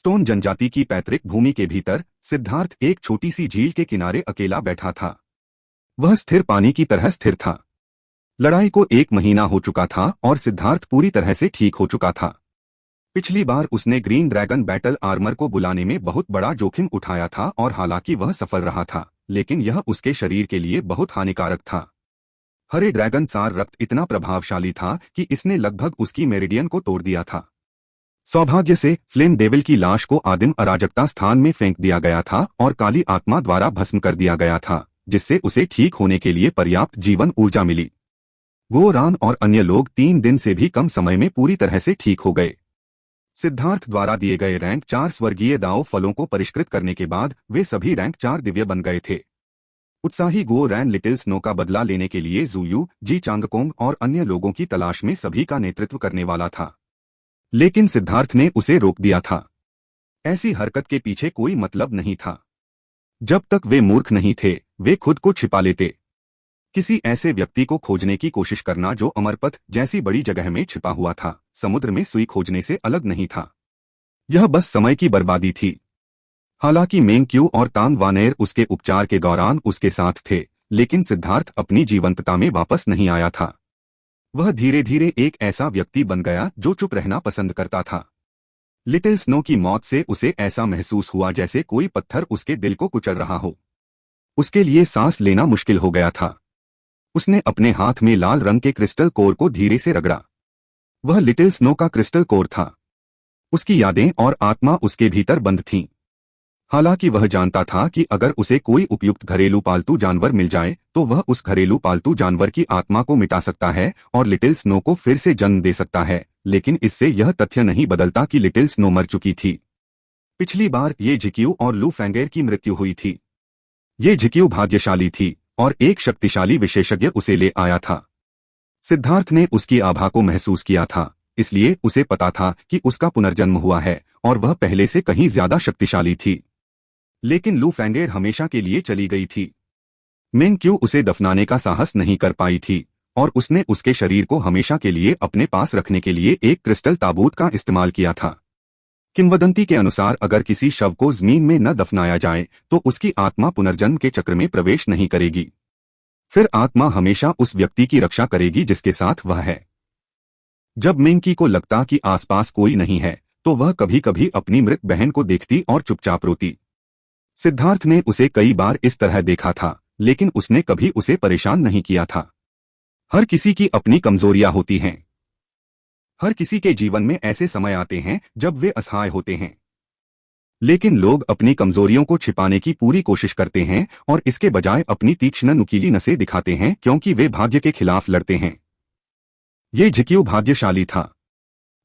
Stone जनजाति की पैतृक भूमि के भीतर सिद्धार्थ एक छोटी सी झील के किनारे अकेला बैठा था। वह स्थिर पानी की तरह स्थिर था। लड़ाई को 1 महीना हो चुका था और सिद्धार्थ पूरी तरह से ठीक हो चुका था। पिछली बार उसने ग्रीन ड्रैगन बैटल आर्मर को बुलाने में बहुत बड़ा जोखिम उठाया था और हालांकि वह सफल रहा था, लेकिन यह उसके शरीर के लिए बहुत हानिकारक था। हरे ड्रैगन सार रक्त इतना प्रभावशाली था कि इसने लगभग उसकी मेरिडियन को तोड़ दिया था। सौभाग्य से फ्लेम डेविल की लाश को आदिम अराजकता स्थान में फेंक दिया गया था और काली आत्मा द्वारा भस्म कर दिया गया था, जिससे उसे ठीक होने के लिए पर्याप्त जीवन ऊर्जा मिली। गोरान और अन्य लोग 3 दिन से भी कम समय में पूरी तरह से ठीक हो गए। सिद्धार्थ द्वारा दिए गए रैंक 4 स्वर्गीय दाव फलों को परिष्कृत करने के बाद वे सभी रैंक 4 दिव्य बन गए थे। उत्साही गो रैन लिटिल स्नो का बदला लेने के लिए ज़ुयू, जी चांगकोंग और अन्य लोगों की तलाश में सभी का नेतृत्व करने वाला था, लेकिन सिद्धार्थ ने उसे रोक दिया था। ऐसी हरकत के पीछे कोई मतलब नहीं था। जब तक वे मूर्ख नहीं थे, वे खुद को छिपा लेते। किसी ऐसे व्यक्ति को खोजने की कोशिश करना जो अमरपथ जैसी बड़ी जगह में छिपा हुआ था, समुद्र में सुई खोजने से अलग नहीं था। यह बस समय की बर्बादी थी। हालांकि मेंग्क्यू और तांग वानेर उसके उपचार के दौरान उसके साथ थे, लेकिन सिद्धार्थ अपनी जीवंतता में वापस नहीं आया था। वह धीरे धीरे एक ऐसा व्यक्ति बन गया जो चुप रहना पसंद करता था। लिटिल स्नो की मौत से उसे ऐसा महसूस हुआ जैसे कोई पत्थर उसके दिल को कुचल रहा हो। उसके लिए सांस लेना मुश्किल हो गया था। उसने अपने हाथ में लाल रंग के क्रिस्टल कोर को धीरे से रगड़ा। वह लिटिल स्नो का क्रिस्टल कोर था। उसकी यादें और आत्मा उसके भीतर बंद थीं। हालांकि वह जानता था कि अगर उसे कोई उपयुक्त घरेलू पालतू जानवर मिल जाए तो वह उस घरेलू पालतू जानवर की आत्मा को मिटा सकता है और लिटिल स्नो को फिर से जन्म दे सकता है, लेकिन इससे यह तथ्य नहीं बदलता कि लिटिल स्नो मर चुकी थी। पिछली बार ये झिक्यू और लू फैंगेर की मृत्यु हुई थी। ये झिक्यू भाग्यशाली थी और एक शक्तिशाली विशेषज्ञ उसे ले आया था। सिद्धार्थ ने उसकी आभा को महसूस किया था, इसलिए उसे पता था कि उसका पुनर्जन्म हुआ है और वह पहले से कहीं ज्यादा शक्तिशाली थी। लेकिन लू फैंगेर हमेशा के लिए चली गई थी। मेंग्क्यू उसे दफनाने का साहस नहीं कर पाई थी और उसने उसके शरीर को हमेशा के लिए अपने पास रखने के लिए एक क्रिस्टल ताबूत का इस्तेमाल किया था। किंवदंती के अनुसार अगर किसी शव को जमीन में न दफनाया जाए तो उसकी आत्मा पुनर्जन्म के चक्र में प्रवेश नहीं करेगी। फिर आत्मा हमेशा उस व्यक्ति की रक्षा करेगी जिसके साथ वह है। जब मेंग्की को लगता कि आसपास कोई नहीं है तो वह कभी कभी अपनी मृत बहन को देखती और चुपचाप रोती। सिद्धार्थ ने उसे कई बार इस तरह देखा था, लेकिन उसने कभी उसे परेशान नहीं किया था। हर किसी की अपनी कमजोरियां होती हैं। हर किसी के जीवन में ऐसे समय आते हैं जब वे असहाय होते हैं, लेकिन लोग अपनी कमजोरियों को छिपाने की पूरी कोशिश करते हैं और इसके बजाय अपनी तीक्ष्ण नुकीली नसें दिखाते हैं क्योंकि वे भाग्य के खिलाफ लड़ते हैं। ये झिक्यू भाग्यशाली था।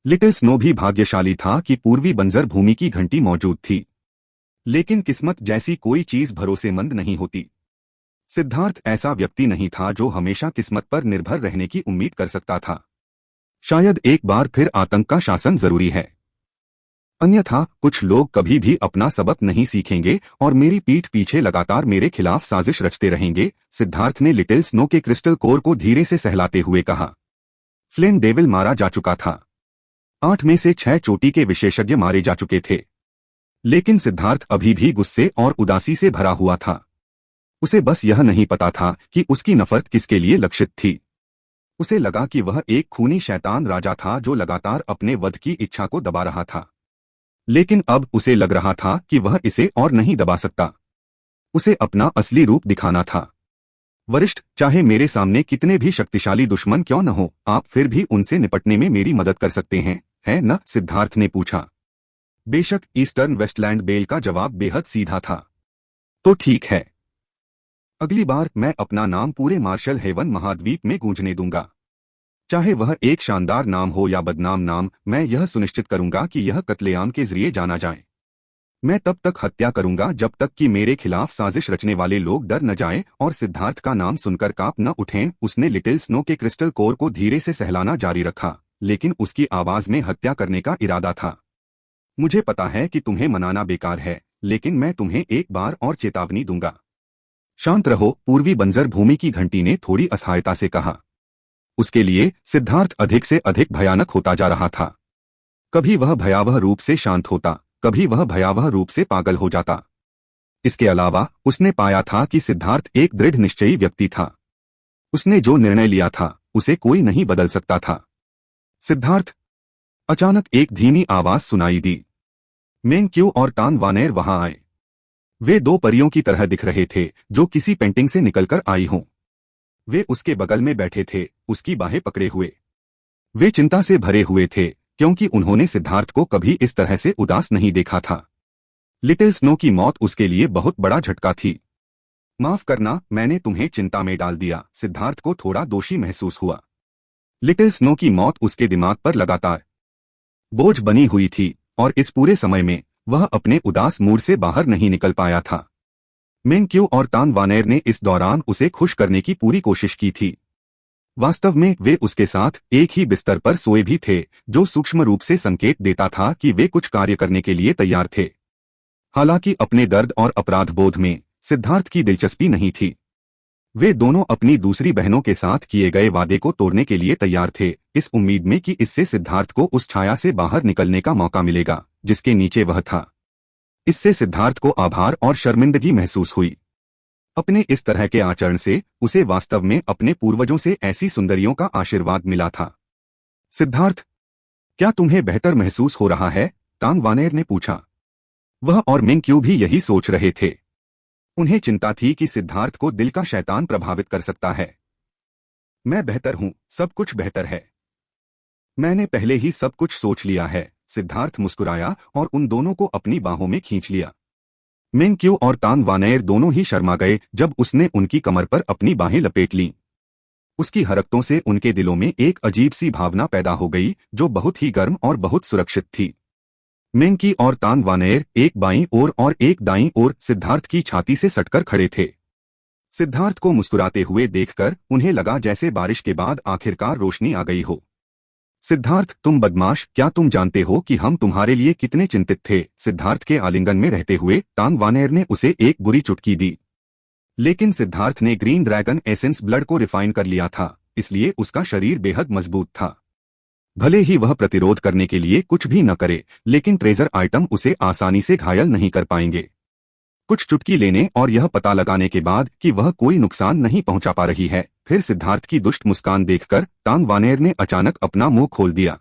लिटिल स्नो भी भाग्यशाली था कि पूर्वी बंजर भूमि की घंटी मौजूद थी, लेकिन किस्मत जैसी कोई चीज भरोसेमंद नहीं होती। सिद्धार्थ ऐसा व्यक्ति नहीं था जो हमेशा किस्मत पर निर्भर रहने की उम्मीद कर सकता था। शायद एक बार फिर आतंक का शासन जरूरी है, अन्यथा कुछ लोग कभी भी अपना सबक नहीं सीखेंगे और मेरी पीठ पीछे लगातार मेरे खिलाफ साजिश रचते रहेंगे। सिद्धार्थ ने लिटिल स्नो के क्रिस्टल कोर को धीरे से सहलाते हुए कहा। फ्लेम डेविल मारा जा चुका था। 8 में से 6 चोटी के विशेषज्ञ मारे जा चुके थे, लेकिन सिद्धार्थ अभी भी गुस्से और उदासी से भरा हुआ था। उसे बस यह नहीं पता था कि उसकी नफरत किसके लिए लक्षित थी। उसे लगा कि वह एक खूनी शैतान राजा था जो लगातार अपने वध की इच्छा को दबा रहा था, लेकिन अब उसे लग रहा था कि वह इसे और नहीं दबा सकता। उसे अपना असली रूप दिखाना था। वरिष्ठ, चाहे मेरे सामने कितने भी शक्तिशाली दुश्मन क्यों न हो, आप फिर भी उनसे निपटने में मेरी मदद कर सकते हैं, है न? सिद्धार्थ ने पूछा। बेशक ईस्टर्न वेस्टलैंड बेल का जवाब बेहद सीधा था। तो ठीक है, अगली बार मैं अपना नाम पूरे मार्शल हेवन महाद्वीप में गूंजने दूंगा। चाहे वह एक शानदार नाम हो या बदनाम नाम, मैं यह सुनिश्चित करूंगा कि यह कत्लेआम के जरिए जाना जाए। मैं तब तक हत्या करूंगा जब तक कि मेरे खिलाफ साजिश रचने वाले लोग डर न जाएं और सिद्धार्थ का नाम सुनकर कांप न उठें। उसने लिटिल स्नो के क्रिस्टल कोर को धीरे से सहलाना जारी रखा, लेकिन उसकी आवाज में हत्या करने का इरादा था। मुझे पता है कि तुम्हें मनाना बेकार है, लेकिन मैं तुम्हें एक बार और चेतावनी दूंगा। शांत रहो, पूर्वी बंजर भूमि की घंटी ने थोड़ी असहायता से कहा। उसके लिए सिद्धार्थ अधिक से अधिक भयानक होता जा रहा था। कभी वह भयावह रूप से शांत होता, कभी वह भयावह रूप से पागल हो जाता। इसके अलावा उसने पाया था कि सिद्धार्थ एक दृढ़ निश्चयी व्यक्ति था। उसने जो निर्णय लिया था उसे कोई नहीं बदल सकता था। सिद्धार्थ, अचानक एक धीमी आवाज सुनाई दी। मेंग्क्यू और तान वानेर वहां आए। वे दो परियों की तरह दिख रहे थे जो किसी पेंटिंग से निकलकर आई हों। वे उसके बगल में बैठे थे, उसकी बाहें पकड़े हुए। वे चिंता से भरे हुए थे क्योंकि उन्होंने सिद्धार्थ को कभी इस तरह से उदास नहीं देखा था। लिटिल स्नो की मौत उसके लिए बहुत बड़ा झटका थी। माफ करना, मैंने तुम्हें चिंता में डाल दिया। सिद्धार्थ को थोड़ा दोषी महसूस हुआ। लिटिल स्नो की मौत उसके दिमाग पर लगातार बोझ बनी हुई थी और इस पूरे समय में वह अपने उदास मूड से बाहर नहीं निकल पाया था। मेंग्क्यू और तान वानेर ने इस दौरान उसे खुश करने की पूरी कोशिश की थी। वास्तव में वे उसके साथ एक ही बिस्तर पर सोए भी थे, जो सूक्ष्म रूप से संकेत देता था कि वे कुछ कार्य करने के लिए तैयार थे। हालांकि अपने दर्द और अपराध बोध में सिद्धार्थ की दिलचस्पी नहीं थी। वे दोनों अपनी दूसरी बहनों के साथ किए गए वादे को तोड़ने के लिए तैयार थे, इस उम्मीद में कि इससे सिद्धार्थ को उस छाया से बाहर निकलने का मौका मिलेगा जिसके नीचे वह था। इससे सिद्धार्थ को आभार और शर्मिंदगी महसूस हुई। अपने इस तरह के आचरण से उसे वास्तव में अपने पूर्वजों से ऐसी सुंदरियों का आशीर्वाद मिला था। सिद्धार्थ, क्या तुम्हें बेहतर महसूस हो रहा है? तान वानेर ने पूछा। वह और मेंग्क्यू भी यही सोच रहे थे। उन्हें चिंता थी कि सिद्धार्थ को दिल का शैतान प्रभावित कर सकता है। मैं बेहतर हूं, सब कुछ बेहतर है। मैंने पहले ही सब कुछ सोच लिया है। सिद्धार्थ मुस्कुराया और उन दोनों को अपनी बाहों में खींच लिया। मेंग्क्यू और तान वानेर दोनों ही शर्मा गए जब उसने उनकी कमर पर अपनी बाहें लपेट लीं। उसकी हरकतों से उनके दिलों में एक अजीब सी भावना पैदा हो गई जो बहुत ही गर्म और बहुत सुरक्षित थी। मेंग्क्यू और तान वानेर एक बाईं ओर और एक दाईं ओर सिद्धार्थ की छाती से सटकर खड़े थे। सिद्धार्थ को मुस्कुराते हुए देखकर उन्हें लगा जैसे बारिश के बाद आखिरकार रोशनी आ गई हो। सिद्धार्थ, तुम बदमाश, क्या तुम जानते हो कि हम तुम्हारे लिए कितने चिंतित थे? सिद्धार्थ के आलिंगन में रहते हुए तान वानेर ने उसे एक बुरी चुटकी दी। लेकिन सिद्धार्थ ने ग्रीन ड्रैगन एसेंस ब्लड को रिफाइन कर लिया था, इसलिए उसका शरीर बेहद मजबूत था। भले ही वह प्रतिरोध करने के लिए कुछ भी न करे, लेकिन ट्रेजर आइटम उसे आसानी से घायल नहीं कर पाएंगे। कुछ चुटकी लेने और यह पता लगाने के बाद कि वह कोई नुकसान नहीं पहुंचा पा रही है, फिर सिद्धार्थ की दुष्ट मुस्कान देखकर तान वानेर ने अचानक अपना मुंह खोल दिया।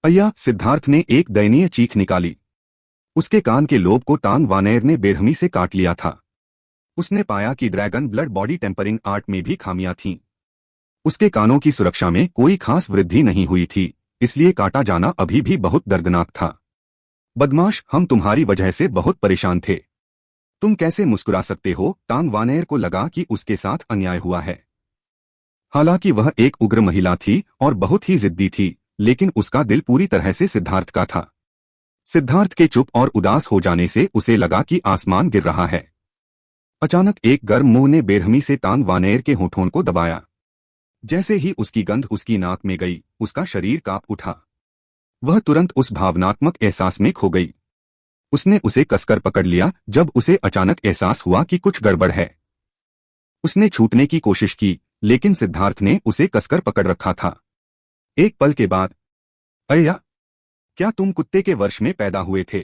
अय्या! सिद्धार्थ ने एक दयनीय चीख निकाली। उसके कान के लोब को तान वानेर ने बेरहमी से काट लिया था। उसने पाया कि dragon blood body tempering art में भी खामियां थीं। उसके कानों की सुरक्षा में कोई खास वृद्धि नहीं हुई थी, इसलिए काटा जाना अभी भी बहुत दर्दनाक था। बदमाश, हम तुम्हारी वजह से बहुत परेशान थे। तुम कैसे मुस्कुरा सकते हो? तान वानेर को लगा कि उसके साथ अन्याय हुआ है। हालांकि वह एक उग्र महिला थी और बहुत ही जिद्दी थी, लेकिन उसका दिल पूरी तरह से सिद्धार्थ का था। सिद्धार्थ के चुप और उदास हो जाने से उसे लगा कि आसमान गिर रहा है। अचानक एक गर्म मुंह ने बेरहमी से तान वानेर के होठों को दबाया। जैसे ही उसकी गंध उसकी नाक में गई, उसका शरीर कांप उठा। वह तुरंत उस भावनात्मक एहसास में खो गई। उसने उसे कसकर पकड़ लिया जब उसे अचानक एहसास हुआ कि कुछ गड़बड़ है। उसने छूटने की कोशिश की, लेकिन सिद्धार्थ ने उसे कसकर पकड़ रखा था। एक पल के बाद, अय्या! क्या तुम कुत्ते के वर्ष में पैदा हुए थे?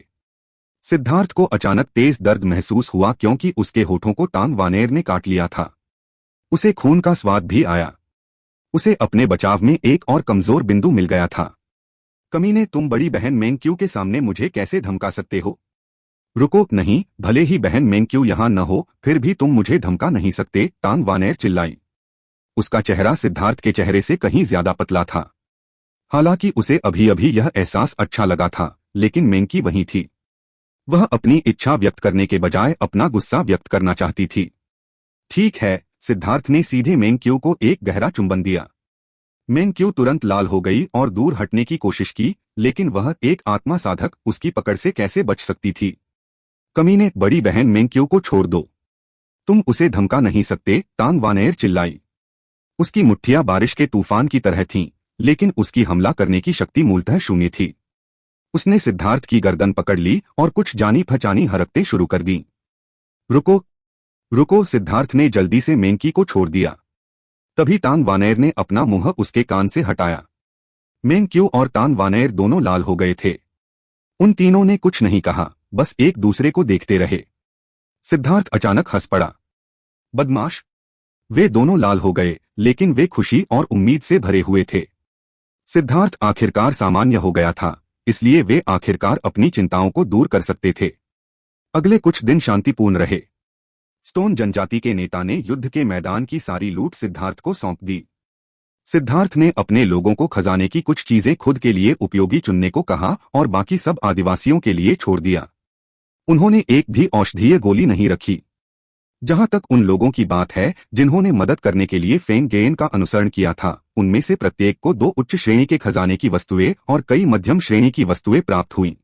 सिद्धार्थ को अचानक तेज दर्द महसूस हुआ क्योंकि उसके होठों को तान वानेर ने काट लिया था। उसे खून का स्वाद भी आया। उसे अपने बचाव में एक और कमजोर बिंदु मिल गया था। कमीने, तुम बड़ी बहन मेंग्क्यू के सामने मुझे कैसे धमका सकते हो? रुको, नहीं, भले ही बहन मेंग्क्यू यहाँ न हो, फिर भी तुम मुझे धमका नहीं सकते, तान वानेर चिल्लाई। उसका चेहरा सिद्धार्थ के चेहरे से कहीं ज्यादा पतला था। हालांकि उसे अभी अभी यह एहसास अच्छा लगा था, लेकिन मेंग्क्यू वहीं थी। वह अपनी इच्छा व्यक्त करने के बजाय अपना गुस्सा व्यक्त करना चाहती थी। ठीक है, सिद्धार्थ ने सीधे मेंग्क्यू को एक गहरा चुंबन दिया। मेंग्क्यू तुरंत लाल हो गई और दूर हटने की कोशिश की, लेकिन वह एक आत्मा साधक उसकी पकड़ से कैसे बच सकती थी? कमीने, बड़ी बहन मेंग्क्यू को छोड़ दो। तुम उसे धमका नहीं सकते, तान वानेर चिल्लाई। उसकी मुट्ठियां बारिश के तूफान की तरह थीं, लेकिन उसकी हमला करने की शक्ति मूलतः शून्य थी। उसने सिद्धार्थ की गर्दन पकड़ ली और कुछ जानी पहचानी हरकतें शुरू कर दी। रुको, रुको! सिद्धार्थ ने जल्दी से मेंग्क्यू को छोड़ दिया। तभी तान वानेर ने अपना मुंह उसके कान से हटाया। मेंग्क्यू और तान वानेर दोनों लाल हो गए थे। उन तीनों ने कुछ नहीं कहा, बस एक दूसरे को देखते रहे। सिद्धार्थ अचानक हंस पड़ा। बदमाश। वे दोनों लाल हो गए, लेकिन वे खुशी और उम्मीद से भरे हुए थे। सिद्धार्थ आखिरकार सामान्य हो गया था, इसलिए वे आखिरकार अपनी चिंताओं को दूर कर सकते थे। अगले कुछ दिन शांतिपूर्ण रहे। स्टोन जनजाति के नेता ने युद्ध के मैदान की सारी लूट सिद्धार्थ को सौंप दी। सिद्धार्थ ने अपने लोगों को खजाने की कुछ चीजें खुद के लिए उपयोगी चुनने को कहा और बाकी सब आदिवासियों के लिए छोड़ दिया। उन्होंने एक भी औषधीय गोली नहीं रखी। जहां तक उन लोगों की बात है जिन्होंने मदद करने के लिए फेंग गेन का अनुसरण किया था, उनमें से प्रत्येक को 2 उच्च श्रेणी के खजाने की वस्तुएं और कई मध्यम श्रेणी की वस्तुएं प्राप्त हुई।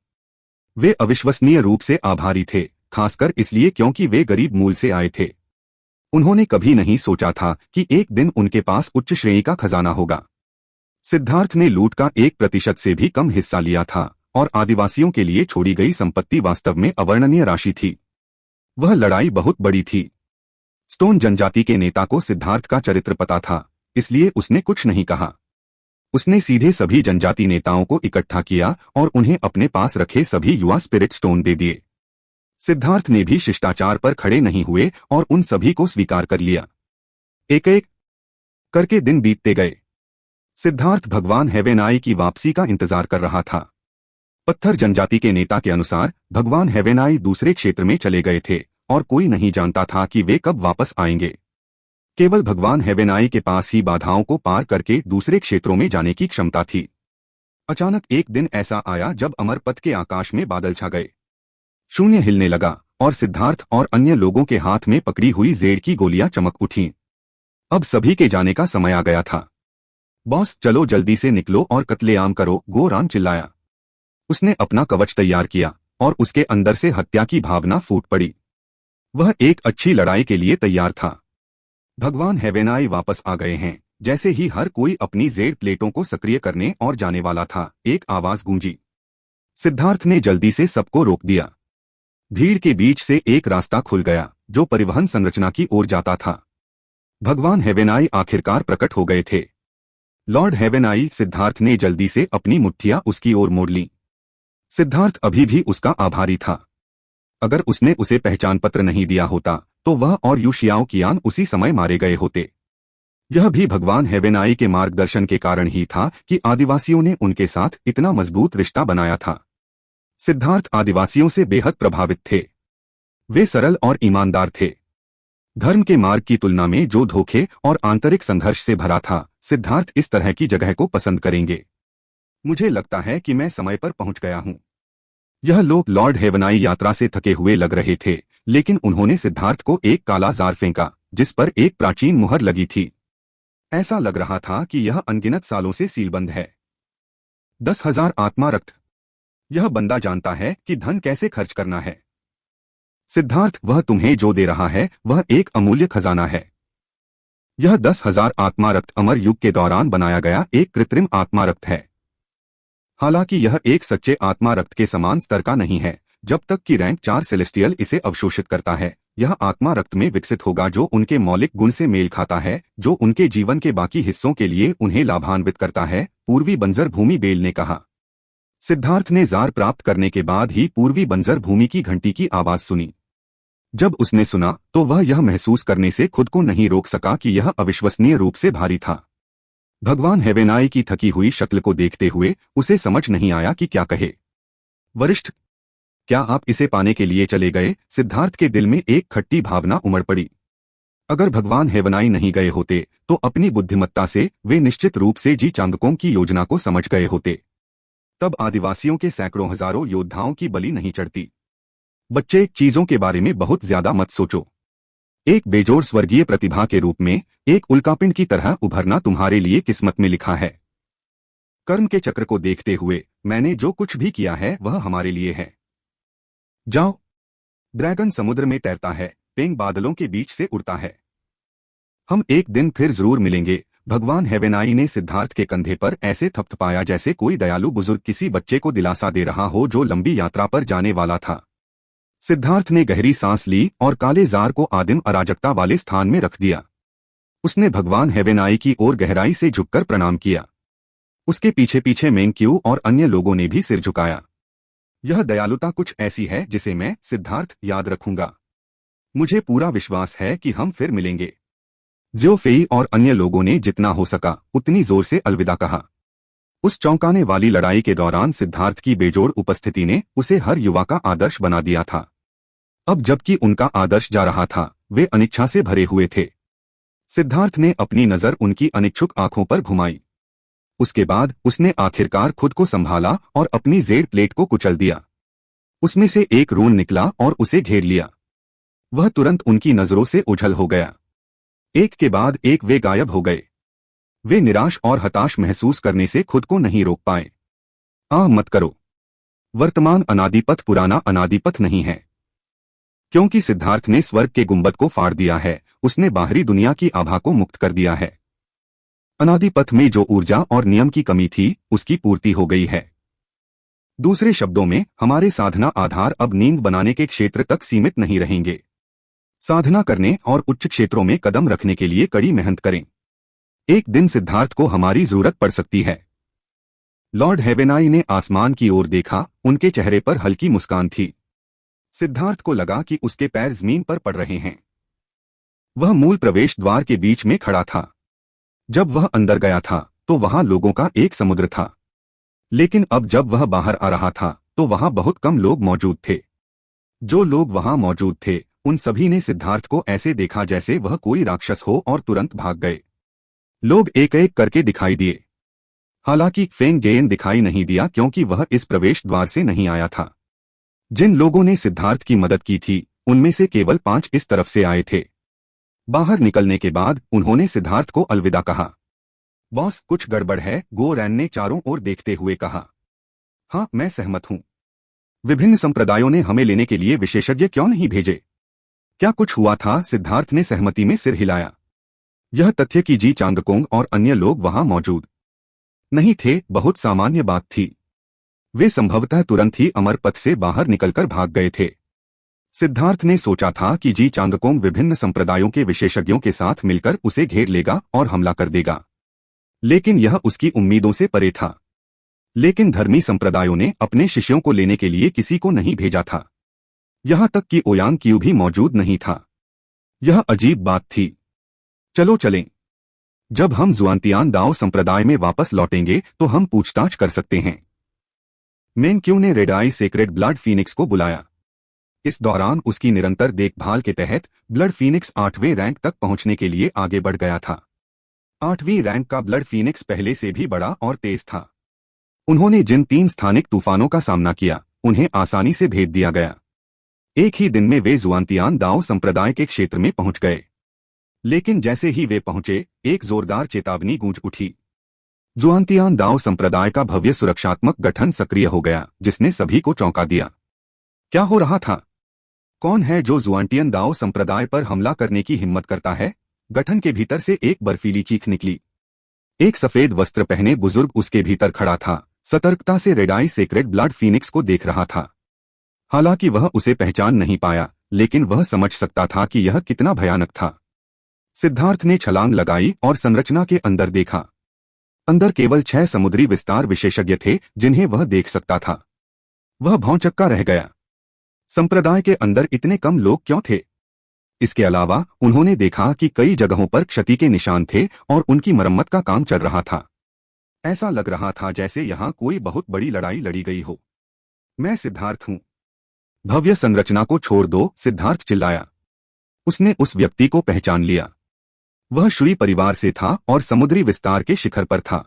वे अविश्वसनीय रूप से आभारी थे, खासकर इसलिए क्योंकि वे गरीब मूल से आए थे। उन्होंने कभी नहीं सोचा था कि एक दिन उनके पास उच्च श्रेणी का खजाना होगा। सिद्धार्थ ने लूट का 1% से भी कम हिस्सा लिया था और आदिवासियों के लिए छोड़ी गई संपत्ति वास्तव में अवर्णनीय राशि थी। वह लड़ाई बहुत बड़ी थी। स्टोन जनजाति के नेता को सिद्धार्थ का चरित्र पता था, इसलिए उसने कुछ नहीं कहा। उसने सीधे सभी जनजाति नेताओं को इकट्ठा किया और उन्हें अपने पास रखे सभी युवा स्पिरिट स्टोन दे दिए। सिद्धार्थ ने भी शिष्टाचार पर खड़े नहीं हुए और उन सभी को स्वीकार कर लिया। एक एक करके दिन बीतते गए। सिद्धार्थ भगवान हेवेनाई की वापसी का इंतजार कर रहा था। पत्थर जनजाति के नेता के अनुसार भगवान हेवेनाई दूसरे क्षेत्र में चले गए थे और कोई नहीं जानता था कि वे कब वापस आएंगे। केवल भगवान हेवेनाई के पास ही बाधाओं को पार करके दूसरे क्षेत्रों में जाने की क्षमता थी। अचानक एक दिन ऐसा आया जब अमरपथ के आकाश में बादल छा गए। शून्य हिलने लगा और सिद्धार्थ और अन्य लोगों के हाथ में पकड़ी हुई जेड की गोलियां चमक उठीं। अब सभी के जाने का समय आ गया था। बॉस, चलो जल्दी से निकलो और कत्लेआम करो, गोरान चिल्लाया। उसने अपना कवच तैयार किया और उसके अंदर से हत्या की भावना फूट पड़ी। वह एक अच्छी लड़ाई के लिए तैयार था। भगवान हेवेनाई वापस आ गए हैं। जैसे ही हर कोई अपनी जेड प्लेटों को सक्रिय करने और जाने वाला था, एक आवाज गूंजी। सिद्धार्थ ने जल्दी से सबको रोक दिया। भीड़ के बीच से एक रास्ता खुल गया जो परिवहन संरचना की ओर जाता था। भगवान हेवेनाई आखिरकार प्रकट हो गए थे। लॉर्ड हेवेनाई, सिद्धार्थ ने जल्दी से अपनी मुट्ठियां उसकी ओर मोड़ ली। सिद्धार्थ अभी भी उसका आभारी था। अगर उसने उसे पहचान पत्र नहीं दिया होता तो वह और यू शियाओ कियान उसी समय मारे गए होते। यह भी भगवान हेवेनाई के मार्गदर्शन के कारण ही था कि आदिवासियों ने उनके साथ इतना मजबूत रिश्ता बनाया था। सिद्धार्थ आदिवासियों से बेहद प्रभावित थे। वे सरल और ईमानदार थे। धर्म के मार्ग की तुलना में जो धोखे और आंतरिक संघर्ष से भरा था, सिद्धार्थ इस तरह की जगह को पसंद करेंगे। मुझे लगता है कि मैं समय पर पहुंच गया हूं। यह लोग लॉर्ड हेवेनाई यात्रा से थके हुए लग रहे थे, लेकिन उन्होंने सिद्धार्थ को एक काला जार फेंका जिस पर एक प्राचीन मुहर लगी थी। ऐसा लग रहा था कि यह अनगिनत सालों से सीलबंद है। 10,000 आत्मा रक्त। यह बंदा जानता है कि धन कैसे खर्च करना है। सिद्धार्थ, वह तुम्हें जो दे रहा है वह एक अमूल्य खजाना है। यह 10,000 आत्मा रक्त अमर युग के दौरान बनाया गया एक कृत्रिम आत्मा रक्त है। हालांकि यह एक सच्चे आत्मा रक्त के समान स्तर का नहीं है। जब तक कि रैंक 4 सेलेस्टियल इसे अवशोषित करता है, यह आत्मा रक्त में विकसित होगा जो उनके मौलिक गुण से मेल खाता है, जो उनके जीवन के बाकी हिस्सों के लिए उन्हें लाभान्वित करता है। पूर्वी बंजर भूमि बेल ने कहा। सिद्धार्थ ने जार प्राप्त करने के बाद ही पूर्वी बंजर भूमि की घंटी की आवाज सुनी। जब उसने सुना तो वह यह महसूस करने से खुद को नहीं रोक सका कि यह अविश्वसनीय रूप से भारी था। भगवान हेवेनाई की थकी हुई शक्ल को देखते हुए उसे समझ नहीं आया कि क्या कहे। वरिष्ठ, क्या आप इसे पाने के लिए चले गए? सिद्धार्थ के दिल में एक खट्टी भावना उमड़ पड़ी। अगर भगवान हेवेनाई नहीं गए होते तो अपनी बुद्धिमत्ता से वे निश्चित रूप से जी चांगकोंग की योजना को समझ गए होते। तब आदिवासियों के सैकड़ों हजारों योद्धाओं की बलि नहीं चढ़ती। बच्चे, चीजों के बारे में बहुत ज्यादा मत सोचो। एक बेजोड़ स्वर्गीय प्रतिभा के रूप में एक उल्कापिंड की तरह उभरना तुम्हारे लिए किस्मत में लिखा है। कर्म के चक्र को देखते हुए मैंने जो कुछ भी किया है वह हमारे लिए है। जाओ। ड्रैगन समुद्र में तैरता है, पेंग बादलों के बीच से उड़ता है। हम एक दिन फिर जरूर मिलेंगे। भगवान हेवेनाई ने सिद्धार्थ के कंधे पर ऐसे थपथपाया जैसे कोई दयालु बुजुर्ग किसी बच्चे को दिलासा दे रहा हो जो लंबी यात्रा पर जाने वाला था। सिद्धार्थ ने गहरी सांस ली और काले जार को आदिम अराजकता वाले स्थान में रख दिया। उसने भगवान हेवेनाई की ओर गहराई से झुककर प्रणाम किया। उसके पीछे पीछे मेंग्क्यू और अन्य लोगों ने भी सिर झुकाया। यह दयालुता कुछ ऐसी है जिसे मैं, सिद्धार्थ, याद रखूंगा। मुझे पूरा विश्वास है कि हम फिर मिलेंगे। ज्यो फेई और अन्य लोगों ने जितना हो सका उतनी जोर से अलविदा कहा। उस चौंकाने वाली लड़ाई के दौरान सिद्धार्थ की बेजोड़ उपस्थिति ने उसे हर युवा का आदर्श बना दिया था। अब जबकि उनका आदर्श जा रहा था, वे अनिच्छा से भरे हुए थे। सिद्धार्थ ने अपनी नजर उनकी अनिच्छुक आंखों पर घुमाई। उसके बाद उसने आखिरकार खुद को संभाला और अपनी जेड प्लेट को कुचल दिया। उसमें से एक रून निकला और उसे घेर लिया। वह तुरंत उनकी नजरों से ओझल हो गया। एक के बाद एक वे गायब हो गए। वे निराश और हताश महसूस करने से खुद को नहीं रोक पाए। मत करो। वर्तमान अनादिपथ पुराना अनादिपथ नहीं है। क्योंकि सिद्धार्थ ने स्वर्ग के गुंबद को फाड़ दिया है, उसने बाहरी दुनिया की आभा को मुक्त कर दिया है। अनादिपथ में जो ऊर्जा और नियम की कमी थी, उसकी पूर्ति हो गई है। दूसरे शब्दों में, हमारे साधना आधार अब नींद बनाने के क्षेत्र तक सीमित नहीं रहेंगे। साधना करने और उच्च क्षेत्रों में कदम रखने के लिए कड़ी मेहनत करें। एक दिन सिद्धार्थ को हमारी जरूरत पड़ सकती है। लॉर्ड हेवेनाई ने आसमान की ओर देखा, उनके चेहरे पर हल्की मुस्कान थी। सिद्धार्थ को लगा कि उसके पैर जमीन पर पड़ रहे हैं। वह मूल प्रवेश द्वार के बीच में खड़ा था। जब वह अंदर गया था तो वहां लोगों का एक समुद्र था, लेकिन अब जब वह बाहर आ रहा था तो वहां बहुत कम लोग मौजूद थे। जो लोग वहां मौजूद थे उन सभी ने सिद्धार्थ को ऐसे देखा जैसे वह कोई राक्षस हो और तुरंत भाग गए। लोग एक एक करके दिखाई दिए। हालांकि फेंग गेन दिखाई नहीं दिया क्योंकि वह इस प्रवेश द्वार से नहीं आया था। जिन लोगों ने सिद्धार्थ की मदद की थी उनमें से केवल 5 इस तरफ से आए थे। बाहर निकलने के बाद उन्होंने सिद्धार्थ को अलविदा कहा। बॉस, कुछ गड़बड़ है, गो रैन ने चारों ओर देखते हुए कहा। हाँ, मैं सहमत हूं। विभिन्न संप्रदायों ने हमें लेने के लिए विशेषज्ञ क्यों नहीं भेजे? क्या कुछ हुआ था? सिद्धार्थ ने सहमति में सिर हिलाया। यह तथ्य कि जी चांगकोंग और अन्य लोग वहां मौजूद नहीं थे बहुत सामान्य बात थी। वे संभवतः तुरंत ही अमर पथ से बाहर निकलकर भाग गए थे। सिद्धार्थ ने सोचा था कि जी चांगकोंग विभिन्न संप्रदायों के विशेषज्ञों के साथ मिलकर उसे घेर लेगा और हमला कर देगा, लेकिन यह उसकी उम्मीदों से परे था। लेकिन धर्मी संप्रदायों ने अपने शिष्यों को लेने के लिए किसी को नहीं भेजा था। यहां तक कि ओयांग क्यू भी मौजूद नहीं था। यह अजीब बात थी। चलो चलें। जब हम जुआनतियान दाओ संप्रदाय में वापस लौटेंगे तो हम पूछताछ कर सकते हैं। मेन क्यू ने रेड आई सेक्रेड ब्लड फीनिक्स को बुलाया। इस दौरान उसकी निरंतर देखभाल के तहत ब्लड फीनिक्स 8वें रैंक तक पहुंचने के लिए आगे बढ़ गया था। 8वीं रैंक का ब्लड फीनिक्स पहले से भी बड़ा और तेज था। उन्होंने जिन 3 स्थानिक तूफानों का सामना किया उन्हें आसानी से भेद दिया गया। एक ही दिन में वे जुआनतियान दाओ संप्रदाय के क्षेत्र में पहुंच गए। लेकिन जैसे ही वे पहुंचे, एक जोरदार चेतावनी गूंज उठी। जुआनतियान दाओ संप्रदाय का भव्य सुरक्षात्मक गठन सक्रिय हो गया, जिसने सभी को चौंका दिया। क्या हो रहा था? कौन है जो जुआनतियान दाओ संप्रदाय पर हमला करने की हिम्मत करता है? गठन के भीतर से एक बर्फीली चीख निकली। एक सफेद वस्त्र पहने बुजुर्ग उसके भीतर खड़ा था, सतर्कता से रेड आई सेक्रेड ब्लड फीनिक्स को देख रहा था। हालांकि वह उसे पहचान नहीं पाया, लेकिन वह समझ सकता था कि यह कितना भयानक था। सिद्धार्थ ने छलांग लगाई और संरचना के अंदर देखा। अंदर केवल 6 समुद्री विस्तार विशेषज्ञ थे जिन्हें वह देख सकता था। वह भौंचक्का रह गया। संप्रदाय के अंदर इतने कम लोग क्यों थे? इसके अलावा उन्होंने देखा कि कई जगहों पर क्षति के निशान थे और उनकी मरम्मत का काम चल रहा था। ऐसा लग रहा था जैसे यहां कोई बहुत बड़ी लड़ाई लड़ी गई हो। मैं सिद्धार्थ हूं। भव्य संरचना को छोड़ दो, सिद्धार्थ चिल्लाया। उसने उस व्यक्ति को पहचान लिया। वह शुई परिवार से था और समुद्री विस्तार के शिखर पर था।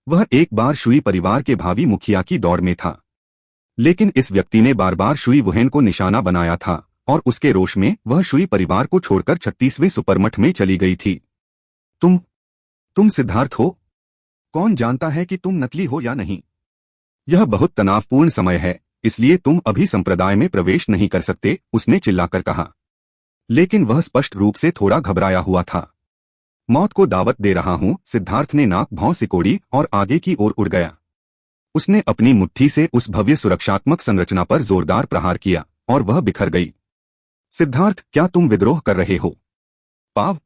वह एक बार शुई परिवार के भावी मुखिया की दौड़ में था, लेकिन इस व्यक्ति ने बार बार शुई वुहेन को निशाना बनाया था और उसके रोष में वह शुई परिवार को छोड़कर 36वें सुपरमठ में चली गई थी। तुम सिद्धार्थ हो? कौन जानता है कि तुम नकली हो या नहीं? यह बहुत तनावपूर्ण समय है, इसलिए तुम अभी संप्रदाय में प्रवेश नहीं कर सकते, उसने चिल्लाकर कहा। लेकिन वह स्पष्ट रूप से थोड़ा घबराया हुआ था। मौत को दावत दे रहा हूं, सिद्धार्थ ने नाक भौं सिकोड़ी और आगे की ओर उड़ गया। उसने अपनी मुट्ठी से उस भव्य सुरक्षात्मक संरचना पर जोरदार प्रहार किया और वह बिखर गई। सिद्धार्थ, क्या तुम विद्रोह कर रहे हो? पाव।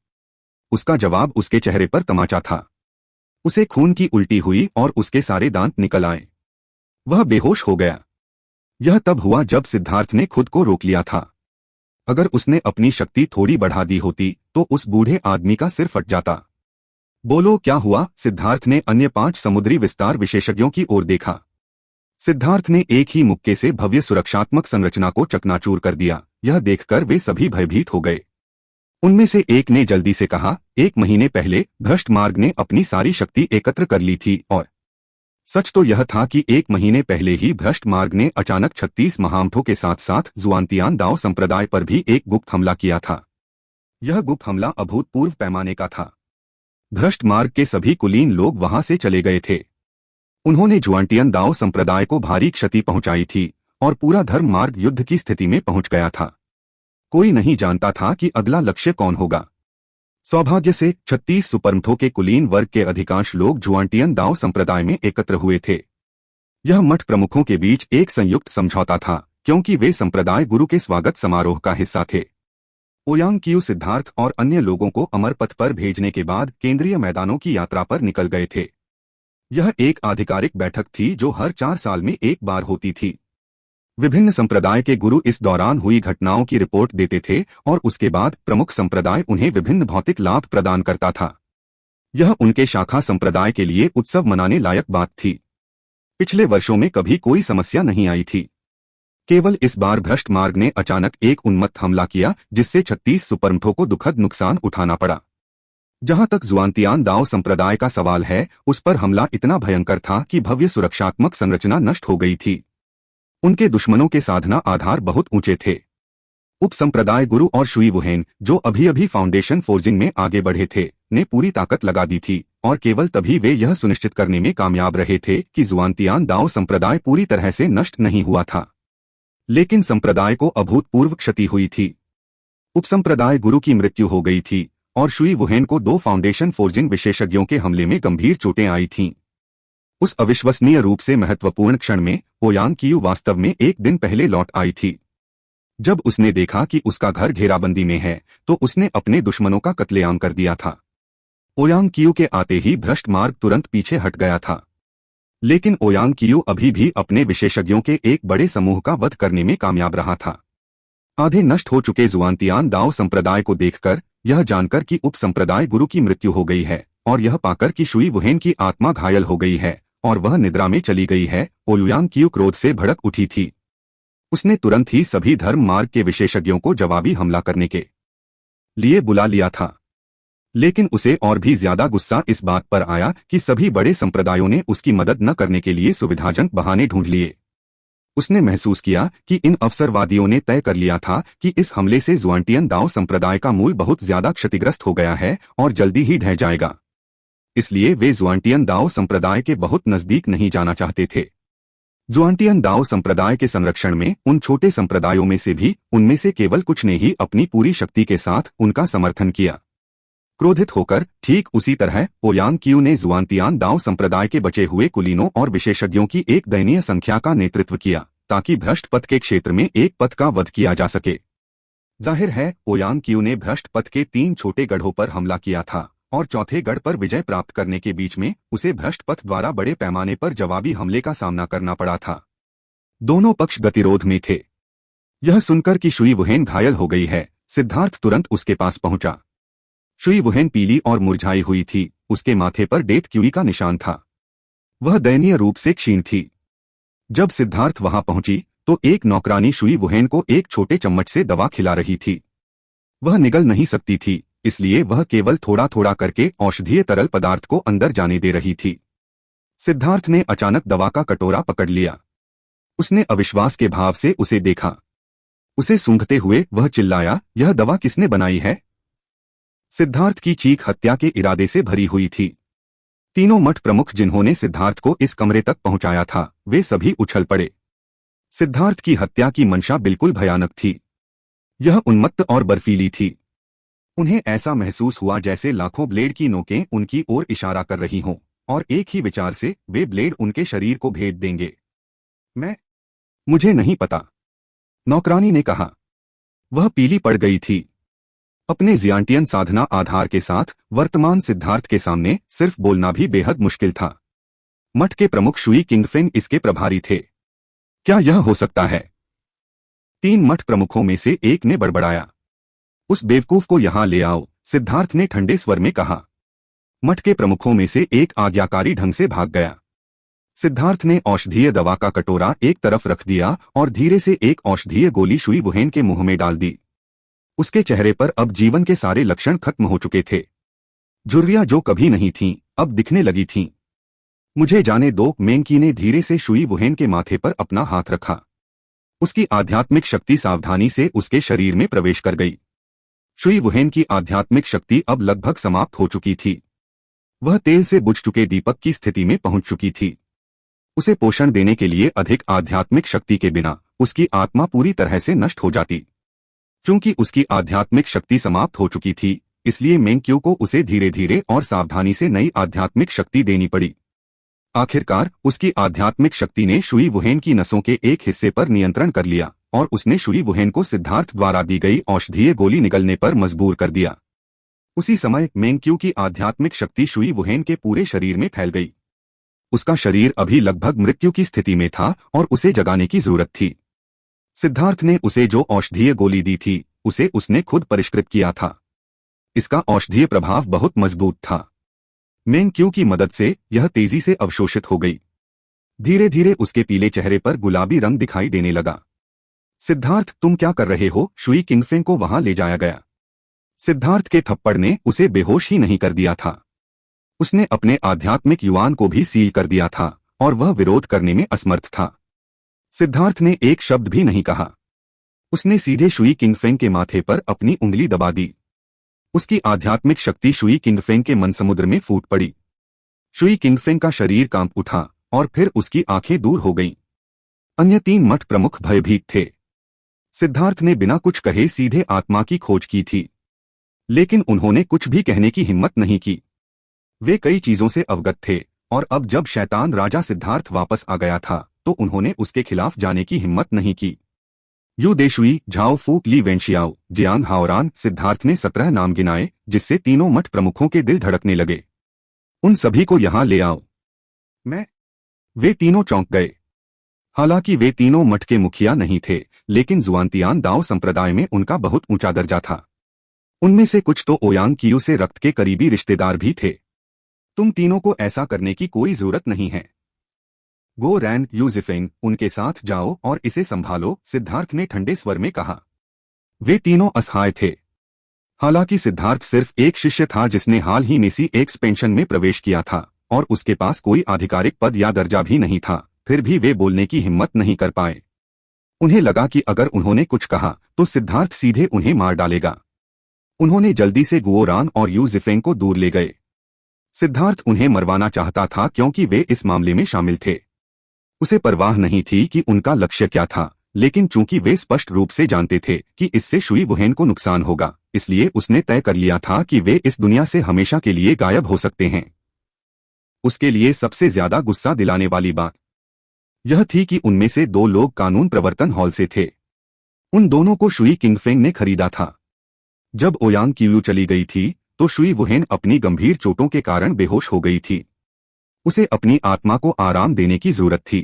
उसका जवाब उसके चेहरे पर तमाचा था। उसे खून की उल्टी हुई और उसके सारे दांत निकल आए। वह बेहोश हो गया। यह तब हुआ जब सिद्धार्थ ने खुद को रोक लिया था। अगर उसने अपनी शक्ति थोड़ी बढ़ा दी होती तो उस बूढ़े आदमी का सिर फट जाता। बोलो क्या हुआ? सिद्धार्थ ने अन्य 5 समुद्री विस्तार विशेषज्ञों की ओर देखा। सिद्धार्थ ने एक ही मुक्के से भव्य सुरक्षात्मक संरचना को चकनाचूर कर दिया। यह देखकर वे सभी भयभीत हो गए। उनमें से एक ने जल्दी से कहा, 1 महीने पहले भ्रष्ट मार्ग ने अपनी सारी शक्ति एकत्र कर ली थी और सच तो यह था कि 1 महीने पहले ही भ्रष्ट मार्ग ने अचानक 36 महामठों के साथ साथ जुआनतियान दाओ संप्रदाय पर भी एक गुप्त हमला किया था। यह गुप्त हमला अभूतपूर्व पैमाने का था। भ्रष्ट मार्ग के सभी कुलीन लोग वहां से चले गए थे। उन्होंने जुआनटियन दाओ संप्रदाय को भारी क्षति पहुंचाई थी और पूरा धर्म मार्ग युद्ध की स्थिति में पहुंच गया था। कोई नहीं जानता था कि अगला लक्ष्य कौन होगा। सौभाग्य से 36 सुपरमठों के कुलीन वर्ग के अधिकांश लोग जुआनटियन दाओ संप्रदाय में एकत्र हुए थे। यह मठ प्रमुखों के बीच एक संयुक्त समझौता था, क्योंकि वे संप्रदाय गुरु के स्वागत समारोह का हिस्सा थे। ओयांग कियू सिद्धार्थ और अन्य लोगों को अमर पथ पर भेजने के बाद केंद्रीय मैदानों की यात्रा पर निकल गए थे। यह एक आधिकारिक बैठक थी जो हर 4 साल में एक बार होती थी। विभिन्न संप्रदाय के गुरु इस दौरान हुई घटनाओं की रिपोर्ट देते थे और उसके बाद प्रमुख संप्रदाय उन्हें विभिन्न भौतिक लाभ प्रदान करता था। यह उनके शाखा संप्रदाय के लिए उत्सव मनाने लायक बात थी। पिछले वर्षों में कभी कोई समस्या नहीं आई थी। केवल इस बार भ्रष्ट मार्ग ने अचानक एक उन्मत्त हमला किया, जिससे 36 सुपरमठों को दुखद नुकसान उठाना पड़ा। जहां तक जुआनतियान दाओ संप्रदाय का सवाल है, उस पर हमला इतना भयंकर था कि भव्य सुरक्षात्मक संरचना नष्ट हो गई थी। उनके दुश्मनों के साधना आधार बहुत ऊंचे थे। उप संप्रदाय गुरु और शुई वुहेन, जो अभी अभी फाउंडेशन फोर्जिंग में आगे बढ़े थे, ने पूरी ताकत लगा दी थी और केवल तभी वे यह सुनिश्चित करने में कामयाब रहे थे कि जुआनतियान दाओ संप्रदाय पूरी तरह से नष्ट नहीं हुआ था। लेकिन संप्रदाय को अभूतपूर्व क्षति हुई थी। उपसंप्रदाय गुरु की मृत्यु हो गई थी और शुई वुहेन को 2 फाउंडेशन फोर्जिंग विशेषज्ञों के हमले में गंभीर चोटें आई थीं। उस अविश्वसनीय रूप से महत्वपूर्ण क्षण में ओयांग कियू वास्तव में एक दिन पहले लौट आई थी। जब उसने देखा कि उसका घर घेराबंदी में है, तो उसने अपने दुश्मनों का कत्लेआम कर दिया था। ओयांग कियू के आते ही भ्रष्ट मार्ग तुरंत पीछे हट गया था। लेकिन ओयांग कियू अभी भी अपने विशेषज्ञों के एक बड़े समूह का वध करने में कामयाब रहा था। आधे नष्ट हो चुके जुआनतियान दाओ संप्रदाय को देखकर, यह जानकर कि उप संप्रदाय गुरु की मृत्यु हो गई है और यह पाकर कि शुई वुहेन की आत्मा घायल हो गई है और वह निद्रा में चली गई है, ओयांग कियू क्रोध से भड़क उठी थी। उसने तुरंत ही सभी धर्म मार्ग के विशेषज्ञों को जवाबी हमला करने के लिए बुला लिया था। लेकिन उसे और भी ज्यादा गुस्सा इस बात पर आया कि सभी बड़े संप्रदायों ने उसकी मदद न करने के लिए सुविधाजनक बहाने ढूंढ लिए। उसने महसूस किया कि इन अवसरवादियों ने तय कर लिया था कि इस हमले से जुआनटियन दाओ संप्रदाय का मूल बहुत ज्यादा क्षतिग्रस्त हो गया है और जल्दी ही ढह जाएगा। इसलिए वे जुआनटियन दाओ संप्रदाय के बहुत नजदीक नहीं जाना चाहते थे। जुआनटियन दाओ संप्रदाय के संरक्षण में उन छोटे संप्रदायों में से भी उनमें से केवल कुछ ने ही अपनी पूरी शक्ति के साथ उनका समर्थन किया। क्रोधित होकर ठीक उसी तरह ओयांग कियू ने जुआनतियान दाओ संप्रदाय के बचे हुए कुलीनों और विशेषज्ञों की एक दयनीय संख्या का नेतृत्व किया, ताकि भ्रष्ट पथ के क्षेत्र में एक पथ का वध किया जा सके। जाहिर है, ओयांग कियू ने भ्रष्ट पथ के 3 छोटे गढ़ों पर हमला किया था और चौथे गढ़ पर विजय प्राप्त करने के बीच में उसे भ्रष्ट पथ द्वारा बड़े पैमाने पर जवाबी हमले का सामना करना पड़ा था। दोनों पक्ष गतिरोध में थे। यह सुनकर कि शुई वुहेन घायल हो गई है, सिद्धार्थ तुरंत उसके पास पहुंचा। शुई वुहेन पीली और मुरझाई हुई थी, उसके माथे पर डेथ क्यूरी का निशान था। वह दयनीय रूप से क्षीण थी। जब सिद्धार्थ वहां पहुंची तो एक नौकरानी शुई वुहेन को एक छोटे चम्मच से दवा खिला रही थी। वह निगल नहीं सकती थी, इसलिए वह केवल थोड़ा थोड़ा करके औषधीय तरल पदार्थ को अंदर जाने दे रही थी। सिद्धार्थ ने अचानक दवा का कटोरा पकड़ लिया। उसने अविश्वास के भाव से उसे देखा। उसे सूंघते हुए वह चिल्लाया, यह दवा किसने बनाई है? सिद्धार्थ की चीख हत्या के इरादे से भरी हुई थी। तीनों मठ प्रमुख जिन्होंने सिद्धार्थ को इस कमरे तक पहुंचाया था, वे सभी उछल पड़े। सिद्धार्थ की हत्या की मंशा बिल्कुल भयानक थी। यह उन्मत्त और बर्फीली थी। उन्हें ऐसा महसूस हुआ जैसे लाखों ब्लेड की नोकें उनकी ओर इशारा कर रही हों और एक ही विचार से वे ब्लेड उनके शरीर को भेद देंगे। मुझे नहीं पता, नौकरानी ने कहा। वह पीली पड़ गई थी। अपने जियांटियन साधना आधार के साथ वर्तमान सिद्धार्थ के सामने सिर्फ बोलना भी बेहद मुश्किल था। मठ के प्रमुख शुई किंगफिन इसके प्रभारी थे। क्या यह हो सकता है? 3 मठ प्रमुखों में से एक ने बड़बड़ाया। उस बेवकूफ को यहां ले आओ, सिद्धार्थ ने ठंडे स्वर में कहा। मठ के प्रमुखों में से एक आज्ञाकारी ढंग से भाग गया। सिद्धार्थ ने औषधीय दवा का कटोरा एक तरफ रख दिया और धीरे से एक औषधीय गोली शुई वुहेन के मुंह में डाल दी। उसके चेहरे पर अब जीवन के सारे लक्षण खत्म हो चुके थे। झुर्रियां जो कभी नहीं थीं, अब दिखने लगी थीं। मुझे जाने दो, मेंकी ने धीरे से शुई वुहेन के माथे पर अपना हाथ रखा। उसकी आध्यात्मिक शक्ति सावधानी से उसके शरीर में प्रवेश कर गई। शुई वुहेन की आध्यात्मिक शक्ति अब लगभग समाप्त हो चुकी थी। वह तेल से बुझ चुके दीपक की स्थिति में पहुंच चुकी थी। उसे पोषण देने के लिए अधिक आध्यात्मिक शक्ति के बिना उसकी आत्मा पूरी तरह से नष्ट हो जाती। क्योंकि उसकी आध्यात्मिक शक्ति समाप्त हो चुकी थी, इसलिए मेंक्यू को उसे धीरे धीरे और सावधानी से नई आध्यात्मिक शक्ति देनी पड़ी। आखिरकार उसकी आध्यात्मिक शक्ति ने शुई वुहेन की नसों के एक हिस्से पर नियंत्रण कर लिया और उसने शुई वुहेन को सिद्धार्थ द्वारा दी गई औषधीय गोली निगलने पर मजबूर कर दिया। उसी समय मेंक्यू की आध्यात्मिक शक्ति शुई वुहेन के पूरे शरीर में फैल गई। उसका शरीर अभी लगभग मृत्यु की स्थिति में था और उसे जगाने की जरूरत थी। सिद्धार्थ ने उसे जो औषधीय गोली दी थी, उसे उसने खुद परिष्कृत किया था। इसका औषधीय प्रभाव बहुत मजबूत था। मेंक्यू की मदद से यह तेजी से अवशोषित हो गई। धीरे धीरे उसके पीले चेहरे पर गुलाबी रंग दिखाई देने लगा। सिद्धार्थ, तुम क्या कर रहे हो? शुई किंगफेंग को वहां ले जाया गया। सिद्धार्थ के थप्पड़ ने उसे बेहोश ही नहीं कर दिया था। उसने अपने आध्यात्मिक युवान को भी सील कर दिया था और वह विरोध करने में असमर्थ था। सिद्धार्थ ने एक शब्द भी नहीं कहा। उसने सीधे शुई किंगफेंग के माथे पर अपनी उंगली दबा दी। उसकी आध्यात्मिक शक्ति शुई किंगफेंग के मन समुद्र में फूट पड़ी। शुई किंगफेंग का शरीर कांप उठा और फिर उसकी आंखें दूर हो गईं। अन्य 3 मठ प्रमुख भयभीत थे। सिद्धार्थ ने बिना कुछ कहे सीधे आत्मा की खोज की थी, लेकिन उन्होंने कुछ भी कहने की हिम्मत नहीं की। वे कई चीजों से अवगत थे और अब जब शैतान राजा सिद्धार्थ वापस आ गया था तो उन्होंने उसके खिलाफ जाने की हिम्मत नहीं की। यू देशुई, झाओ फूक, ली वेंशियाओ, जियांग हाओरान, सिद्धार्थ ने 17 नाम गिनाए, जिससे तीनों मठ प्रमुखों के दिल धड़कने लगे। उन सभी को यहां ले आओ। मैं। वे तीनों चौंक गए। हालांकि वे तीनों मठ के मुखिया नहीं थे, लेकिन जुआनतियान दाओ संप्रदाय में उनका बहुत ऊंचा दर्जा था। उनमें से कुछ तो ओयांग कियू से रक्त के करीबी रिश्तेदार भी थे। तुम तीनों को ऐसा करने की कोई जरूरत नहीं है। गो रैन, यूजिफेंग, उनके साथ जाओ और इसे संभालो, सिद्धार्थ ने ठंडे स्वर में कहा। वे तीनों असहाय थे। हालांकि सिद्धार्थ सिर्फ एक शिष्य था जिसने हाल ही में सी एक्सपेंशन में प्रवेश किया था और उसके पास कोई आधिकारिक पद या दर्जा भी नहीं था, फिर भी वे बोलने की हिम्मत नहीं कर पाए। उन्हें लगा कि अगर उन्होंने कुछ कहा तो सिद्धार्थ सीधे उन्हें मार डालेगा। उन्होंने जल्दी से गुओरान और यूजिफेंग को दूर ले गए। सिद्धार्थ उन्हें मरवाना चाहता था क्योंकि वे इस मामले में शामिल थे। उसे परवाह नहीं थी कि उनका लक्ष्य क्या था, लेकिन चूंकि वे स्पष्ट रूप से जानते थे कि इससे शुई वुहेन को नुकसान होगा, इसलिए उसने तय कर लिया था कि वे इस दुनिया से हमेशा के लिए गायब हो सकते हैं। उसके लिए सबसे ज्यादा गुस्सा दिलाने वाली बात यह थी कि उनमें से 2 लोग कानून प्रवर्तन हॉल से थे। उन दोनों को शुई किंगफेंग ने खरीदा था। जब ओयांग कियू चली गई थी तो शुई वुहेन अपनी गंभीर चोटों के कारण बेहोश हो गई थी। उसे अपनी आत्मा को आराम देने की जरूरत थी।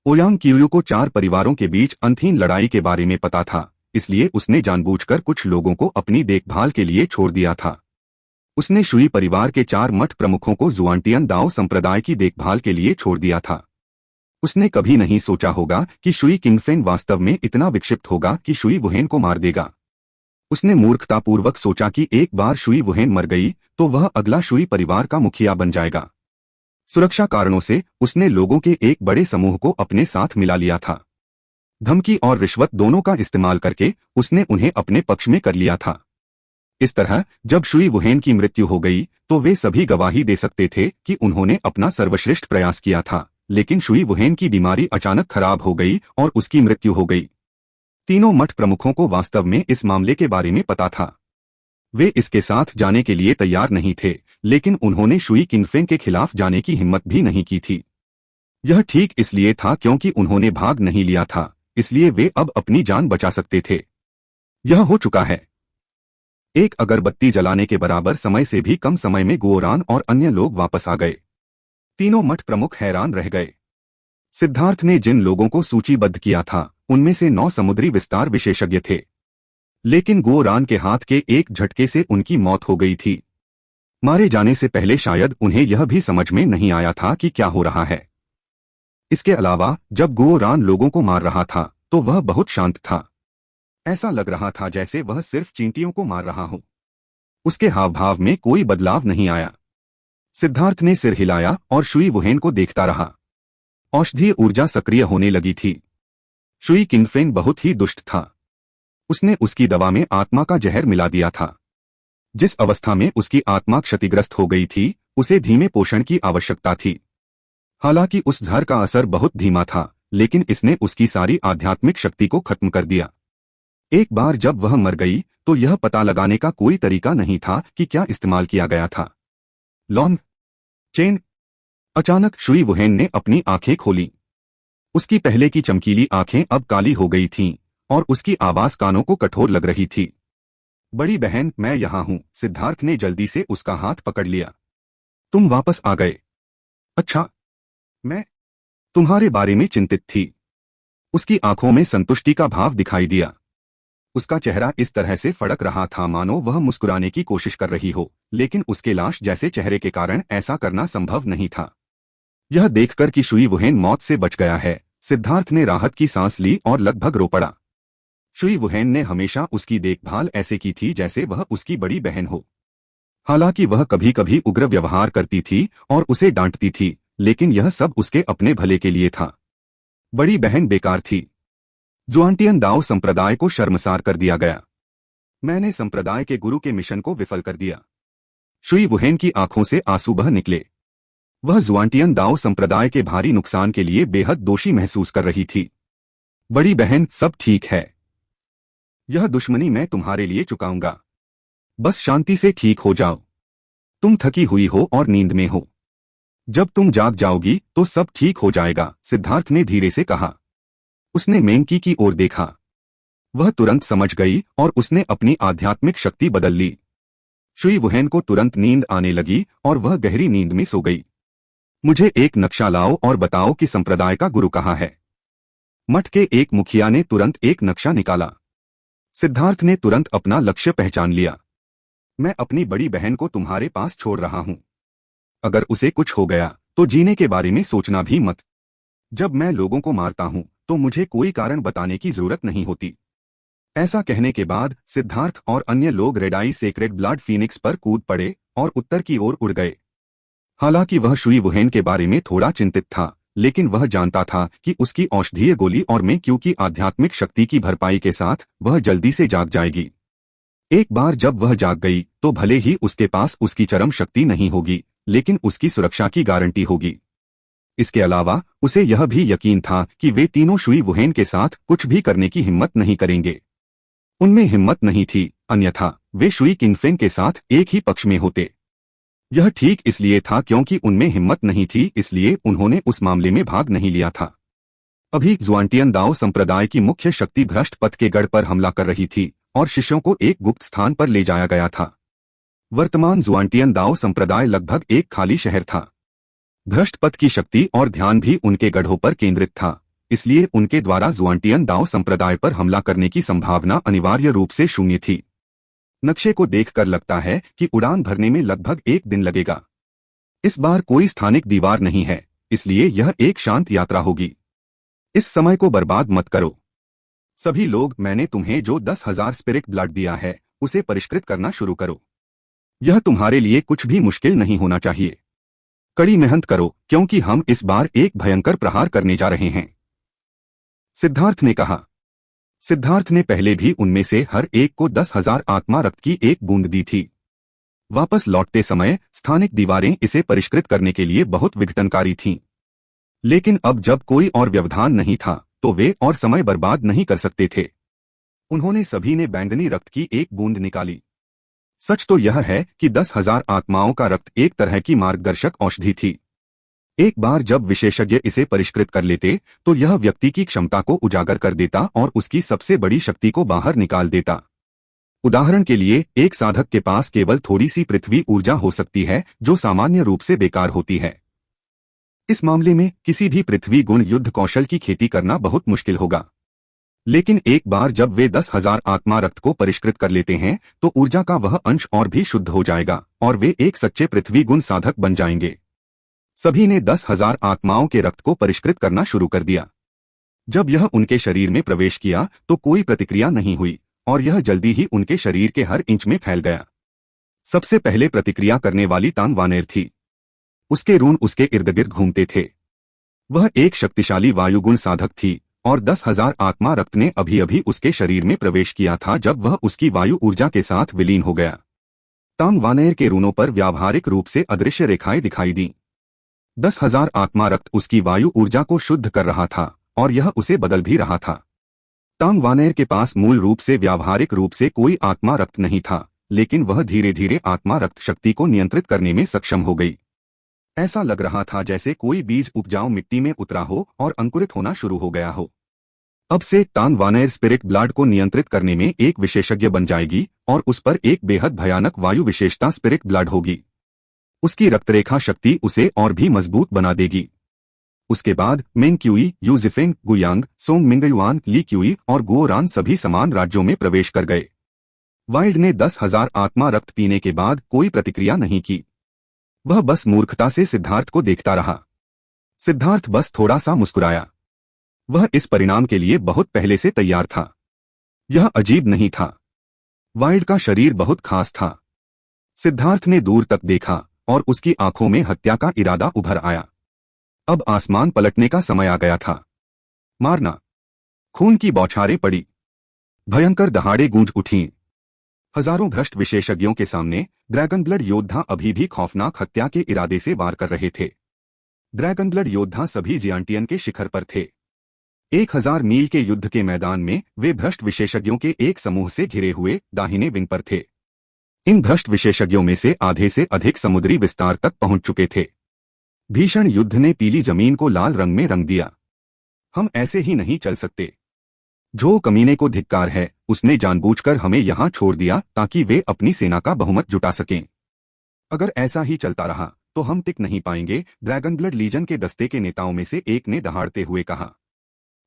ओयांग कियू को 4 परिवारों के बीच अनथीन लड़ाई के बारे में पता था, इसलिए उसने जानबूझकर कुछ लोगों को अपनी देखभाल के लिए छोड़ दिया था। उसने शुई परिवार के 4 मठ प्रमुखों को जुआनटियन दाओ संप्रदाय की देखभाल के लिए छोड़ दिया था। उसने कभी नहीं सोचा होगा कि शुई किंगफेंग वास्तव में इतना विक्षिप्त होगा कि शुई वुहेन को मार देगा। उसने मूर्खतापूर्वक सोचा कि एक बार शुई वुहेन मर गई तो वह अगला शुई परिवार का मुखिया बन जाएगा। सुरक्षा कारणों से उसने लोगों के एक बड़े समूह को अपने साथ मिला लिया था। धमकी और रिश्वत दोनों का इस्तेमाल करके उसने उन्हें अपने पक्ष में कर लिया था। इस तरह जब शुई वुहेन की मृत्यु हो गई तो वे सभी गवाही दे सकते थे कि उन्होंने अपना सर्वश्रेष्ठ प्रयास किया था, लेकिन शुई वुहेन की बीमारी अचानक खराब हो गई और उसकी मृत्यु हो गई। तीनों मठ प्रमुखों को वास्तव में इस मामले के बारे में पता था। वे इसके साथ जाने के लिए तैयार नहीं थे, लेकिन उन्होंने शुई किंगफेंग के खिलाफ जाने की हिम्मत भी नहीं की थी। यह ठीक इसलिए था क्योंकि उन्होंने भाग नहीं लिया था, इसलिए वे अब अपनी जान बचा सकते थे। यह हो चुका है। एक अगरबत्ती जलाने के बराबर समय से भी कम समय में गुओरान और अन्य लोग वापस आ गए। तीनों मठ प्रमुख हैरान रह गए। सिद्धार्थ ने जिन लोगों को सूचीबद्ध किया था उनमें से 9 समुद्री विस्तार विशेषज्ञ थे, लेकिन गुओरान के हाथ के एक झटके से उनकी मौत हो गई थी। मारे जाने से पहले शायद उन्हें यह भी समझ में नहीं आया था कि क्या हो रहा है। इसके अलावा जब गुओरान लोगों को मार रहा था तो वह बहुत शांत था। ऐसा लग रहा था जैसे वह सिर्फ चींटियों को मार रहा हो। उसके हाव भाव में कोई बदलाव नहीं आया। सिद्धार्थ ने सिर हिलाया और शुई वुहेन को देखता रहा। औषधीय ऊर्जा सक्रिय होने लगी थी। शुई किंगफेन बहुत ही दुष्ट था। उसने उसकी दवा में आत्मा का जहर मिला दिया था। जिस अवस्था में उसकी आत्मा क्षतिग्रस्त हो गई थी, उसे धीमे पोषण की आवश्यकता थी। हालांकि उस जहर का असर बहुत धीमा था, लेकिन इसने उसकी सारी आध्यात्मिक शक्ति को खत्म कर दिया। एक बार जब वह मर गई तो यह पता लगाने का कोई तरीका नहीं था कि क्या इस्तेमाल किया गया था। Lawn chain. अचानक शुई वुहेन ने अपनी आंखें खोली। उसकी पहले की चमकीली आंखें अब काली हो गई थीं और उसकी आवाज कानों को कठोर लग रही थी। बड़ी बहन, मैं यहां हूं। सिद्धार्थ ने जल्दी से उसका हाथ पकड़ लिया। तुम वापस आ गए। अच्छा, मैं तुम्हारे बारे में चिंतित थी। उसकी आंखों में संतुष्टि का भाव दिखाई दिया। उसका चेहरा इस तरह से फड़क रहा था मानो वह मुस्कुराने की कोशिश कर रही हो, लेकिन उसके लाश जैसे चेहरे के कारण ऐसा करना संभव नहीं था। यह देखकर कि शुई वुहेन मौत से बच गया है, सिद्धार्थ ने राहत की सांस ली और लगभग रो पड़ा। शुई वुहेन ने हमेशा उसकी देखभाल ऐसे की थी जैसे वह उसकी बड़ी बहन हो। हालांकि वह कभी कभी उग्र व्यवहार करती थी और उसे डांटती थी, लेकिन यह सब उसके अपने भले के लिए था। बड़ी बहन बेकार थी। जुआंटियन दाओ संप्रदाय को शर्मसार कर दिया गया। मैंने संप्रदाय के गुरु के मिशन को विफल कर दिया। शुई वुहेन की आंखों से आंसू बह निकले। वह जुआंटियन दाओ संप्रदाय के भारी नुकसान के लिए बेहद दोषी महसूस कर रही थी। बड़ी बहन, सब ठीक है। यह दुश्मनी मैं तुम्हारे लिए चुकाऊंगा। बस शांति से ठीक हो जाओ। तुम थकी हुई हो और नींद में हो। जब तुम जाग जाओगी तो सब ठीक हो जाएगा, सिद्धार्थ ने धीरे से कहा। उसने मेंकी की ओर देखा। वह तुरंत समझ गई और उसने अपनी आध्यात्मिक शक्ति बदल ली। शुई वुहेन को तुरंत नींद आने लगी और वह गहरी नींद में सो गई। मुझे एक नक्शा लाओ और बताओ कि संप्रदाय का गुरु कहाँ है। मठ के एक मुखिया ने तुरंत एक नक्शा निकाला। सिद्धार्थ ने तुरंत अपना लक्ष्य पहचान लिया। मैं अपनी बड़ी बहन को तुम्हारे पास छोड़ रहा हूं। अगर उसे कुछ हो गया तो जीने के बारे में सोचना भी मत। जब मैं लोगों को मारता हूं तो मुझे कोई कारण बताने की जरूरत नहीं होती। ऐसा कहने के बाद सिद्धार्थ और अन्य लोग रेड आई सेक्रेड ब्लड फीनिक्स पर कूद पड़े और उत्तर की ओर उड़ गए। हालांकि वह शुई वुहेन के बारे में थोड़ा चिंतित था, लेकिन वह जानता था कि उसकी औषधीय गोली और मेंक्यू की आध्यात्मिक शक्ति की भरपाई के साथ वह जल्दी से जाग जाएगी। एक बार जब वह जाग गई तो भले ही उसके पास उसकी चरम शक्ति नहीं होगी, लेकिन उसकी सुरक्षा की गारंटी होगी। इसके अलावा उसे यह भी यकीन था कि वे तीनों शुई वुहेन के साथ कुछ भी करने की हिम्मत नहीं करेंगे। उनमें हिम्मत नहीं थी, अन्यथा वे शुई किंगफेन के साथ एक ही पक्ष में होते। यह ठीक इसलिए था क्योंकि उनमें हिम्मत नहीं थी, इसलिए उन्होंने उस मामले में भाग नहीं लिया था। अभी जुआंटियन दाओ संप्रदाय की मुख्य शक्ति भ्रष्ट पथ के गढ़ पर हमला कर रही थी और शिष्यों को एक गुप्त स्थान पर ले जाया गया था। वर्तमान जुआंटियन दाओ संप्रदाय लगभग एक खाली शहर था। भ्रष्ट पथ की शक्ति और ध्यान भी उनके गढ़ों पर केंद्रित था, इसलिए उनके द्वारा जुआंटियन दाओ संप्रदाय पर हमला करने की संभावना अनिवार्य रूप से शून्य थी। नक्शे को देखकर लगता है कि उड़ान भरने में लगभग 1 दिन लगेगा। इस बार कोई स्थानिक दीवार नहीं है, इसलिए यह एक शांत यात्रा होगी। इस समय को बर्बाद मत करो। सभी लोग, मैंने तुम्हें जो 10,000 स्पिरिट ब्लड दिया है उसे परिष्कृत करना शुरू करो। यह तुम्हारे लिए कुछ भी मुश्किल नहीं होना चाहिए। कड़ी मेहनत करो क्योंकि हम इस बार एक भयंकर प्रहार करने जा रहे हैं, सिद्धार्थ ने कहा। सिद्धार्थ ने पहले भी उनमें से हर एक को 10,000 आत्मा रक्त की एक बूंद दी थी। वापस लौटते समय स्थानिक दीवारें इसे परिष्कृत करने के लिए बहुत विघटनकारी थीं। लेकिन अब जब कोई और व्यवधान नहीं था तो वे और समय बर्बाद नहीं कर सकते थे। उन्होंने सभी ने बैंगनी रक्त की एक बूंद निकाली। सच तो यह है कि 10,000 आत्माओं का रक्त एक तरह की मार्गदर्शक औषधि थी। एक बार जब विशेषज्ञ इसे परिष्कृत कर लेते तो यह व्यक्ति की क्षमता को उजागर कर देता और उसकी सबसे बड़ी शक्ति को बाहर निकाल देता। उदाहरण के लिए, एक साधक के पास केवल थोड़ी सी पृथ्वी ऊर्जा हो सकती है जो सामान्य रूप से बेकार होती है। इस मामले में किसी भी पृथ्वी गुण युद्ध कौशल की खेती करना बहुत मुश्किल होगा। लेकिन एक बार जब वे 10,000 आत्मा रक्त को परिष्कृत कर लेते हैं तो ऊर्जा का वह अंश और भी शुद्ध हो जाएगा और वे एक सच्चे पृथ्वी गुण साधक बन जाएंगे। सभी ने 10,000 आत्माओं के रक्त को परिष्कृत करना शुरू कर दिया। जब यह उनके शरीर में प्रवेश किया तो कोई प्रतिक्रिया नहीं हुई और यह जल्दी ही उनके शरीर के हर इंच में फैल गया। सबसे पहले प्रतिक्रिया करने वाली तांग वानेर थी। उसके रून उसके इर्द गिर्द घूमते थे। वह एक शक्तिशाली वायुगुण साधक थी और 10,000 आत्मा रक्त ने अभी अभी उसके शरीर में प्रवेश किया था जब वह उसकी वायु ऊर्जा के साथ विलीन हो गया। तांग वानेर के रूनों पर व्यावहारिक रूप से अदृश्य रेखाएं दिखाई दी। 10,000 आत्मा रक्त उसकी वायु ऊर्जा को शुद्ध कर रहा था और यह उसे बदल भी रहा था। तांग वानेर के पास मूल रूप से व्यावहारिक रूप से कोई आत्मा रक्त नहीं था, लेकिन वह धीरे धीरे आत्मा रक्त शक्ति को नियंत्रित करने में सक्षम हो गई। ऐसा लग रहा था जैसे कोई बीज उपजाऊ मिट्टी में उतरा हो और अंकुरित होना शुरू हो गया हो। अब से तांग वानेर स्पिरिट ब्लड को नियंत्रित करने में एक विशेषज्ञ बन जाएगी और उस पर एक बेहद भयानक वायु विशेषता स्पिरिट ब्लड होगी। उसकी रक्तरेखा शक्ति उसे और भी मजबूत बना देगी। उसके बाद मेंग क्यूई, यूजिफेंग, गुयांग, सोंग मिंगयुआन, ली क्यूई और गुओरान सभी समान राज्यों में प्रवेश कर गए। वाइल्ड ने 10,000 आत्मा रक्त पीने के बाद कोई प्रतिक्रिया नहीं की। वह बस मूर्खता से सिद्धार्थ को देखता रहा। सिद्धार्थ बस थोड़ा सा मुस्कुराया। वह इस परिणाम के लिए बहुत पहले से तैयार था। यह अजीब नहीं था। वाइल्ड का शरीर बहुत खास था। सिद्धार्थ ने दूर तक देखा और उसकी आंखों में हत्या का इरादा उभर आया। अब आसमान पलटने का समय आ गया था। मारना। खून की बौछारें पड़ी। भयंकर दहाड़े गूंज उठीं। हजारों भ्रष्ट विशेषज्ञों के सामने ड्रैगन ब्लड योद्धा अभी भी खौफनाक हत्या के इरादे से वार कर रहे थे। ड्रैगन ब्लड योद्धा सभी जियांटियन के शिखर पर थे। 1,000 मील के युद्ध के मैदान में वे भ्रष्ट विशेषज्ञों के एक समूह से घिरे हुए दाहिने विंग पर थे। इन भ्रष्ट विशेषज्ञों में से आधे से अधिक समुद्री विस्तार तक पहुंच चुके थे। भीषण युद्ध ने पीली जमीन को लाल रंग में रंग दिया। हम ऐसे ही नहीं चल सकते। जो कमीने को धिक्कार है, उसने जानबूझकर हमें यहां छोड़ दिया ताकि वे अपनी सेना का बहुमत जुटा सकें। अगर ऐसा ही चलता रहा तो हम टिक नहीं पाएंगे, ड्रैगन ब्लड लीजन के दस्ते के नेताओं में से एक ने दहाड़ते हुए कहा।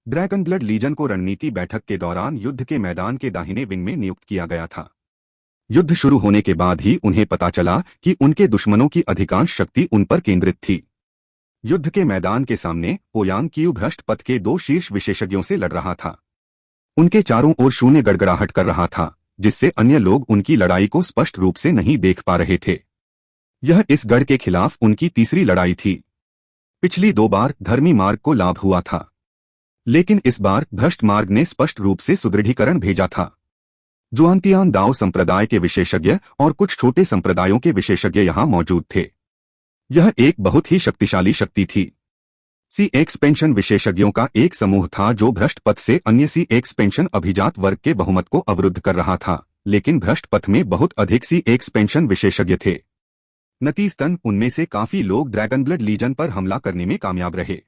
ड्रैगन ब्लड लीजन को रणनीति बैठक के दौरान युद्ध के मैदान के दाहिने विंग में नियुक्त किया गया था। युद्ध शुरू होने के बाद ही उन्हें पता चला कि उनके दुश्मनों की अधिकांश शक्ति उन पर केंद्रित थी। युद्ध के मैदान के सामने ओयांग कियू भ्रष्ट पथ के 2 शीर्ष विशेषज्ञों से लड़ रहा था। उनके चारों ओर शून्य गड़गड़ाहट कर रहा था, जिससे अन्य लोग उनकी लड़ाई को स्पष्ट रूप से नहीं देख पा रहे थे। यह इस गढ़ के खिलाफ उनकी तीसरी लड़ाई थी। पिछली 2 बार धर्मी मार्ग को लाभ हुआ था, लेकिन इस बार भ्रष्ट मार्ग ने स्पष्ट रूप से सुदृढ़ीकरण भेजा था। जुआनतियान दाओ संप्रदाय के विशेषज्ञ और कुछ छोटे संप्रदायों के विशेषज्ञ यहां मौजूद थे। यह एक बहुत ही शक्तिशाली शक्ति थी। सी एक्सपेंशन विशेषज्ञों का एक समूह था जो भ्रष्ट पथ से अन्य सी एक्सपेंशन अभिजात वर्ग के बहुमत को अवरुद्ध कर रहा था, लेकिन भ्रष्ट पथ में बहुत अधिक सी एक्सपेंशन विशेषज्ञ थे। नतीजतन उनमें से काफी लोग ड्रैगन ब्लड लीजन पर हमला करने में कामयाब रहे।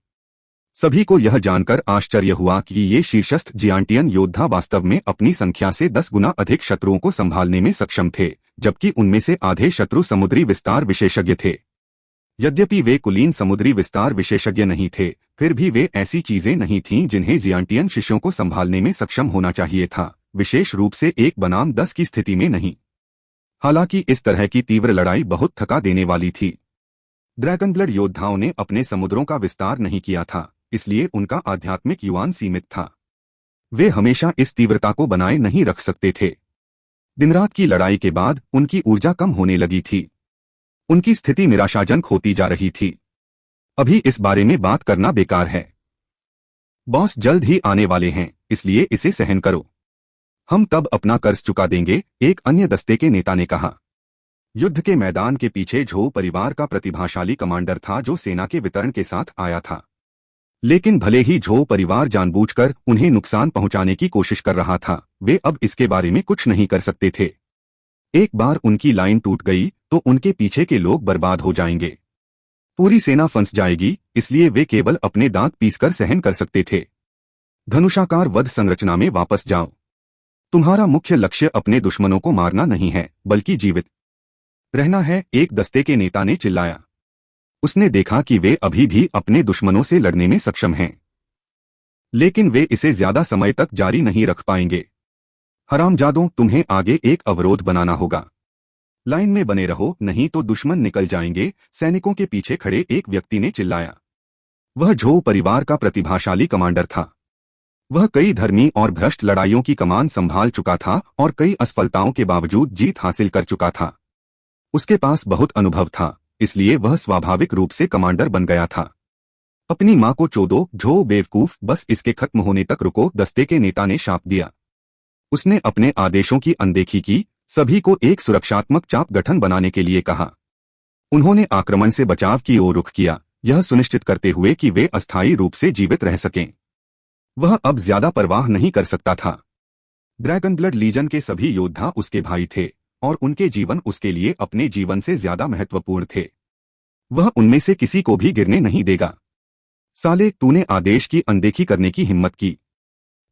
सभी को यह जानकर आश्चर्य हुआ कि ये शीर्षस्थ जियांटियन योद्धा वास्तव में अपनी संख्या से 10 गुना अधिक शत्रुओं को संभालने में सक्षम थे, जबकि उनमें से आधे शत्रु समुद्री विस्तार विशेषज्ञ थे। यद्यपि वे कुलीन समुद्री विस्तार विशेषज्ञ नहीं थे, फिर भी वे ऐसी चीजें नहीं थीं जिन्हें जियांटियन शिष्यों को संभालने में सक्षम होना चाहिए था, विशेष रूप से 1 बनाम 10 की स्थिति में नहीं। हालांकि इस तरह की तीव्र लड़ाई बहुत थका देने वाली थी। ड्रैगन ब्लड योद्धाओं ने अपने समुद्रों का विस्तार नहीं किया था, इसलिए उनका आध्यात्मिक युवान सीमित था। वे हमेशा इस तीव्रता को बनाए नहीं रख सकते थे। दिनरात की लड़ाई के बाद उनकी ऊर्जा कम होने लगी थी। उनकी स्थिति निराशाजनक होती जा रही थी। अभी इस बारे में बात करना बेकार है। बॉस जल्द ही आने वाले हैं, इसलिए इसे सहन करो। हम तब अपना कर्ज चुका देंगे, एक अन्य दस्ते के नेता ने कहा। युद्ध के मैदान के पीछे झो परिवार का प्रतिभाशाली कमांडर था जो सेना के वितरण के साथ आया था। लेकिन भले ही झो परिवार जानबूझकर उन्हें नुकसान पहुंचाने की कोशिश कर रहा था, वे अब इसके बारे में कुछ नहीं कर सकते थे। एक बार उनकी लाइन टूट गई तो उनके पीछे के लोग बर्बाद हो जाएंगे। पूरी सेना फंस जाएगी, इसलिए वे केवल अपने दांत पीसकर सहन कर सकते थे। धनुषाकार वध संरचना में वापस जाओ। तुम्हारा मुख्य लक्ष्य अपने दुश्मनों को मारना नहीं है, बल्कि जीवित रहना है, एक दस्ते के नेता ने चिल्लाया। उसने देखा कि वे अभी भी अपने दुश्मनों से लड़ने में सक्षम हैं, लेकिन वे इसे ज्यादा समय तक जारी नहीं रख पाएंगे। हरामजादों, तुम्हें आगे एक अवरोध बनाना होगा। लाइन में बने रहो, नहीं तो दुश्मन निकल जाएंगे, सैनिकों के पीछे खड़े एक व्यक्ति ने चिल्लाया। वह झो परिवार का प्रतिभाशाली कमांडर था। वह कई धर्मी और भ्रष्ट लड़ाइयों की कमान संभाल चुका था और कई असफलताओं के बावजूद जीत हासिल कर चुका था। उसके पास बहुत अनुभव था, इसलिए वह स्वाभाविक रूप से कमांडर बन गया था। अपनी मां को चोदो झो बेवकूफ, बस इसके खत्म होने तक रुको, दस्ते के नेता ने शाप दिया। उसने अपने आदेशों की अनदेखी की, सभी को एक सुरक्षात्मक चाप गठन बनाने के लिए कहा। उन्होंने आक्रमण से बचाव की ओर रुख किया, यह सुनिश्चित करते हुए कि वे अस्थायी रूप से जीवित रह सकें। वह अब ज्यादा परवाह नहीं कर सकता था। ड्रैगनब्लड लीजन के सभी योद्धा उसके भाई थे और उनके जीवन उसके लिए अपने जीवन से ज्यादा महत्वपूर्ण थे। वह उनमें से किसी को भी गिरने नहीं देगा। साले, तूने आदेश की अनदेखी करने की हिम्मत की।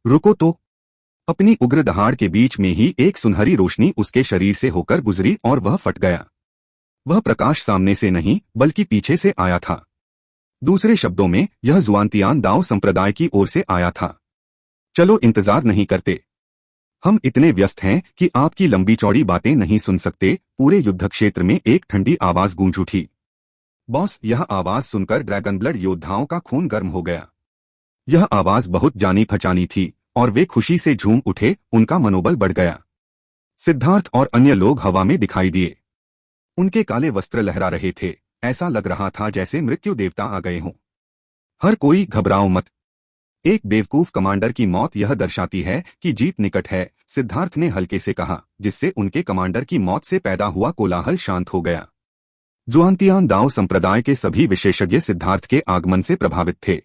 रुको तो। अपनी उग्र दहाड़ के बीच में ही एक सुनहरी रोशनी उसके शरीर से होकर गुजरी और वह फट गया। वह प्रकाश सामने से नहीं बल्कि पीछे से आया था। दूसरे शब्दों में, यह जुआनतियान दाओ संप्रदाय की ओर से आया था। चलो, इंतजार नहीं करते। हम इतने व्यस्त हैं कि आपकी लंबी चौड़ी बातें नहीं सुन सकते। पूरे युद्ध क्षेत्र में एक ठंडी आवाज गूंज उठी। बॉस, यह आवाज सुनकर ड्रैगनब्लड योद्धाओं का खून गर्म हो गया। यह आवाज बहुत जानी पहचानी थी और वे खुशी से झूम उठे, उनका मनोबल बढ़ गया। सिद्धार्थ और अन्य लोग हवा में दिखाई दिए। उनके काले वस्त्र लहरा रहे थे, ऐसा लग रहा था जैसे मृत्यु देवता आ गए हों। हर कोई घबराओ मत। एक बेवकूफ कमांडर की मौत यह दर्शाती है कि जीत निकट है, सिद्धार्थ ने हल्के से कहा, जिससे उनके कमांडर की मौत से पैदा हुआ कोलाहल शांत हो गया। जुआनतियान दाओ संप्रदाय के सभी विशेषज्ञ सिद्धार्थ के आगमन से प्रभावित थे।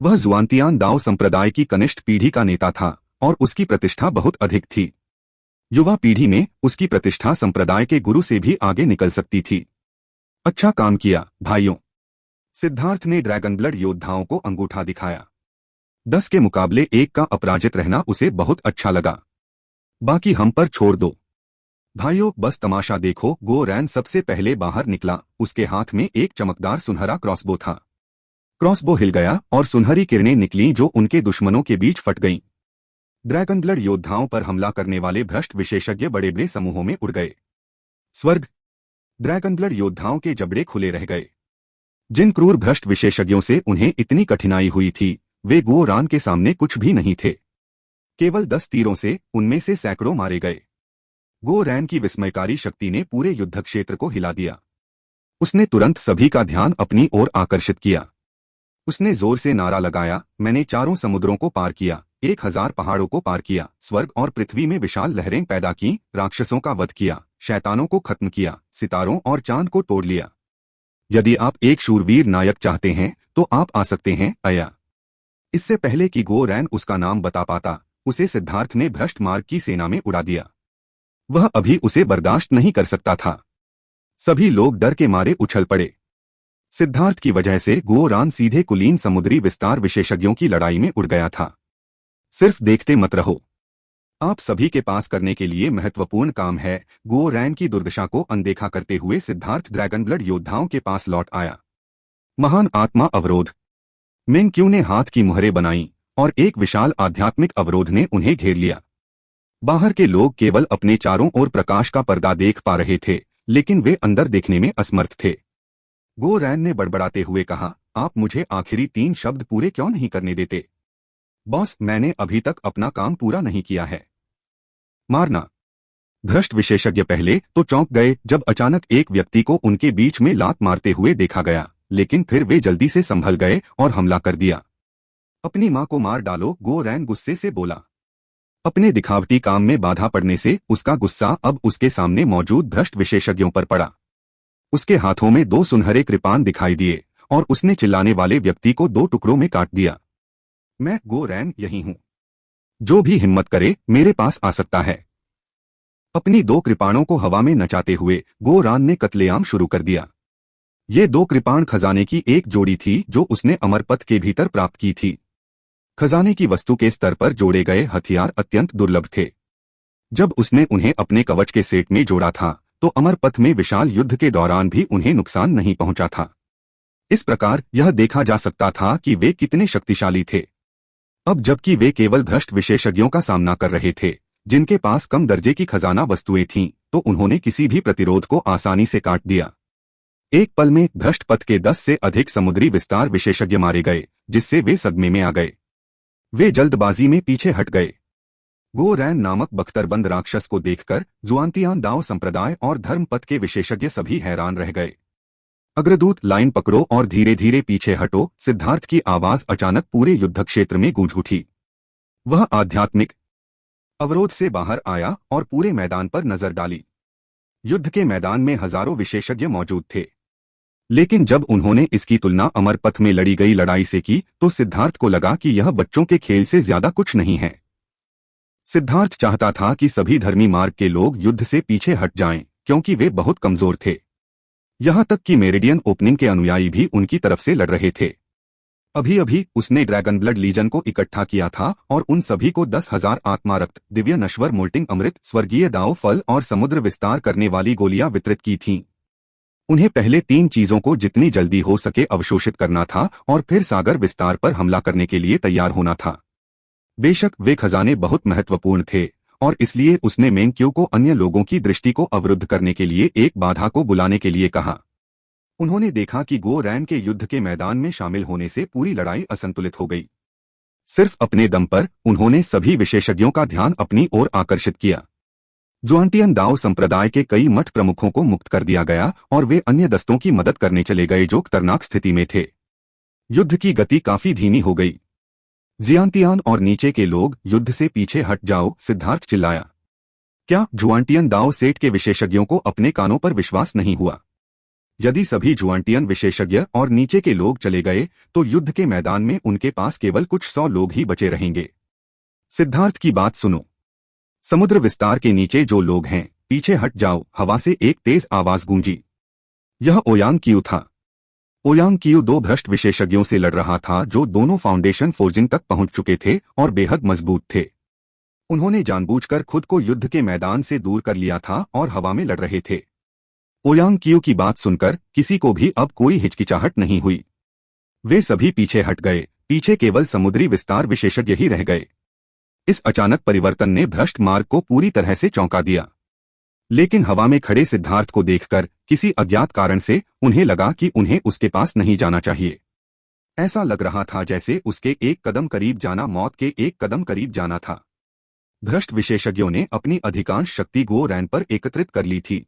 वह जुआनतियान दाओ संप्रदाय की कनिष्ठ पीढ़ी का नेता था और उसकी प्रतिष्ठा बहुत अधिक थी। युवा पीढ़ी में उसकी प्रतिष्ठा संप्रदाय के गुरु से भी आगे निकल सकती थी। अच्छा काम किया भाइयों। सिद्धार्थ ने ड्रैगनब्लड योद्धाओं को अंगूठा दिखाया। 10 के मुकाबले 1 का अपराजित रहना उसे बहुत अच्छा लगा। बाकी हम पर छोड़ दो। भाइयों, बस तमाशा देखो। गो रैन सबसे पहले बाहर निकला। उसके हाथ में एक चमकदार सुनहरा क्रॉसबो था। क्रॉसबो हिल गया और सुनहरी किरणें निकलीं जो उनके दुश्मनों के बीच फट गईं। ड्रैगनब्लड योद्धाओं पर हमला करने वाले भ्रष्ट विशेषज्ञ बड़े बड़े समूहों में उड़ गए। स्वर्ग। ड्रैगनब्लड योद्धाओं के जबड़े खुले रह गए। जिन क्रूर भ्रष्ट विशेषज्ञों से उन्हें इतनी कठिनाई हुई थी, वे गो रान के सामने कुछ भी नहीं थे। केवल 10 तीरों से उनमें से सैकड़ों मारे गए। गो रैन की विस्मयकारी शक्ति ने पूरे युद्ध क्षेत्र को हिला दिया। उसने तुरंत सभी का ध्यान अपनी ओर आकर्षित किया। उसने जोर से नारा लगाया, मैंने चारों समुद्रों को पार किया, 1000 पहाड़ों को पार किया, स्वर्ग और पृथ्वी में विशाल लहरें पैदा की, राक्षसों का वध किया, शैतानों को खत्म किया, सितारों और चांद को तोड़ लिया। यदि आप एक शूरवीर नायक चाहते हैं तो आप आ सकते हैं, आया। इससे पहले कि गो रैन उसका नाम बता पाता, उसे सिद्धार्थ ने भ्रष्ट मार्ग की सेना में उड़ा दिया। वह अभी उसे बर्दाश्त नहीं कर सकता था। सभी लोग डर के मारे उछल पड़े। सिद्धार्थ की वजह से गो रान सीधे कुलीन समुद्री विस्तार विशेषज्ञों की लड़ाई में उड़ गया था। सिर्फ देखते मत रहो। आप सभी के पास करने के लिए महत्वपूर्ण काम है। गो रैन की दुर्दशा को अनदेखा करते हुए सिद्धार्थ ड्रैगनब्लड योद्धाओं के पास लौट आया। महान आत्मा अवरोध। मिंग-क्यू ने हाथ की मुहरें बनाई और एक विशाल आध्यात्मिक अवरोध ने उन्हें घेर लिया। बाहर के लोग केवल अपने चारों ओर प्रकाश का पर्दा देख पा रहे थे, लेकिन वे अंदर देखने में असमर्थ थे। गो रैन ने बड़बड़ाते हुए कहा, आप मुझे आखिरी 3 शब्द पूरे क्यों नहीं करने देते? बॉस, मैंने अभी तक अपना काम पूरा नहीं किया है। मारना। भ्रष्ट विशेषज्ञ पहले तो चौंक गए जब अचानक एक व्यक्ति को उनके बीच में लात मारते हुए देखा गया, लेकिन फिर वे जल्दी से संभल गए और हमला कर दिया। अपनी मां को मार डालो, गो रैन गुस्से से बोला। अपने दिखावटी काम में बाधा पड़ने से उसका गुस्सा अब उसके सामने मौजूद भ्रष्ट विशेषज्ञों पर पड़ा। उसके हाथों में 2 सुनहरे कृपाण दिखाई दिए और उसने चिल्लाने वाले व्यक्ति को 2 टुकड़ों में काट दिया। मैं गो रैन यही हूं। जो भी हिम्मत करे मेरे पास आ सकता है। अपनी 2 कृपाणों को हवा में नचाते हुए गो रान ने कत्लेआम शुरू कर दिया। ये 2 कृपाण खजाने की एक जोड़ी थी जो उसने अमरपथ के भीतर प्राप्त की थी। खजाने की वस्तु के स्तर पर जोड़े गए हथियार अत्यंत दुर्लभ थे। जब उसने उन्हें अपने कवच के सेट में जोड़ा था तो अमरपथ में विशाल युद्ध के दौरान भी उन्हें नुकसान नहीं पहुंचा था। इस प्रकार यह देखा जा सकता था कि वे कितने शक्तिशाली थे। अब जबकि वे केवल भ्रष्ट विशेषज्ञों का सामना कर रहे थे, जिनके पास कम दर्जे की खजाना वस्तुएं थीं, तो उन्होंने किसी भी प्रतिरोध को आसानी से काट दिया। एक पल में भ्रष्ट पथ के 10 से अधिक समुद्री विस्तार विशेषज्ञ मारे गए, जिससे वे सदमे में आ गए। वे जल्दबाजी में पीछे हट गए। गो रैन नामक बख्तरबंद राक्षस को देखकर जुआनतियान दाओ संप्रदाय और धर्मपथ के विशेषज्ञ सभी हैरान रह गए। अग्रदूत, लाइन पकड़ो और धीरे धीरे पीछे हटो, सिद्धार्थ की आवाज अचानक पूरे युद्ध क्षेत्र में गूंज उठी। वह आध्यात्मिक अवरोध से बाहर आया और पूरे मैदान पर नजर डाली। युद्ध के मैदान में हजारों विशेषज्ञ मौजूद थे, लेकिन जब उन्होंने इसकी तुलना अमर पथ में लड़ी गई लड़ाई से की तो सिद्धार्थ को लगा कि यह बच्चों के खेल से ज्यादा कुछ नहीं है। सिद्धार्थ चाहता था कि सभी धर्मी मार्ग के लोग युद्ध से पीछे हट जाएं, क्योंकि वे बहुत कमजोर थे। यहां तक कि मेरिडियन ओपनिंग के अनुयायी भी उनकी तरफ से लड़ रहे थे। अभी अभी उसने ड्रैगन ब्लड लीजन को इकट्ठा किया था और उन सभी को 10,000 आत्मा रक्त, दिव्य नश्वर मोल्टिंग अमृत, स्वर्गीय दाव फल और समुद्र विस्तार करने वाली गोलियां वितरित की थीं। उन्हें पहले 3 चीजों को जितनी जल्दी हो सके अवशोषित करना था और फिर सागर विस्तार पर हमला करने के लिए तैयार होना था। बेशक वे खजाने बहुत महत्वपूर्ण थे और इसलिए उसने मेंग्क्यू को अन्य लोगों की दृष्टि को अवरुद्ध करने के लिए एक बाधा को बुलाने के लिए कहा। उन्होंने देखा कि गो रैन के युद्ध के मैदान में शामिल होने से पूरी लड़ाई असंतुलित हो गई। सिर्फ अपने दम पर उन्होंने सभी विशेषज्ञों का ध्यान अपनी ओर आकर्षित किया। जुआनटियन दाओ संप्रदाय के कई मठ प्रमुखों को मुक्त कर दिया गया और वे अन्य दस्तों की मदद करने चले गए जो खतरनाक स्थिति में थे। युद्ध की गति काफी धीमी हो गई। जियांतियान और नीचे के लोग, युद्ध से पीछे हट जाओ, सिद्धार्थ चिल्लाया। क्या जुआनटियन दाओ सेट के विशेषज्ञों को अपने कानों पर विश्वास नहीं हुआ? यदि सभी जुआनटियन विशेषज्ञ और नीचे के लोग चले गए तो युद्ध के मैदान में उनके पास केवल कुछ 100 लोग ही बचे रहेंगे। सिद्धार्थ की बात सुनो। समुद्र विस्तार के नीचे जो लोग हैं, पीछे हट जाओ, हवा से एक तेज आवाज गूंजी। यह ओयांग कियू था। ओयांग कियू 2 भ्रष्ट विशेषज्ञों से लड़ रहा था जो दोनों फाउंडेशन फोर्जिंग तक पहुंच चुके थे और बेहद मजबूत थे। उन्होंने जानबूझकर खुद को युद्ध के मैदान से दूर कर लिया था और हवा में लड़ रहे थे। ओयांग कियू की बात सुनकर किसी को भी अब कोई हिचकिचाहट नहीं हुई। वे सभी पीछे हट गए, पीछे केवल समुद्री विस्तार विशेषज्ञ ही रह गए। इस अचानक परिवर्तन ने भ्रष्ट मार्ग को पूरी तरह से चौंका दिया। लेकिन हवा में खड़े सिद्धार्थ को देखकर किसी अज्ञात कारण से उन्हें लगा कि उन्हें उसके पास नहीं जाना चाहिए। ऐसा लग रहा था जैसे उसके एक कदम करीब जाना मौत के एक कदम करीब जाना था। भ्रष्ट विशेषज्ञों ने अपनी अधिकांश शक्ति गो रैन पर एकत्रित कर ली थी,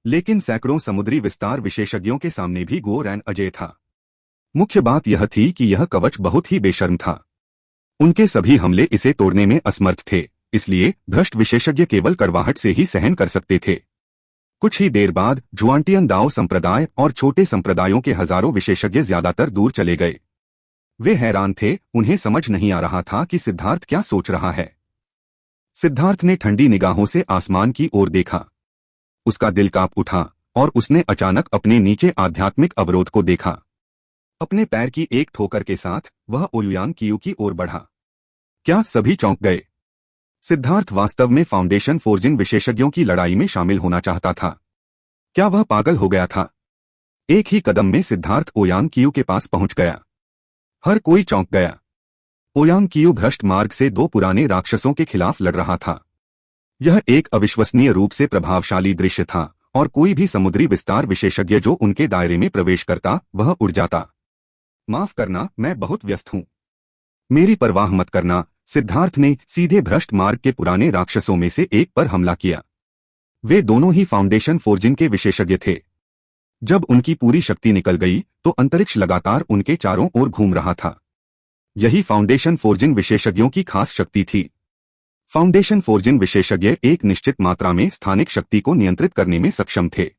लेकिन सैकड़ों समुद्री विस्तार विशेषज्ञों के सामने भी गो रैन अजेय था। मुख्य बात यह थी कि यह कवच बहुत ही बेशर्म था। उनके सभी हमले इसे तोड़ने में असमर्थ थे, इसलिए भ्रष्ट विशेषज्ञ केवल कड़वाहट से ही सहन कर सकते थे। कुछ ही देर बाद जुआनटियन दाओ संप्रदाय और छोटे संप्रदायों के हजारों विशेषज्ञ ज्यादातर दूर चले गए। वे हैरान थे, उन्हें समझ नहीं आ रहा था कि सिद्धार्थ क्या सोच रहा है। सिद्धार्थ ने ठंडी निगाहों से आसमान की ओर देखा। उसका दिल कांप उठा और उसने अचानक अपने नीचे आध्यात्मिक अवरोध को देखा। अपने पैर की एक ठोकर के साथ वह ओयांग कियू की ओर बढ़ा। क्या सभी चौंक गए? सिद्धार्थ वास्तव में फाउंडेशन फोर्जिंग विशेषज्ञों की लड़ाई में शामिल होना चाहता था। क्या वह पागल हो गया था? एक ही कदम में सिद्धार्थ ओयांग कियू के पास पहुंच गया। हर कोई चौंक गया। ओयांग कियू भ्रष्ट मार्ग से 2 पुराने राक्षसों के खिलाफ लड़ रहा था। यह एक अविश्वसनीय रूप से प्रभावशाली दृश्य था और कोई भी समुद्री विस्तार विशेषज्ञ जो उनके दायरे में प्रवेश करता वह उड़ जाता। माफ करना, मैं बहुत व्यस्त हूं। मेरी परवाह मत करना, सिद्धार्थ ने सीधे भ्रष्ट मार्ग के पुराने राक्षसों में से एक पर हमला किया। वे दोनों ही फाउंडेशन फोर्जिंग के विशेषज्ञ थे। जब उनकी पूरी शक्ति निकल गई तो अंतरिक्ष लगातार उनके चारों ओर घूम रहा था। यही फाउंडेशन फोर्जिंग विशेषज्ञों की खास शक्ति थी। फाउंडेशन फोर्जिंग विशेषज्ञ एक निश्चित मात्रा में स्थानिक शक्ति को नियंत्रित करने में सक्षम थे।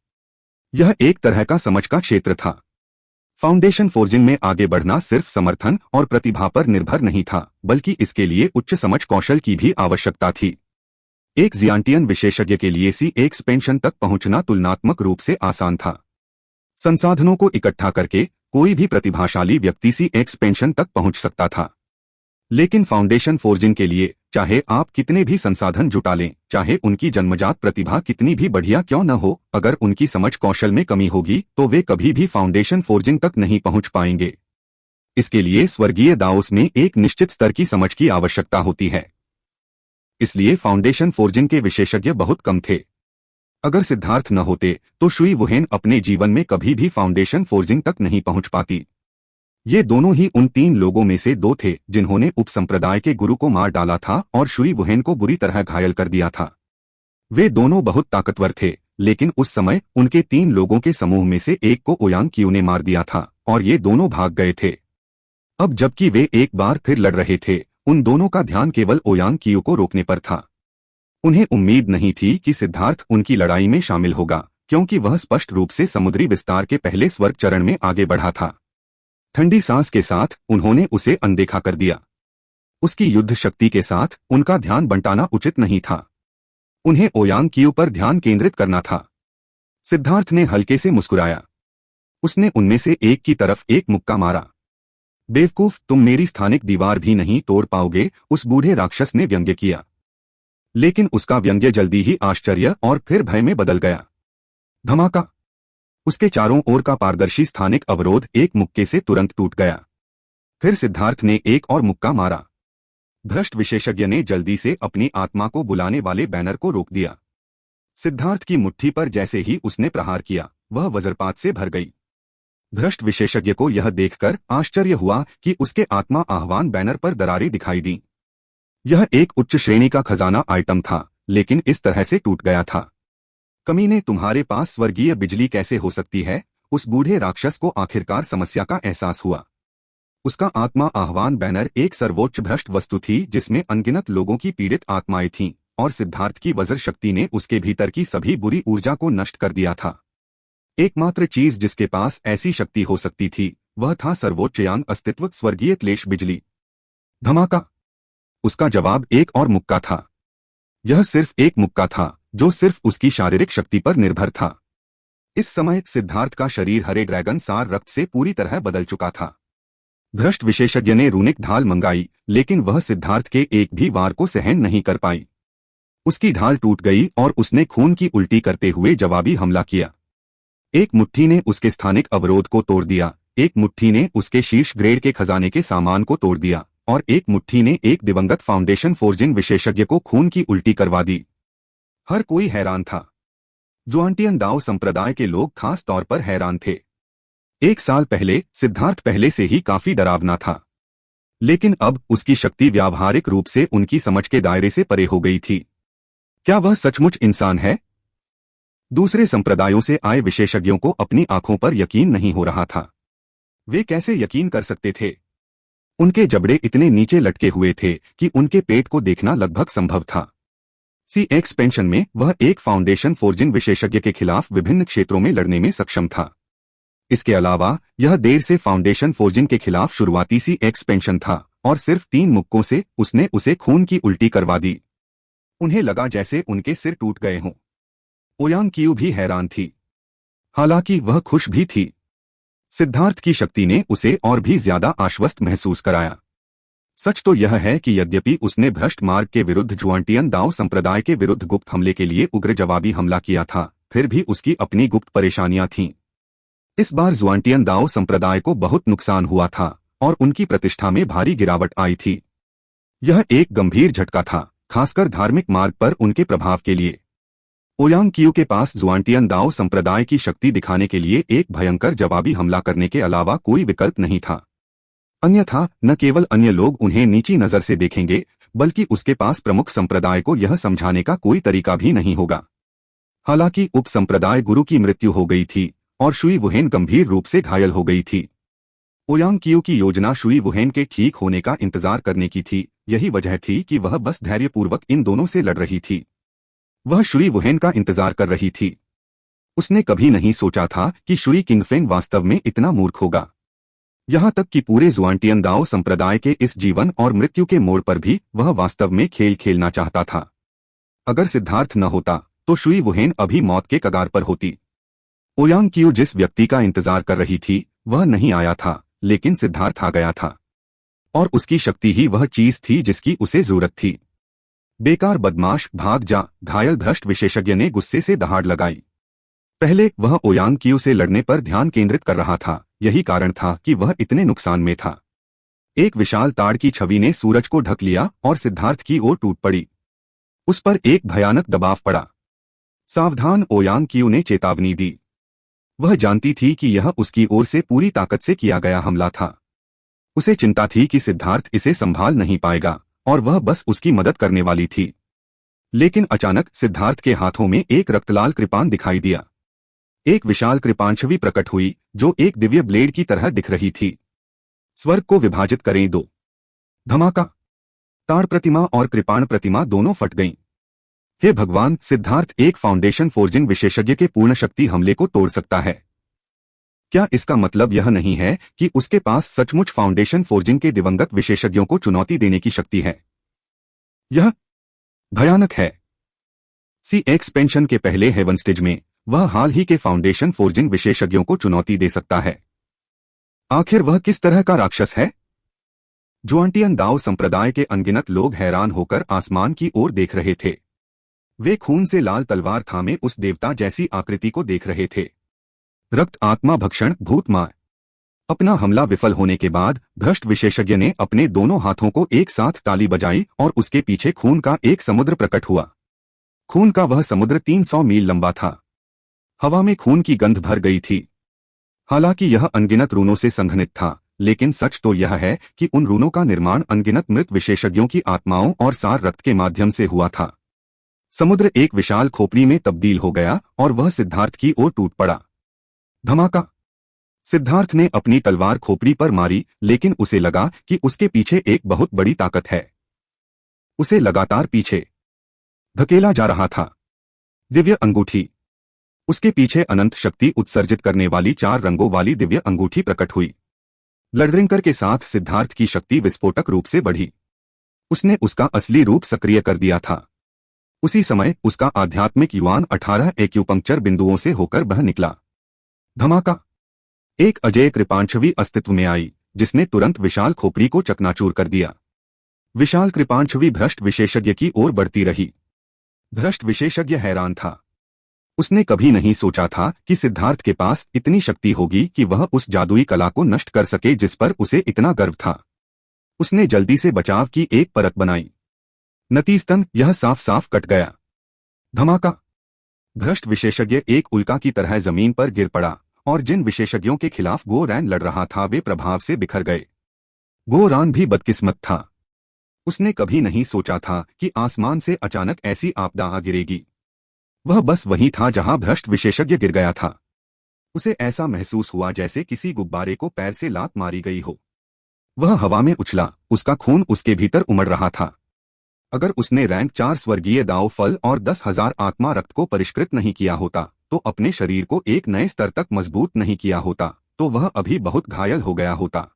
यह एक तरह का समझ का क्षेत्र था। फाउंडेशन फोर्जिंग में आगे बढ़ना सिर्फ समर्थन और प्रतिभा पर निर्भर नहीं था, बल्कि इसके लिए उच्च समझ कौशल की भी आवश्यकता थी। एक जियांटियन विशेषज्ञ के लिए सी एक्सपेंशन तक पहुंचना तुलनात्मक रूप से आसान था। संसाधनों को इकट्ठा करके कोई भी प्रतिभाशाली व्यक्ति सी एक्सपेंशन तक पहुंच सकता था। लेकिन फाउंडेशन फोर्जिंग के लिए चाहे आप कितने भी संसाधन जुटा लें, चाहे उनकी जन्मजात प्रतिभा कितनी भी बढ़िया क्यों न हो, अगर उनकी समझ कौशल में कमी होगी तो वे कभी भी फाउंडेशन फोर्जिंग तक नहीं पहुंच पाएंगे। इसके लिए स्वर्गीय दाओस में एक निश्चित स्तर की समझ की आवश्यकता होती है। इसलिए फाउंडेशन फोर्जिंग के विशेषज्ञ बहुत कम थे। अगर सिद्धार्थ न होते तो शुई वुहेन अपने जीवन में कभी भी फाउंडेशन फोर्जिंग तक नहीं पहुंच पाती। ये दोनों ही उन 3 लोगों में से 2 थे जिन्होंने उपसंप्रदाय के गुरु को मार डाला था और शुई वुहेन को बुरी तरह घायल कर दिया था। वे दोनों बहुत ताकतवर थे, लेकिन उस समय उनके 3 लोगों के समूह में से एक को ओयांग क्यू ने मार दिया था और ये दोनों भाग गए थे। अब जबकि वे एक बार फिर लड़ रहे थे, उन दोनों का ध्यान केवल ओयांग क्यू को रोकने पर था। उन्हें उम्मीद नहीं थी कि सिद्धार्थ उनकी लड़ाई में शामिल होगा, क्योंकि वह स्पष्ट रूप से समुद्री विस्तार के पहले स्वर्ग चरण में आगे बढ़ा था। ठंडी सांस के साथ उन्होंने उसे अनदेखा कर दिया। उसकी युद्ध शक्ति के साथ उनका ध्यान बंटाना उचित नहीं था। उन्हें ओयांग क्यू पर ध्यान केंद्रित करना था। सिद्धार्थ ने हल्के से मुस्कुराया। उसने उनमें से एक की तरफ एक मुक्का मारा। बेवकूफ, तुम मेरी स्थानिक दीवार भी नहीं तोड़ पाओगे, उस बूढ़े राक्षस ने व्यंग्य किया। लेकिन उसका व्यंग्य जल्दी ही आश्चर्य और फिर भय में बदल गया। धमाका! उसके चारों ओर का पारदर्शी स्थानिक अवरोध एक मुक्के से तुरंत टूट गया। फिर सिद्धार्थ ने एक और मुक्का मारा। भ्रष्ट विशेषज्ञ ने जल्दी से अपनी आत्मा को बुलाने वाले बैनर को रोक दिया। सिद्धार्थ की मुट्ठी पर जैसे ही उसने प्रहार किया, वह वज्रपात से भर गई। भ्रष्ट विशेषज्ञ को यह देखकर आश्चर्य हुआ कि उसके आत्मा आह्वान बैनर पर दरारें दिखाई दी। यह एक उच्च श्रेणी का खजाना आइटम था, लेकिन इस तरह से टूट गया था। कमीने, तुम्हारे पास स्वर्गीय बिजली कैसे हो सकती है? उस बूढ़े राक्षस को आखिरकार समस्या का एहसास हुआ। उसका आत्मा आह्वान बैनर एक सर्वोच्च भ्रष्ट वस्तु थी जिसमें अनगिनत लोगों की पीड़ित आत्माएं थीं, और सिद्धार्थ की वज्र शक्ति ने उसके भीतर की सभी बुरी ऊर्जा को नष्ट कर दिया था। एकमात्र चीज जिसके पास ऐसी शक्ति हो सकती थी वह था सर्वोच्च यांग अस्तित्व, स्वर्गीय क्लेश बिजली। धमाका! उसका जवाब एक और मुक्का था। यह सिर्फ एक मुक्का था जो सिर्फ उसकी शारीरिक शक्ति पर निर्भर था। इस समय सिद्धार्थ का शरीर हरे ड्रैगन सार रक्त से पूरी तरह बदल चुका था। भ्रष्ट विशेषज्ञ ने रूनिक ढाल मंगाई, लेकिन वह सिद्धार्थ के एक भी वार को सहन नहीं कर पाई। उसकी ढाल टूट गई और उसने खून की उल्टी करते हुए जवाबी हमला किया। एक मुट्ठी ने उसके स्थानिक अवरोध को तोड़ दिया, एक मुट्ठी ने उसके शीर्ष ग्रेड के खजाने के सामान को तोड़ दिया और एक मुट्ठी ने एक दिवंगत फाउंडेशन फोर्जिंग विशेषज्ञ को खून की उल्टी करवा दी। हर कोई हैरान था। जुआंटियन दाओ संप्रदाय के लोग खास तौर पर हैरान थे। 1 साल पहले सिद्धार्थ पहले से ही काफी डरावना था, लेकिन अब उसकी शक्ति व्यावहारिक रूप से उनकी समझ के दायरे से परे हो गई थी। क्या वह सचमुच इंसान है? दूसरे संप्रदायों से आए विशेषज्ञों को अपनी आंखों पर यकीन नहीं हो रहा था। वे कैसे यकीन कर सकते थे? उनके जबड़े इतने नीचे लटके हुए थे कि उनके पेट को देखना लगभग संभव था। सी एक्सपेंशन में वह एक फाउंडेशन फोर्जिंग विशेषज्ञ के खिलाफ विभिन्न क्षेत्रों में लड़ने में सक्षम था। इसके अलावा यह देर से फाउंडेशन फोर्जिंग के खिलाफ शुरुआती सी एक्सपेंशन था और सिर्फ 3 मुक्कों से उसने उसे खून की उल्टी करवा दी। उन्हें लगा जैसे उनके सिर टूट गए हों। ओयांग क्यू भी हैरान थी, हालांकि वह खुश भी थी। सिद्धार्थ की शक्ति ने उसे और भी ज्यादा आश्वस्त महसूस कराया। सच तो यह है कि यद्यपि उसने भ्रष्ट मार्ग के विरुद्ध जुआंटियन दाओ संप्रदाय के विरुद्ध गुप्त हमले के लिए उग्र जवाबी हमला किया था, फिर भी उसकी अपनी गुप्त परेशानियां थीं। इस बार जुआंटियन दाओ संप्रदाय को बहुत नुकसान हुआ था और उनकी प्रतिष्ठा में भारी गिरावट आई थी। यह एक गंभीर झटका था, खासकर धार्मिक मार्ग पर उनके प्रभाव के लिए। ओयांग क्यू के पास जुआंटियन दाओ संप्रदाय की शक्ति दिखाने के लिए एक भयंकर जवाबी हमला करने के अलावा कोई विकल्प नहीं था। अन्यथा न केवल अन्य लोग उन्हें नीची नजर से देखेंगे, बल्कि उसके पास प्रमुख संप्रदाय को यह समझाने का कोई तरीका भी नहीं होगा। हालांकि उप संप्रदाय गुरु की मृत्यु हो गई थी और शुई वुहेन गंभीर रूप से घायल हो गई थी। ओयांग क्यू की योजना शुई वुहेन के ठीक होने का इंतजार करने की थी। यही वजह थी कि वह बस धैर्यपूर्वक इन दोनों से लड़ रही थी। वह शुई वुहेन का इंतजार कर रही थी। उसने कभी नहीं सोचा था कि शुई किंगफेंग वास्तव में इतना मूर्ख होगा। यहाँ तक कि पूरे जुआंटियन दाओ संप्रदाय के इस जीवन और मृत्यु के मोड़ पर भी वह वास्तव में खेल खेलना चाहता था। अगर सिद्धार्थ न होता तो शुई वुहेन अभी मौत के कगार पर होती। ओयांग क्यू जिस व्यक्ति का इंतजार कर रही थी वह नहीं आया था, लेकिन सिद्धार्थ आ गया था और उसकी शक्ति ही वह चीज थी जिसकी उसे जरूरत थी। बेकार बदमाश, भाग जा! घायल भ्रष्ट विशेषज्ञ ने गुस्से से दहाड़ लगाई। पहले वह ओयांग क्यू से लड़ने पर ध्यान केंद्रित कर रहा था, यही कारण था कि वह इतने नुकसान में था। एक विशाल ताड़ की छवि ने सूरज को ढक लिया और सिद्धार्थ की ओर टूट पड़ी। उस पर एक भयानक दबाव पड़ा। सावधान, ओयांग क्यू ने चेतावनी दी। वह जानती थी कि यह उसकी ओर से पूरी ताकत से किया गया हमला था। उसे चिंता थी कि सिद्धार्थ इसे संभाल नहीं पाएगा और वह बस उसकी मदद करने वाली थी। लेकिन अचानक सिद्धार्थ के हाथों में एक रक्तलाल कृपाण दिखाई दिया। एक विशाल कृपांशवी प्रकट हुई जो एक दिव्य ब्लेड की तरह दिख रही थी। स्वर्ग को विभाजित करें दो! धमाका! ताड़ प्रतिमा और कृपाण प्रतिमा दोनों फट गईं। हे भगवान! सिद्धार्थ एक फाउंडेशन फोर्जिंग विशेषज्ञ के पूर्ण शक्ति हमले को तोड़ सकता है। क्या इसका मतलब यह नहीं है कि उसके पास सचमुच फाउंडेशन फोर्जिंग के दिवंगत विशेषज्ञों को चुनौती देने की शक्ति है? यह भयानक है। सी एक्सपेंशन के पहले हेवन स्टेज में वह हाल ही के फाउंडेशन फोर्जिंग विशेषज्ञों को चुनौती दे सकता है। आखिर वह किस तरह का राक्षस है? जुआंटियन दाओ संप्रदाय के अनगिनत लोग हैरान होकर आसमान की ओर देख रहे थे। वे खून से लाल तलवार थामे उस देवता जैसी आकृति को देख रहे थे। रक्त आत्मा भक्षण भूत मार। अपना हमला विफल होने के बाद भ्रष्ट विशेषज्ञ ने अपने दोनों हाथों को एक साथ ताली बजाई और उसके पीछे खून का एक समुद्र प्रकट हुआ। खून का वह समुद्र 300 मील लंबा था। हवा में खून की गंध भर गई थी। हालांकि यह अनगिनत रूनों से संघनित था, लेकिन सच तो यह है कि उन रूनों का निर्माण अनगिनत मृत विशेषज्ञों की आत्माओं और सार रक्त के माध्यम से हुआ था। समुद्र एक विशाल खोपड़ी में तब्दील हो गया और वह सिद्धार्थ की ओर टूट पड़ा। धमाका! सिद्धार्थ ने अपनी तलवार खोपड़ी पर मारी, लेकिन उसे लगा कि उसके पीछे एक बहुत बड़ी ताकत है। उसे लगातार पीछे धकेला जा रहा था। दिव्य अंगूठी! उसके पीछे अनंत शक्ति उत्सर्जित करने वाली 4 रंगों वाली दिव्य अंगूठी प्रकट हुई। ब्लडरिंकर के साथ सिद्धार्थ की शक्ति विस्फोटक रूप से बढ़ी। उसने उसका असली रूप सक्रिय कर दिया था। उसी समय उसका आध्यात्मिक युवान 18 एक्यूपंक्चर बिंदुओं से होकर बह निकला। धमाका! एक अजेय कृपांशवी अस्तित्व में आई, जिसने तुरंत विशाल खोपड़ी को चकनाचूर कर दिया। विशाल कृपांशवी भ्रष्ट विशेषज्ञ की ओर बढ़ती रही। भ्रष्ट विशेषज्ञ हैरान था। उसने कभी नहीं सोचा था कि सिद्धार्थ के पास इतनी शक्ति होगी कि वह उस जादुई कला को नष्ट कर सके जिस पर उसे इतना गर्व था। उसने जल्दी से बचाव की एक परत बनाई। नतीजतन यह साफ साफ कट गया। धमाका! भ्रष्ट विशेषज्ञ एक उल्का की तरह जमीन पर गिर पड़ा और जिन विशेषज्ञों के खिलाफ गोरैन लड़ रहा था वे प्रभाव से बिखर गए। गोरान भी बदकिस्मत था। उसने कभी नहीं सोचा था कि आसमान से अचानक ऐसी आपदा आ गिरेगी। वह बस वहीं था जहां भ्रष्ट विशेषज्ञ गिर गया था। उसे ऐसा महसूस हुआ जैसे किसी गुब्बारे को पैर से लात मारी गई हो। वह हवा में उछला, उसका खून उसके भीतर उमड़ रहा था। अगर उसने रैंक 4 स्वर्गीय दाव फल और 10,000 आत्मा रक्त को परिष्कृत नहीं किया होता, तो अपने शरीर को एक नए स्तर तक मजबूत नहीं किया होता, तो वह अभी बहुत घायल हो गया होता।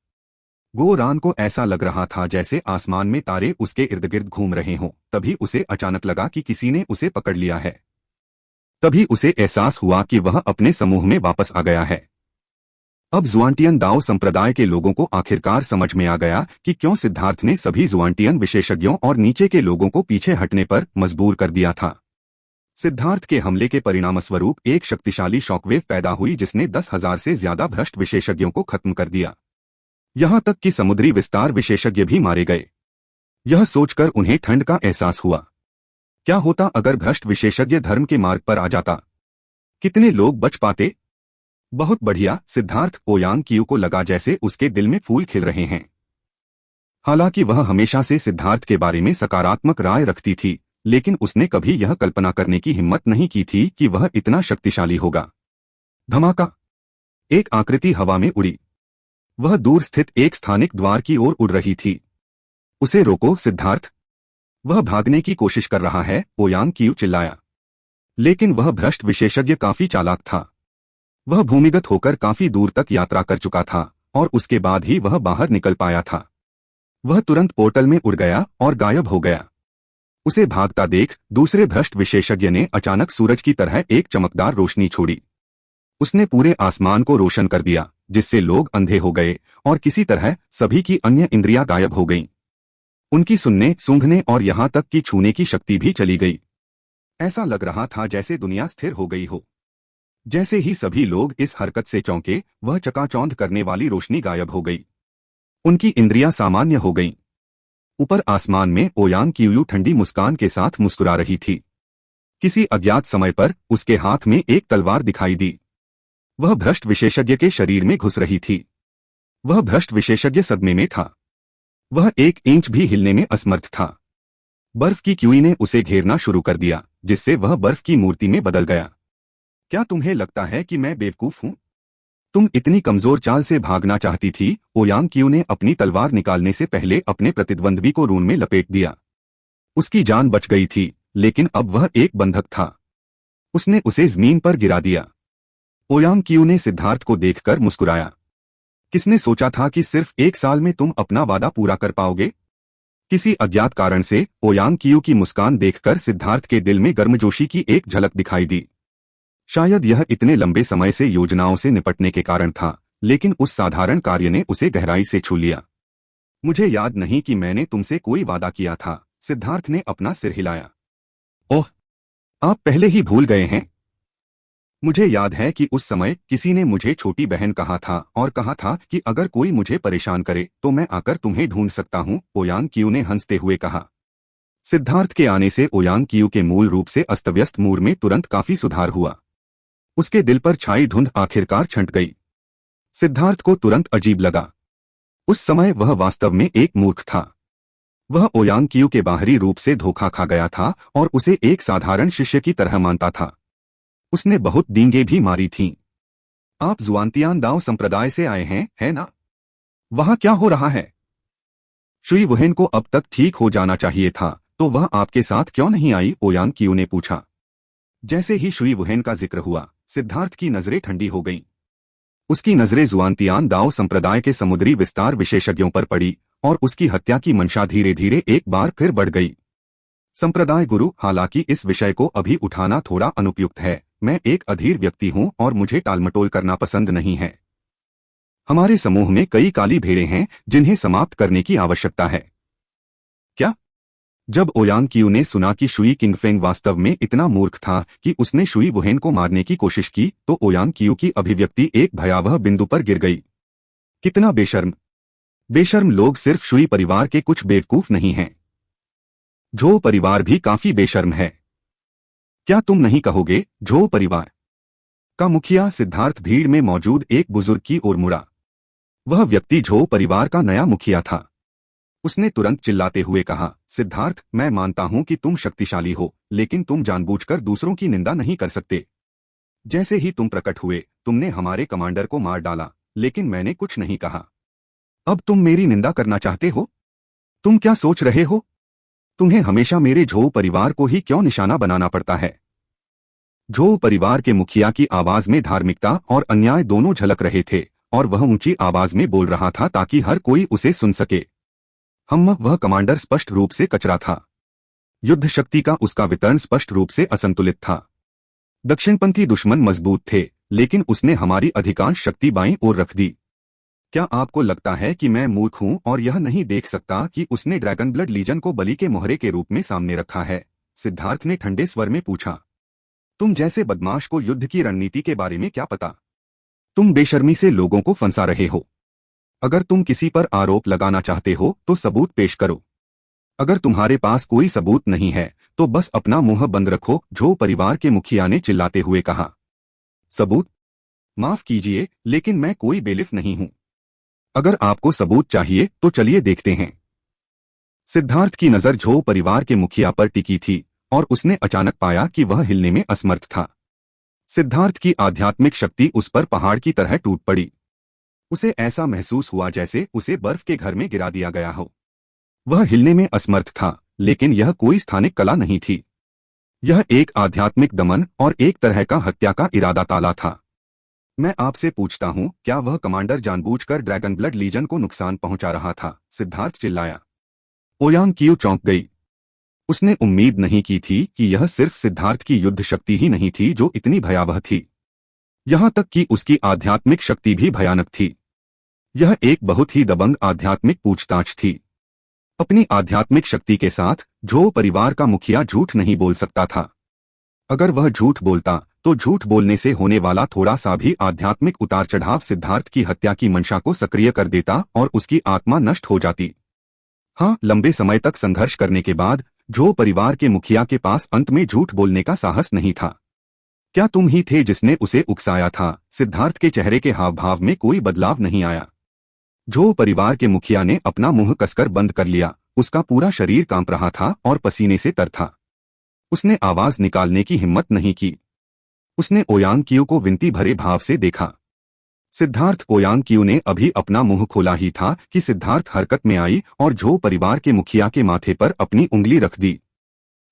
गोरान को ऐसा लग रहा था जैसे आसमान में तारे उसके इर्द गिर्द घूम रहे हों। तभी उसे अचानक लगा कि किसी ने उसे पकड़ लिया है। तभी उसे एहसास हुआ कि वह अपने समूह में वापस आ गया है। अब जुआंटियन दाओ संप्रदाय के लोगों को आखिरकार समझ में आ गया कि क्यों सिद्धार्थ ने सभी जुआंटियन विशेषज्ञों और नीचे के लोगों को पीछे हटने पर मजबूर कर दिया था। सिद्धार्थ के हमले के परिणामस्वरूप एक शक्तिशाली शॉकवेव पैदा हुई जिसने 10,000 से ज्यादा भ्रष्ट विशेषज्ञों को खत्म कर दिया। यहां तक कि समुद्री विस्तार विशेषज्ञ भी मारे गए। यह सोचकर उन्हें ठंड का एहसास हुआ। क्या होता अगर भ्रष्ट विशेषज्ञ धर्म के मार्ग पर आ जाता? कितने लोग बच पाते? बहुत बढ़िया। सिद्धार्थ ओयांग क्यू को लगा जैसे उसके दिल में फूल खिल रहे हैं। हालांकि वह हमेशा से सिद्धार्थ के बारे में सकारात्मक राय रखती थी, लेकिन उसने कभी यह कल्पना करने की हिम्मत नहीं की थी कि वह इतना शक्तिशाली होगा। धमाका! एक आकृति हवा में उड़ी। वह दूर स्थित एक स्थानिक द्वार की ओर उड़ रही थी। उसे रोको सिद्धार्थ! वह भागने की कोशिश कर रहा है, ओयांग क्यू चिल्लाया। लेकिन वह भ्रष्ट विशेषज्ञ काफी चालाक था। वह भूमिगत होकर काफी दूर तक यात्रा कर चुका था और उसके बाद ही वह बाहर निकल पाया था। वह तुरंत पोर्टल में उड़ गया और गायब हो गया। उसे भागता देख दूसरे भ्रष्ट विशेषज्ञ ने अचानक सूरज की तरह एक चमकदार रोशनी छोड़ी। उसने पूरे आसमान को रोशन कर दिया, जिससे लोग अंधे हो गए और किसी तरह सभी की अन्य इंद्रियां गायब हो गईं। उनकी सुनने, सूंघने और यहाँ तक कि छूने की शक्ति भी चली गई। ऐसा लग रहा था जैसे दुनिया स्थिर हो गई हो। जैसे ही सभी लोग इस हरकत से चौंके, वह चकाचौंध करने वाली रोशनी गायब हो गई। उनकी इंद्रियां सामान्य हो गईं। ऊपर आसमान में ओयांग कियूयू ठंडी मुस्कान के साथ मुस्कुरा रही थी। किसी अज्ञात समय पर उसके हाथ में एक तलवार दिखाई दी। वह भ्रष्ट विशेषज्ञ के शरीर में घुस रही थी। वह भ्रष्ट विशेषज्ञ सदमे में था। वह 1 इंच भी हिलने में असमर्थ था। बर्फ की क्यूई ने उसे घेरना शुरू कर दिया, जिससे वह बर्फ की मूर्ति में बदल गया। क्या तुम्हें लगता है कि मैं बेवकूफ हूं? तुम इतनी कमजोर चाल से भागना चाहती थी। ओयांग क्यू ने अपनी तलवार निकालने से पहले अपने प्रतिद्वंद्वी को रून में लपेट दिया। उसकी जान बच गई थी, लेकिन अब वह एक बंधक था। उसने उसे जमीन पर गिरा दिया। ओयांग क्यू ने सिद्धार्थ को देखकर मुस्कुराया। किसने सोचा था कि सिर्फ 1 साल में तुम अपना वादा पूरा कर पाओगे? किसी अज्ञात कारण से ओयांग क्यू की मुस्कान देखकर सिद्धार्थ के दिल में गर्मजोशी की एक झलक दिखाई दी। शायद यह इतने लंबे समय से योजनाओं से निपटने के कारण था, लेकिन उस साधारण कार्य ने उसे गहराई से छू लिया। मुझे याद नहीं कि मैंने तुमसे कोई वादा किया था। सिद्धार्थ ने अपना सिर हिलाया। ओह, आप पहले ही भूल गए हैं। मुझे याद है कि उस समय किसी ने मुझे छोटी बहन कहा था और कहा था कि अगर कोई मुझे परेशान करे तो मैं आकर तुम्हें ढूंढ सकता हूं, ओयांग क्यू ने हंसते हुए कहा। सिद्धार्थ के आने से ओयांग क्यू के मूल रूप से अस्तव्यस्त मूड में तुरंत काफी सुधार हुआ। उसके दिल पर छाई धुंध आखिरकार छंट गई। सिद्धार्थ को तुरंत अजीब लगा। उस समय वह वास्तव में एक मूर्ख था। वह ओयांग क्यू के बाहरी रूप से धोखा खा गया था और उसे एक साधारण शिष्य की तरह मानता था। उसने बहुत डींगे भी मारी थीं। आप जुआनतियान दाओ संप्रदाय से आए हैं, है ना? वहां क्या हो रहा है? शुई वुहेन को अब तक ठीक हो जाना चाहिए था, तो वह आपके साथ क्यों नहीं आई? ओयांग क्यू ने पूछा। जैसे ही शुई वुहेन का जिक्र हुआ, सिद्धार्थ की नजरें ठंडी हो गईं। उसकी नजरें जुआनतियान दाओ संप्रदाय के समुद्री विस्तार विशेषज्ञों पर पड़ी और उसकी हत्या की मंशा धीरे धीरे एक बार फिर बढ़ गई। संप्रदाय गुरु, हालांकि इस विषय को अभी उठाना थोड़ा अनुपयुक्त है। मैं एक अधीर व्यक्ति हूं और मुझे टालमटोल करना पसंद नहीं है। हमारे समूह में कई काली भेड़ें हैं जिन्हें समाप्त करने की आवश्यकता है। क्या? जब ओयांग क्यू ने सुना कि शुई किंगफेंग वास्तव में इतना मूर्ख था कि उसने शुई वुहेन को मारने की कोशिश की, तो ओयांग क्यू की अभिव्यक्ति एक भयावह बिंदु पर गिर गई। कितना बेशर्म! बेशर्म लोग सिर्फ शुई परिवार के कुछ बेवकूफ नहीं हैं। झो परिवार भी काफी बेशर्म है। क्या तुम नहीं कहोगे? झो परिवार का मुखिया सिद्धार्थ भीड़ में मौजूद एक बुजुर्ग की ओर मुड़ा। वह व्यक्ति झो परिवार का नया मुखिया था। उसने तुरंत चिल्लाते हुए कहा, सिद्धार्थ, मैं मानता हूं कि तुम शक्तिशाली हो, लेकिन तुम जानबूझकर दूसरों की निंदा नहीं कर सकते। जैसे ही तुम प्रकट हुए, तुमने हमारे कमांडर को मार डाला, लेकिन मैंने कुछ नहीं कहा। अब तुम मेरी निंदा करना चाहते हो? तुम क्या सोच रहे हो? तुम्हें हमेशा मेरे झो परिवार को ही क्यों निशाना बनाना पड़ता है? झो परिवार के मुखिया की आवाज में धार्मिकता और अन्याय दोनों झलक रहे थे और वह ऊंची आवाज में बोल रहा था ताकि हर कोई उसे सुन सके। वह कमांडर स्पष्ट रूप से कचरा था। युद्ध शक्ति का उसका वितरण स्पष्ट रूप से असंतुलित था। दक्षिणपंथी दुश्मन मजबूत थे, लेकिन उसने हमारी अधिकांश शक्ति बाईं ओर रख दी। क्या आपको लगता है कि मैं मूर्ख हूं और यह नहीं देख सकता कि उसने ड्रैगन ब्लड लीजन को बलि के मोहरे के रूप में सामने रखा है? सिद्धार्थ ने ठंडे स्वर में पूछा। तुम जैसे बदमाश को युद्ध की रणनीति के बारे में क्या पता? तुम बेशर्मी से लोगों को फंसा रहे हो। अगर तुम किसी पर आरोप लगाना चाहते हो तो सबूत पेश करो। अगर तुम्हारे पास कोई सबूत नहीं है तो बस अपना मुंह बंद रखो, झो परिवार के मुखिया ने चिल्लाते हुए कहा। सबूत? माफ कीजिए, लेकिन मैं कोई बेलिफ नहीं हूं। अगर आपको सबूत चाहिए तो चलिए देखते हैं। सिद्धार्थ की नजर झो परिवार के मुखिया पर टिकी थी और उसने अचानक पाया कि वह हिलने में असमर्थ था। सिद्धार्थ की आध्यात्मिक शक्ति उस पर पहाड़ की तरह टूट पड़ी। उसे ऐसा महसूस हुआ जैसे उसे बर्फ के घर में गिरा दिया गया हो। वह हिलने में असमर्थ था, लेकिन यह कोई स्थानिक कला नहीं थी। यह एक आध्यात्मिक दमन और एक तरह का हत्या का इरादा ताला था। मैं आपसे पूछता हूं, क्या वह कमांडर जानबूझकर ड्रैगन ब्लड लीजन को नुकसान पहुंचा रहा था? सिद्धार्थ चिल्लाया। ओयांग क्यू चौंक गई। उसने उम्मीद नहीं की थी कि यह सिर्फ सिद्धार्थ की युद्ध शक्ति ही नहीं थी जो इतनी भयावह थी। यहां तक कि उसकी आध्यात्मिक शक्ति भी भयानक थी। यह एक बहुत ही दबंग आध्यात्मिक पूछताछ थी। अपनी आध्यात्मिक शक्ति के साथ झो परिवार का मुखिया झूठ नहीं बोल सकता था। अगर वह झूठ बोलता तो झूठ बोलने से होने वाला थोड़ा सा भी आध्यात्मिक उतार चढ़ाव सिद्धार्थ की हत्या की मंशा को सक्रिय कर देता और उसकी आत्मा नष्ट हो जाती। हाँ, लंबे समय तक संघर्ष करने के बाद झो परिवार के मुखिया के पास अंत में झूठ बोलने का साहस नहीं था। क्या तुम ही थे जिसने उसे उकसाया था? सिद्धार्थ के चेहरे के हाव भाव में कोई बदलाव नहीं आया। झो परिवार के मुखिया ने अपना मुंह कसकर बंद कर लिया। उसका पूरा शरीर कांप रहा था और पसीने से तर था। उसने आवाज निकालने की हिम्मत नहीं की। उसने ओयांग कियो को विनती भरे भाव से देखा। सिद्धार्थ ओयांग कियो ने अभी अपना मुंह खोला ही था कि सिद्धार्थ हरकत में आई और झो परिवार के मुखिया के माथे पर अपनी उंगली रख दी।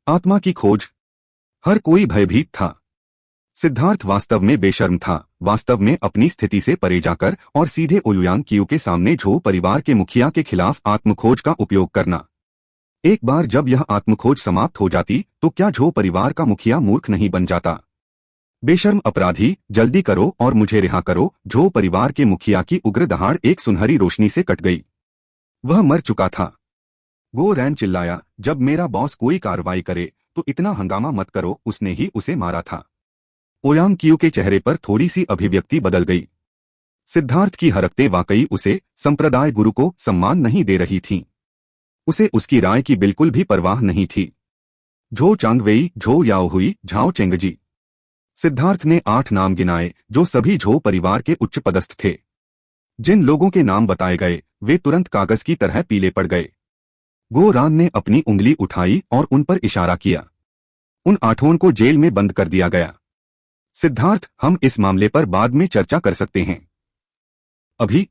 आत्मा की खोज। हर कोई भयभीत था। सिद्धार्थ वास्तव में बेशर्म था, वास्तव में अपनी स्थिति से परे जाकर और सीधे ओयांग कियो के सामने झो परिवार के मुखिया के खिलाफ आत्मखोज का उपयोग करना। एक बार जब यह आत्मखोज समाप्त हो जाती तो क्या झो परिवार का मुखिया मूर्ख नहीं बन जाता? बेशर्म अपराधी, जल्दी करो और मुझे रिहा करो। झो परिवार के मुखिया की उग्र दहाड़ एक सुनहरी रोशनी से कट गई। वह मर चुका था। गो रैन चिल्लाया, जब मेरा बॉस कोई कार्रवाई करे तो इतना हंगामा मत करो, उसने ही उसे मारा था। ओयांग कियो के चेहरे पर थोड़ी सी अभिव्यक्ति बदल गई। सिद्धार्थ की हरकतें वाकई उसे संप्रदाय गुरु को सम्मान नहीं दे रही थीं। उसे उसकी राय की बिल्कुल भी परवाह नहीं थी। झो चांगवेई, झो याओहुई, झाओ चेंगजी। सिद्धार्थ ने 8 नाम गिनाए जो सभी झो परिवार के उच्च पदस्थ थे। जिन लोगों के नाम बताए गए वे तुरंत कागज की तरह पीले पड़ गए। गो रान ने अपनी उंगली उठाई और उन पर इशारा किया। उन 8 को जेल में बंद कर दिया गया। सिद्धार्थ, हम इस मामले पर बाद में चर्चा कर सकते हैं। अभी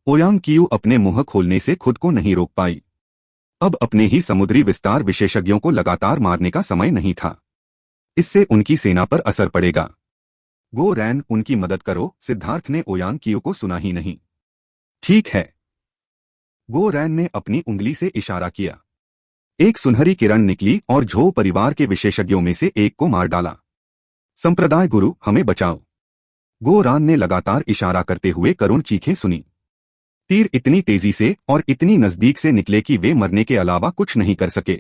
ओयांग कियो अपने मुंह खोलने से खुद को नहीं रोक पाई। अब अपने ही समुद्री विस्तार विशेषज्ञों को लगातार मारने का समय नहीं था। इससे उनकी सेना पर असर पड़ेगा। गो रैन, उनकी मदद करो। सिद्धार्थ ने ओयांग कियो को सुना ही नहीं। ठीक है। गो रैन ने अपनी उंगली से इशारा किया। एक सुनहरी किरण निकली और झो परिवार के विशेषज्ञों में से एक को मार डाला। संप्रदाय गुरु, हमें बचाओ। गो रान ने लगातार इशारा करते हुए करुण चीखें सुनी। तीर इतनी तेजी से और इतनी नजदीक से निकले कि वे मरने के अलावा कुछ नहीं कर सके।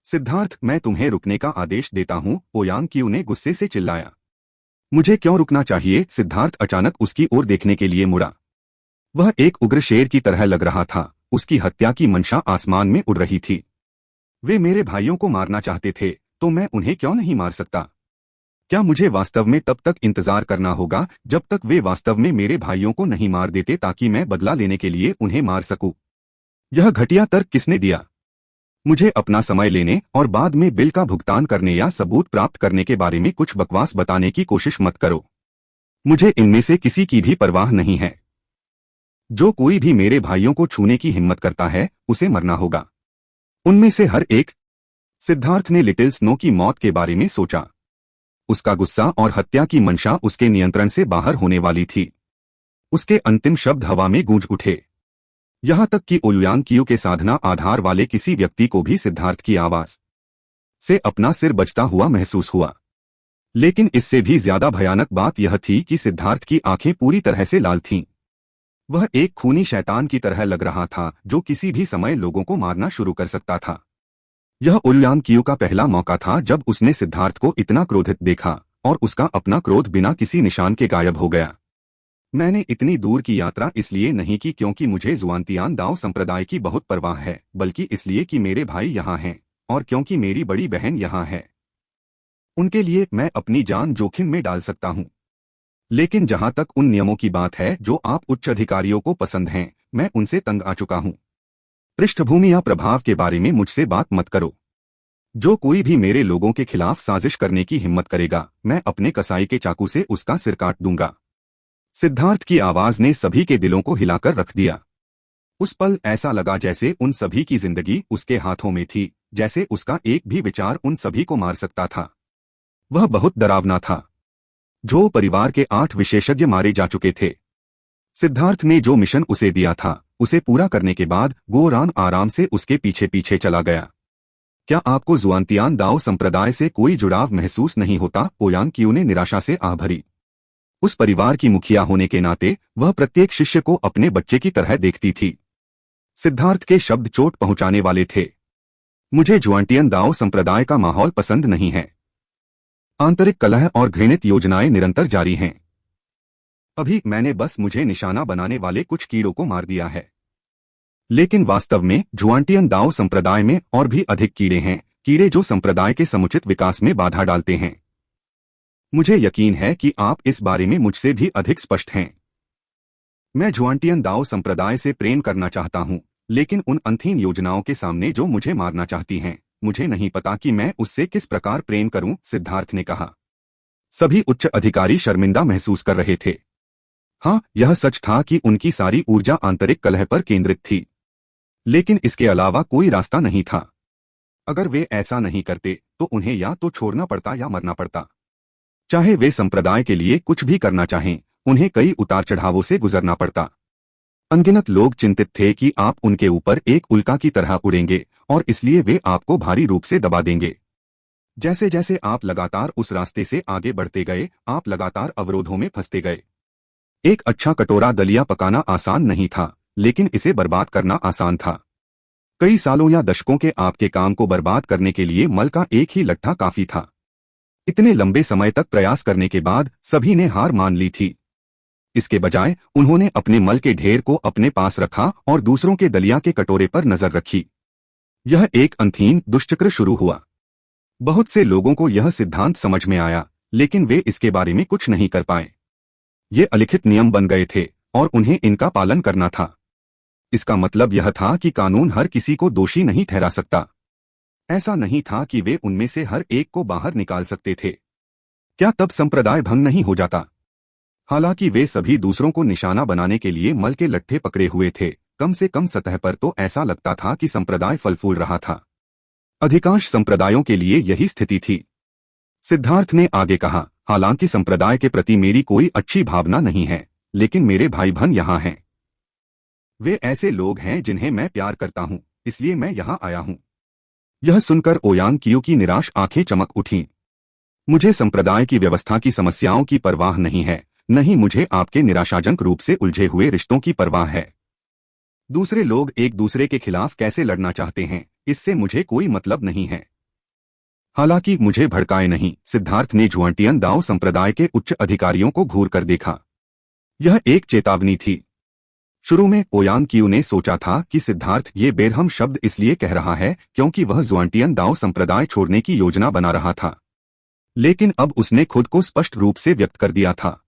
सिद्धार्थ, मैं तुम्हें रुकने का आदेश देता हूं, ओयांग कियो ने गुस्से से चिल्लाया। मुझे क्यों रुकना चाहिए? सिद्धार्थ अचानक उसकी ओर देखने के लिए मुड़ा। वह एक उग्र शेर की तरह लग रहा था। उसकी हत्या की मंशा आसमान में उड़ रही थी। वे मेरे भाइयों को मारना चाहते थे तो मैं उन्हें क्यों नहीं मार सकता? क्या मुझे वास्तव में तब तक इंतजार करना होगा जब तक वे वास्तव में मेरे भाइयों को नहीं मार देते ताकि मैं बदला लेने के लिए उन्हें मार सकूं? यह घटिया तर्क किसने दिया? मुझे अपना समय लेने और बाद में बिल का भुगतान करने या सबूत प्राप्त करने के बारे में कुछ बकवास बताने की कोशिश मत करो। मुझे इनमें से किसी की भी परवाह नहीं है। जो कोई भी मेरे भाइयों को छूने की हिम्मत करता है उसे मरना होगा। उनमें से हर एक। सिद्धार्थ ने लिटिल स्नो की मौत के बारे में सोचा। उसका गुस्सा और हत्या की मंशा उसके नियंत्रण से बाहर होने वाली थी। उसके अंतिम शब्द हवा में गूंज उठे। यहां तक कि ओयांग कियो के साधना आधार वाले किसी व्यक्ति को भी सिद्धार्थ की आवाज से अपना सिर बचता हुआ महसूस हुआ। लेकिन इससे भी ज्यादा भयानक बात यह थी कि सिद्धार्थ की आंखें पूरी तरह से लाल थीं। वह एक खूनी शैतान की तरह लग रहा था जो किसी भी समय लोगों को मारना शुरू कर सकता था। यह ओयांग कियो का पहला मौका था जब उसने सिद्धार्थ को इतना क्रोधित देखा और उसका अपना क्रोध बिना किसी निशान के गायब हो गया। मैंने इतनी दूर की यात्रा इसलिए नहीं की क्योंकि मुझे जुआनतियान दाओ संप्रदाय की बहुत परवाह है, बल्कि इसलिए कि मेरे भाई यहाँ हैं और क्योंकि मेरी बड़ी बहन यहाँ है। उनके लिए मैं अपनी जान जोखिम में डाल सकता हूँ। लेकिन जहां तक उन नियमों की बात है जो आप उच्च अधिकारियों को पसंद हैं, मैं उनसे तंग आ चुका हूँ। पृष्ठभूमि या प्रभाव के बारे में मुझसे बात मत करो। जो कोई भी मेरे लोगों के खिलाफ साजिश करने की हिम्मत करेगा, मैं अपने कसाई के चाकू से उसका सिर काट दूंगा। सिद्धार्थ की आवाज ने सभी के दिलों को हिलाकर रख दिया। उस पल ऐसा लगा जैसे उन सभी की जिंदगी उसके हाथों में थी, जैसे उसका एक भी विचार उन सभी को मार सकता था। वह बहुत डरावना था। झो परिवार के 8 विशेषज्ञ मारे जा चुके थे। सिद्धार्थ ने जो मिशन उसे दिया था उसे पूरा करने के बाद गो रान आराम से उसके पीछे पीछे चला गया। क्या आपको जुआनतियान दाओ संप्रदाय से कोई जुड़ाव महसूस नहीं होता? ओयांग कियो ने निराशा से आह भरी। उस परिवार की मुखिया होने के नाते वह प्रत्येक शिष्य को अपने बच्चे की तरह देखती थी। सिद्धार्थ के शब्द चोट पहुंचाने वाले थे। मुझे जुआंटियन दाओ संप्रदाय का माहौल पसंद नहीं है। आंतरिक कलह और घृणित योजनाएं निरंतर जारी हैं। अभी मैंने बस मुझे निशाना बनाने वाले कुछ कीड़ों को मार दिया है, लेकिन वास्तव में जुआंटियन दाओ संप्रदाय में और भी अधिक कीड़े हैं, कीड़े जो संप्रदाय के समुचित विकास में बाधा डालते हैं। मुझे यकीन है कि आप इस बारे में मुझसे भी अधिक स्पष्ट हैं। मैं जुआंटियन दाओ संप्रदाय से प्रेम करना चाहता हूं, लेकिन उन अंतहीन योजनाओं के सामने जो मुझे मारना चाहती हैं, मुझे नहीं पता कि मैं उससे किस प्रकार प्रेम करूं, सिद्धार्थ ने कहा। सभी उच्च अधिकारी शर्मिंदा महसूस कर रहे थे। हाँ, यह सच था कि उनकी सारी ऊर्जा आंतरिक कलह पर केंद्रित थी, लेकिन इसके अलावा कोई रास्ता नहीं था। अगर वे ऐसा नहीं करते तो उन्हें या तो छोड़ना पड़ता या मरना पड़ता। चाहे वे संप्रदाय के लिए कुछ भी करना चाहें, उन्हें कई उतार चढ़ावों से गुजरना पड़ता। अनगिनत लोग चिंतित थे कि आप उनके ऊपर एक उल्का की तरह उड़ेंगे और इसलिए वे आपको भारी रूप से दबा देंगे। जैसे जैसे आप लगातार उस रास्ते से आगे बढ़ते गए, आप लगातार अवरोधों में फंसते गए। एक अच्छा कटोरा दलिया पकाना आसान नहीं था, लेकिन इसे बर्बाद करना आसान था। कई सालों या दशकों के आपके काम को बर्बाद करने के लिए मल का एक ही लट्ठा काफी था। इतने लंबे समय तक प्रयास करने के बाद सभी ने हार मान ली थी। इसके बजाय उन्होंने अपने मल के ढेर को अपने पास रखा और दूसरों के दलिया के कटोरे पर नजर रखी। यह एक अंतहीन दुष्चक्र शुरू हुआ। बहुत से लोगों को यह सिद्धांत समझ में आया, लेकिन वे इसके बारे में कुछ नहीं कर पाए। ये अलिखित नियम बन गए थे और उन्हें इनका पालन करना था। इसका मतलब यह था कि कानून हर किसी को दोषी नहीं ठहरा सकता। ऐसा नहीं था कि वे उनमें से हर एक को बाहर निकाल सकते थे। क्या तब संप्रदाय भंग नहीं हो जाता? हालांकि वे सभी दूसरों को निशाना बनाने के लिए मल के लट्ठे पकड़े हुए थे, कम से कम सतह पर तो ऐसा लगता था कि संप्रदाय फल फूल रहा था। अधिकांश संप्रदायों के लिए यही स्थिति थी। सिद्धार्थ ने आगे कहा, हालांकि संप्रदाय के प्रति मेरी कोई अच्छी भावना नहीं है, लेकिन मेरे भाई बहन यहाँ हैं। वे ऐसे लोग हैं जिन्हें मैं प्यार करता हूँ, इसलिए मैं यहाँ आया हूँ। यह सुनकर ओयांग कियो की निराश आंखें चमक उठीं। मुझे संप्रदाय की व्यवस्था की समस्याओं की परवाह नहीं है, नहीं मुझे आपके निराशाजनक रूप से उलझे हुए रिश्तों की परवाह है। दूसरे लोग एक दूसरे के खिलाफ कैसे लड़ना चाहते हैं, इससे मुझे कोई मतलब नहीं है। हालांकि मुझे भड़काए नहीं, सिद्धार्थ ने जुआंटियन दाओ संप्रदाय के उच्च अधिकारियों को घूर कर देखा। यह एक चेतावनी थी। शुरू में ओयांग कियो ने सोचा था कि सिद्धार्थ ये बेरहम शब्द इसलिए कह रहा है क्योंकि वह जुआंटियन दाओ संप्रदाय छोड़ने की योजना बना रहा था, लेकिन अब उसने खुद को स्पष्ट रूप से व्यक्त कर दिया था।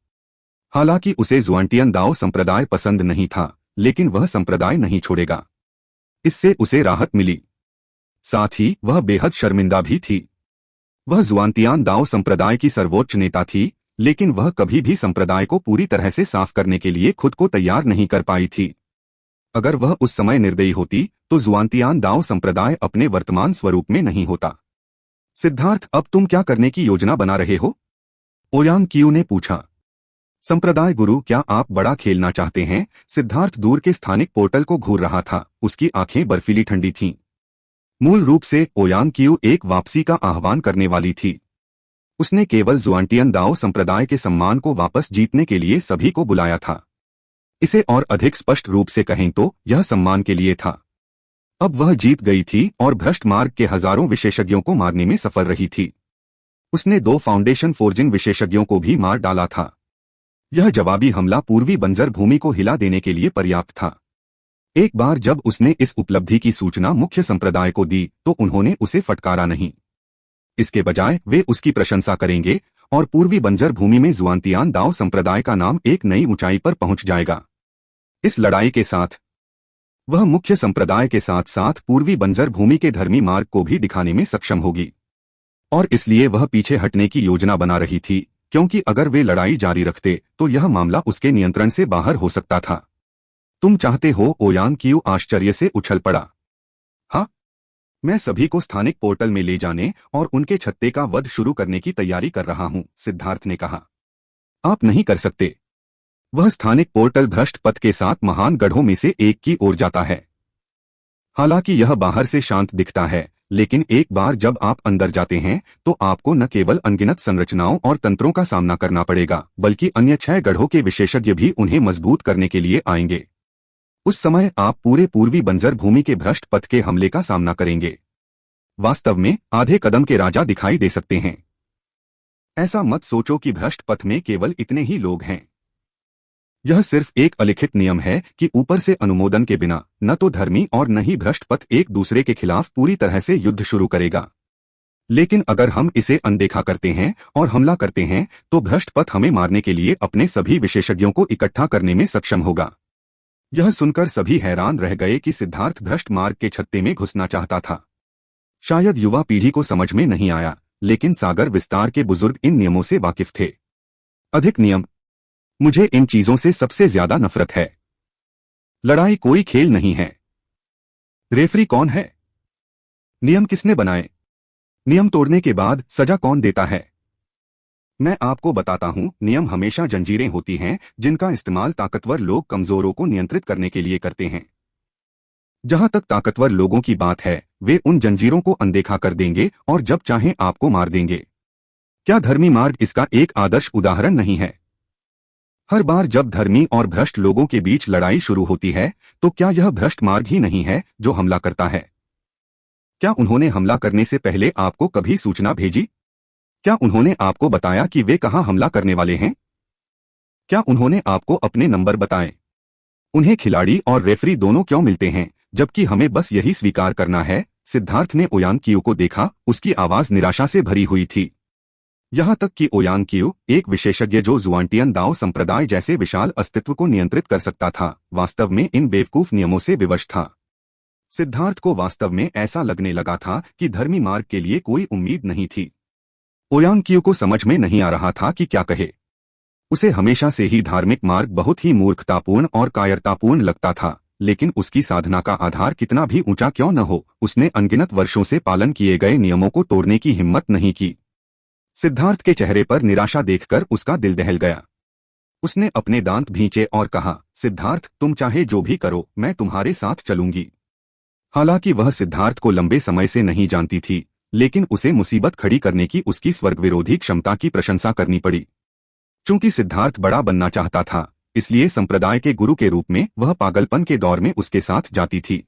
हालांकि उसे जुआंटियन दाओ संप्रदाय पसंद नहीं था, लेकिन वह संप्रदाय नहीं छोड़ेगा। इससे उसे राहत मिली। साथ ही वह बेहद शर्मिंदा भी थी। वह जुआंटियन दाओ संप्रदाय की सर्वोच्च नेता थी, लेकिन वह कभी भी संप्रदाय को पूरी तरह से साफ करने के लिए खुद को तैयार नहीं कर पाई थी। अगर वह उस समय निर्दयी होती तो जुआंटियन दाओ संप्रदाय अपने वर्तमान स्वरूप में नहीं होता। सिद्धार्थ, अब तुम क्या करने की योजना बना रहे हो? ओयांग कियो ने पूछा। संप्रदाय गुरु, क्या आप बड़ा खेलना चाहते हैं? सिद्धार्थ दूर के स्थानिक पोर्टल को घूर रहा था। उसकी आंखें बर्फीली ठंडी थीं। मूल रूप से ओयांग कियो एक वापसी का आह्वान करने वाली थी। उसने केवल जुआंटियन दाओ संप्रदाय के सम्मान को वापस जीतने के लिए सभी को बुलाया था। इसे और अधिक स्पष्ट रूप से कहें तो यह सम्मान के लिए था। अब वह जीत गई थी और भ्रष्ट मार्ग के हजारों विशेषज्ञों को मारने में सफल रही थी। उसने 2 फाउंडेशन फोर्जिंग विशेषज्ञों को भी मार डाला था। यह जवाबी हमला पूर्वी बंजर भूमि को हिला देने के लिए पर्याप्त था। एक बार जब उसने इस उपलब्धि की सूचना मुख्य संप्रदाय को दी तो उन्होंने उसे फटकारा नहीं। इसके बजाय वे उसकी प्रशंसा करेंगे और पूर्वी बंजर भूमि में जुआंटियन दाओ संप्रदाय का नाम एक नई ऊंचाई पर पहुंच जाएगा। इस लड़ाई के साथ वह मुख्य संप्रदाय के साथ साथ पूर्वी बंजर भूमि के धर्मी मार्ग को भी दिखाने में सक्षम होगी। और इसलिए वह पीछे हटने की योजना बना रही थी, क्योंकि अगर वे लड़ाई जारी रखते तो यह मामला उसके नियंत्रण से बाहर हो सकता था। तुम चाहते हो? ओयांग कियो आश्चर्य से उछल पड़ा। हाँ, मैं सभी को स्थानिक पोर्टल में ले जाने और उनके छत्ते का वध शुरू करने की तैयारी कर रहा हूं, सिद्धार्थ ने कहा। आप नहीं कर सकते। वह स्थानिक पोर्टल भ्रष्ट पथ के साथ महान गढ़ों में से एक की ओर जाता है। हालांकि यह बाहर से शांत दिखता है, लेकिन एक बार जब आप अंदर जाते हैं तो आपको न केवल अनगिनत संरचनाओं और तंत्रों का सामना करना पड़ेगा, बल्कि अन्य 6 गढ़ों के विशेषज्ञ भी उन्हें मजबूत करने के लिए आएंगे। उस समय आप पूरे पूर्वी बंजर भूमि के भ्रष्ट पथ के हमले का सामना करेंगे। वास्तव में आधे कदम के राजा दिखाई दे सकते हैं। ऐसा मत सोचो कि भ्रष्ट पथ में केवल इतने ही लोग हैं। यह सिर्फ एक अलिखित नियम है कि ऊपर से अनुमोदन के बिना न तो धर्मी और न ही भ्रष्ट पथ एक दूसरे के खिलाफ पूरी तरह से युद्ध शुरू करेगा। लेकिन अगर हम इसे अनदेखा करते हैं और हमला करते हैं तो भ्रष्ट पथ हमें मारने के लिए अपने सभी विशेषज्ञों को इकट्ठा करने में सक्षम होगा। यह सुनकर सभी हैरान रह गए कि सिद्धार्थ भ्रष्ट मार्ग के छत्ते में घुसना चाहता था। शायद युवा पीढ़ी को समझ में नहीं आया, लेकिन सागर विस्तार के बुजुर्ग इन नियमों से वाकिफ थे। अधिक नियम। मुझे इन चीजों से सबसे ज्यादा नफरत है। लड़ाई कोई खेल नहीं है। रेफरी कौन है? नियम किसने बनाए? नियम तोड़ने के बाद सजा कौन देता है? मैं आपको बताता हूं, नियम हमेशा जंजीरें होती हैं जिनका इस्तेमाल ताकतवर लोग कमजोरों को नियंत्रित करने के लिए करते हैं। जहां तक ताकतवर लोगों की बात है, वे उन जंजीरों को अनदेखा कर देंगे और जब चाहें आपको मार देंगे। क्या धर्मी मार्ग इसका एक आदर्श उदाहरण नहीं है? हर बार जब धर्मी और भ्रष्ट लोगों के बीच लड़ाई शुरू होती है तो क्या यह भ्रष्ट मार्ग ही नहीं है जो हमला करता है? क्या उन्होंने हमला करने से पहले आपको कभी सूचना भेजी? क्या उन्होंने आपको बताया कि वे कहां हमला करने वाले हैं? क्या उन्होंने आपको अपने नंबर बताए? उन्हें खिलाड़ी और रेफरी दोनों क्यों मिलते हैं, जबकि हमें बस यही स्वीकार करना है? सिद्धार्थ ने ओयानक्यू को देखा, उसकी आवाज निराशा से भरी हुई थी। यहां तक कि ओयानक्यू, एक विशेषज्ञ जो जुआंटियन दाओ संप्रदाय जैसे विशाल अस्तित्व को नियंत्रित कर सकता था, वास्तव में इन बेवकूफ नियमों से विवश था। सिद्धार्थ को वास्तव में ऐसा लगने लगा था कि धर्मी मार्ग के लिए कोई उम्मीद नहीं थी। ओयानक्यू को समझ में नहीं आ रहा था कि क्या कहे। उसे हमेशा से ही धार्मिक मार्ग बहुत ही मूर्खतापूर्ण और कायरतापूर्ण लगता था, लेकिन उसकी साधना का आधार कितना भी ऊंचा क्यों न हो, उसने अनगिनत वर्षों से पालन किए गए नियमों को तोड़ने की हिम्मत नहीं की। सिद्धार्थ के चेहरे पर निराशा देखकर उसका दिल दहल गया। उसने अपने दांत भींचे और कहा, सिद्धार्थ, तुम चाहे जो भी करो, मैं तुम्हारे साथ चलूंगी। हालांकि वह सिद्धार्थ को लंबे समय से नहीं जानती थी, लेकिन उसे मुसीबत खड़ी करने की उसकी स्वर्ग विरोधी क्षमता की प्रशंसा करनी पड़ी। चूंकि सिद्धार्थ बड़ा बनना चाहता था, इसलिए संप्रदाय के गुरु के रूप में वह पागलपन के दौर में उसके साथ जाती थी।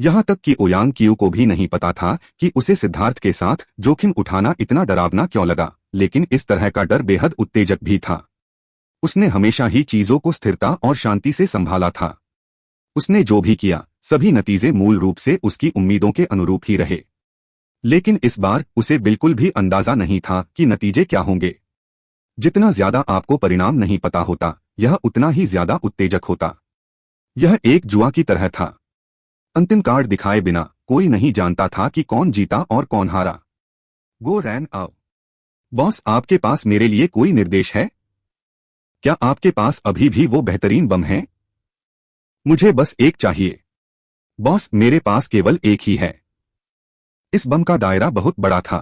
यहां तक कि ओयानक्यू को भी नहीं पता था कि उसे सिद्धार्थ के साथ जोखिम उठाना इतना डरावना क्यों लगा, लेकिन इस तरह का डर बेहद उत्तेजक भी था। उसने हमेशा ही चीजों को स्थिरता और शांति से संभाला था। उसने जो भी किया, सभी नतीजे मूल रूप से उसकी उम्मीदों के अनुरूप ही रहे। लेकिन इस बार उसे बिल्कुल भी अंदाजा नहीं था कि नतीजे क्या होंगे। जितना ज्यादा आपको परिणाम नहीं पता होता, यह उतना ही ज्यादा उत्तेजक होता। यह एक जुआ की तरह था। अंतिम कार्ड दिखाए बिना कोई नहीं जानता था कि कौन जीता और कौन हारा। गो रैन आओ। बॉस, आपके पास मेरे लिए कोई निर्देश है? क्या आपके पास अभी भी वो बेहतरीन बम है? मुझे बस एक चाहिए। बॉस, मेरे पास केवल एक ही है। इस बम का दायरा बहुत बड़ा था।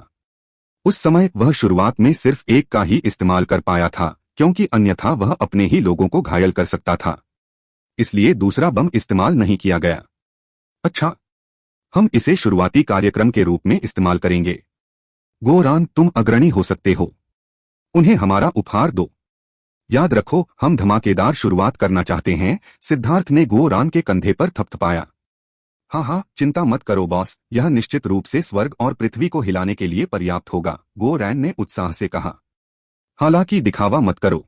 उस समय वह शुरुआत में सिर्फ एक का ही इस्तेमाल कर पाया था, क्योंकि अन्यथा वह अपने ही लोगों को घायल कर सकता था। इसलिए दूसरा बम इस्तेमाल नहीं किया गया। अच्छा, हम इसे शुरुआती कार्यक्रम के रूप में इस्तेमाल करेंगे। गोरान, तुम अग्रणी हो सकते हो। उन्हें हमारा उपहार दो। याद रखो, हम धमाकेदार शुरुआत करना चाहते हैं। सिद्धार्थ ने गोरान के कंधे पर थपथपाया। हाँ हाँ, चिंता मत करो बॉस, यह निश्चित रूप से स्वर्ग और पृथ्वी को हिलाने के लिए पर्याप्त होगा, गोरैन ने उत्साह से कहा। हालांकि दिखावा मत करो।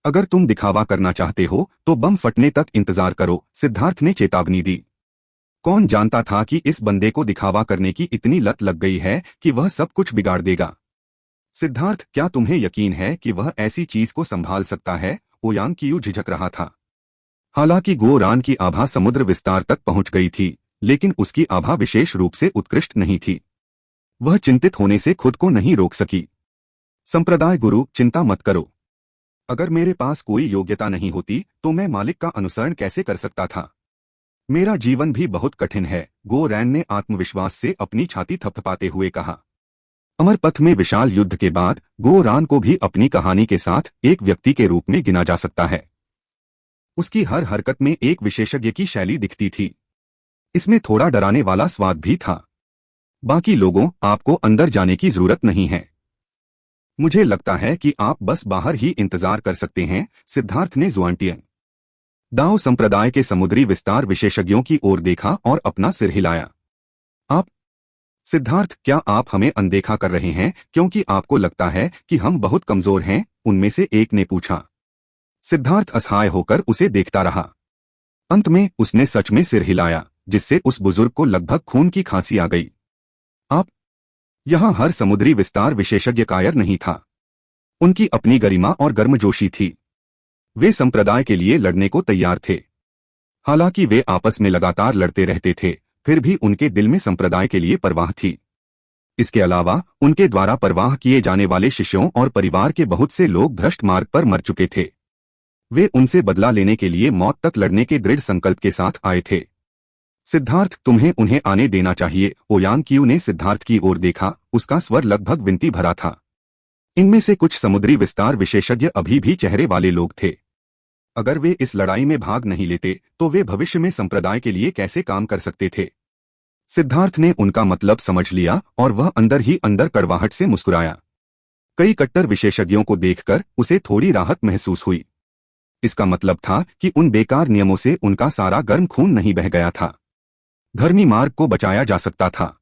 अगर तुम दिखावा करना चाहते हो तो बम फटने तक इंतजार करो, सिद्धार्थ ने चेतावनी दी। कौन जानता था कि इस बंदे को दिखावा करने की इतनी लत लग गई है कि वह सब कुछ बिगाड़ देगा। सिद्धार्थ, क्या तुम्हें यकीन है कि वह ऐसी चीज को संभाल सकता है? ओयानक्यू झिझक रहा था। हालांकि गोरान की आभा समुद्र विस्तार तक पहुंच गई थी, लेकिन उसकी आभा विशेष रूप से उत्कृष्ट नहीं थी। वह चिंतित होने से खुद को नहीं रोक सकी। संप्रदाय गुरु, चिंता मत करो। अगर मेरे पास कोई योग्यता नहीं होती तो मैं मालिक का अनुसरण कैसे कर सकता था? मेरा जीवन भी बहुत कठिन है, गोरैन ने आत्मविश्वास से अपनी छाती थपथपाते हुए कहा। अमर पथ में विशाल युद्ध के बाद गोरान को भी अपनी कहानी के साथ एक व्यक्ति के रूप में गिना जा सकता है। उसकी हर हरकत में एक विशेषज्ञ की शैली दिखती थी। इसमें थोड़ा डराने वाला स्वाद भी था। बाकी लोगों, आपको अंदर जाने की जरूरत नहीं है। मुझे लगता है कि आप बस बाहर ही इंतजार कर सकते हैं, सिद्धार्थ ने जुआंटियन दाओ संप्रदाय के समुद्री विस्तार विशेषज्ञों की ओर देखा और अपना सिर हिलाया। आप सिद्धार्थ, क्या आप हमें अनदेखा कर रहे हैं क्योंकि आपको लगता है कि हम बहुत कमजोर हैं? उनमें से एक ने पूछा। सिद्धार्थ असहाय होकर उसे देखता रहा। अंत में उसने सच में सिर हिलाया, जिससे उस बुजुर्ग को लगभग खून की खांसी आ गई। आप यहां हर समुद्री विस्तार विशेषज्ञ कायर नहीं था। उनकी अपनी गरिमा और गर्मजोशी थी। वे संप्रदाय के लिए लड़ने को तैयार थे। हालांकि वे आपस में लगातार लड़ते रहते थे, फिर भी उनके दिल में संप्रदाय के लिए परवाह थी। इसके अलावा उनके द्वारा परवाह किए जाने वाले शिष्यों और परिवार के बहुत से लोग भ्रष्ट मार्ग पर मर चुके थे। वे उनसे बदला लेने के लिए मौत तक लड़ने के दृढ़ संकल्प के साथ आए थे। सिद्धार्थ, तुम्हें उन्हें आने देना चाहिए। ओयान क्यू ने सिद्धार्थ की ओर देखा, उसका स्वर लगभग विनती भरा था। इनमें से कुछ समुद्री विस्तार विशेषज्ञ अभी भी चेहरे वाले लोग थे। अगर वे इस लड़ाई में भाग नहीं लेते तो वे भविष्य में संप्रदाय के लिए कैसे काम कर सकते थे? सिद्धार्थ ने उनका मतलब समझ लिया और वह अंदर ही अंदर कड़वाहट से मुस्कुराया। कई कट्टर विशेषज्ञों को देखकर उसे थोड़ी राहत महसूस हुई। इसका मतलब था कि उन बेकार नियमों से उनका सारा गर्म खून नहीं बह गया था। धर्मी मार्ग को बचाया जा सकता था।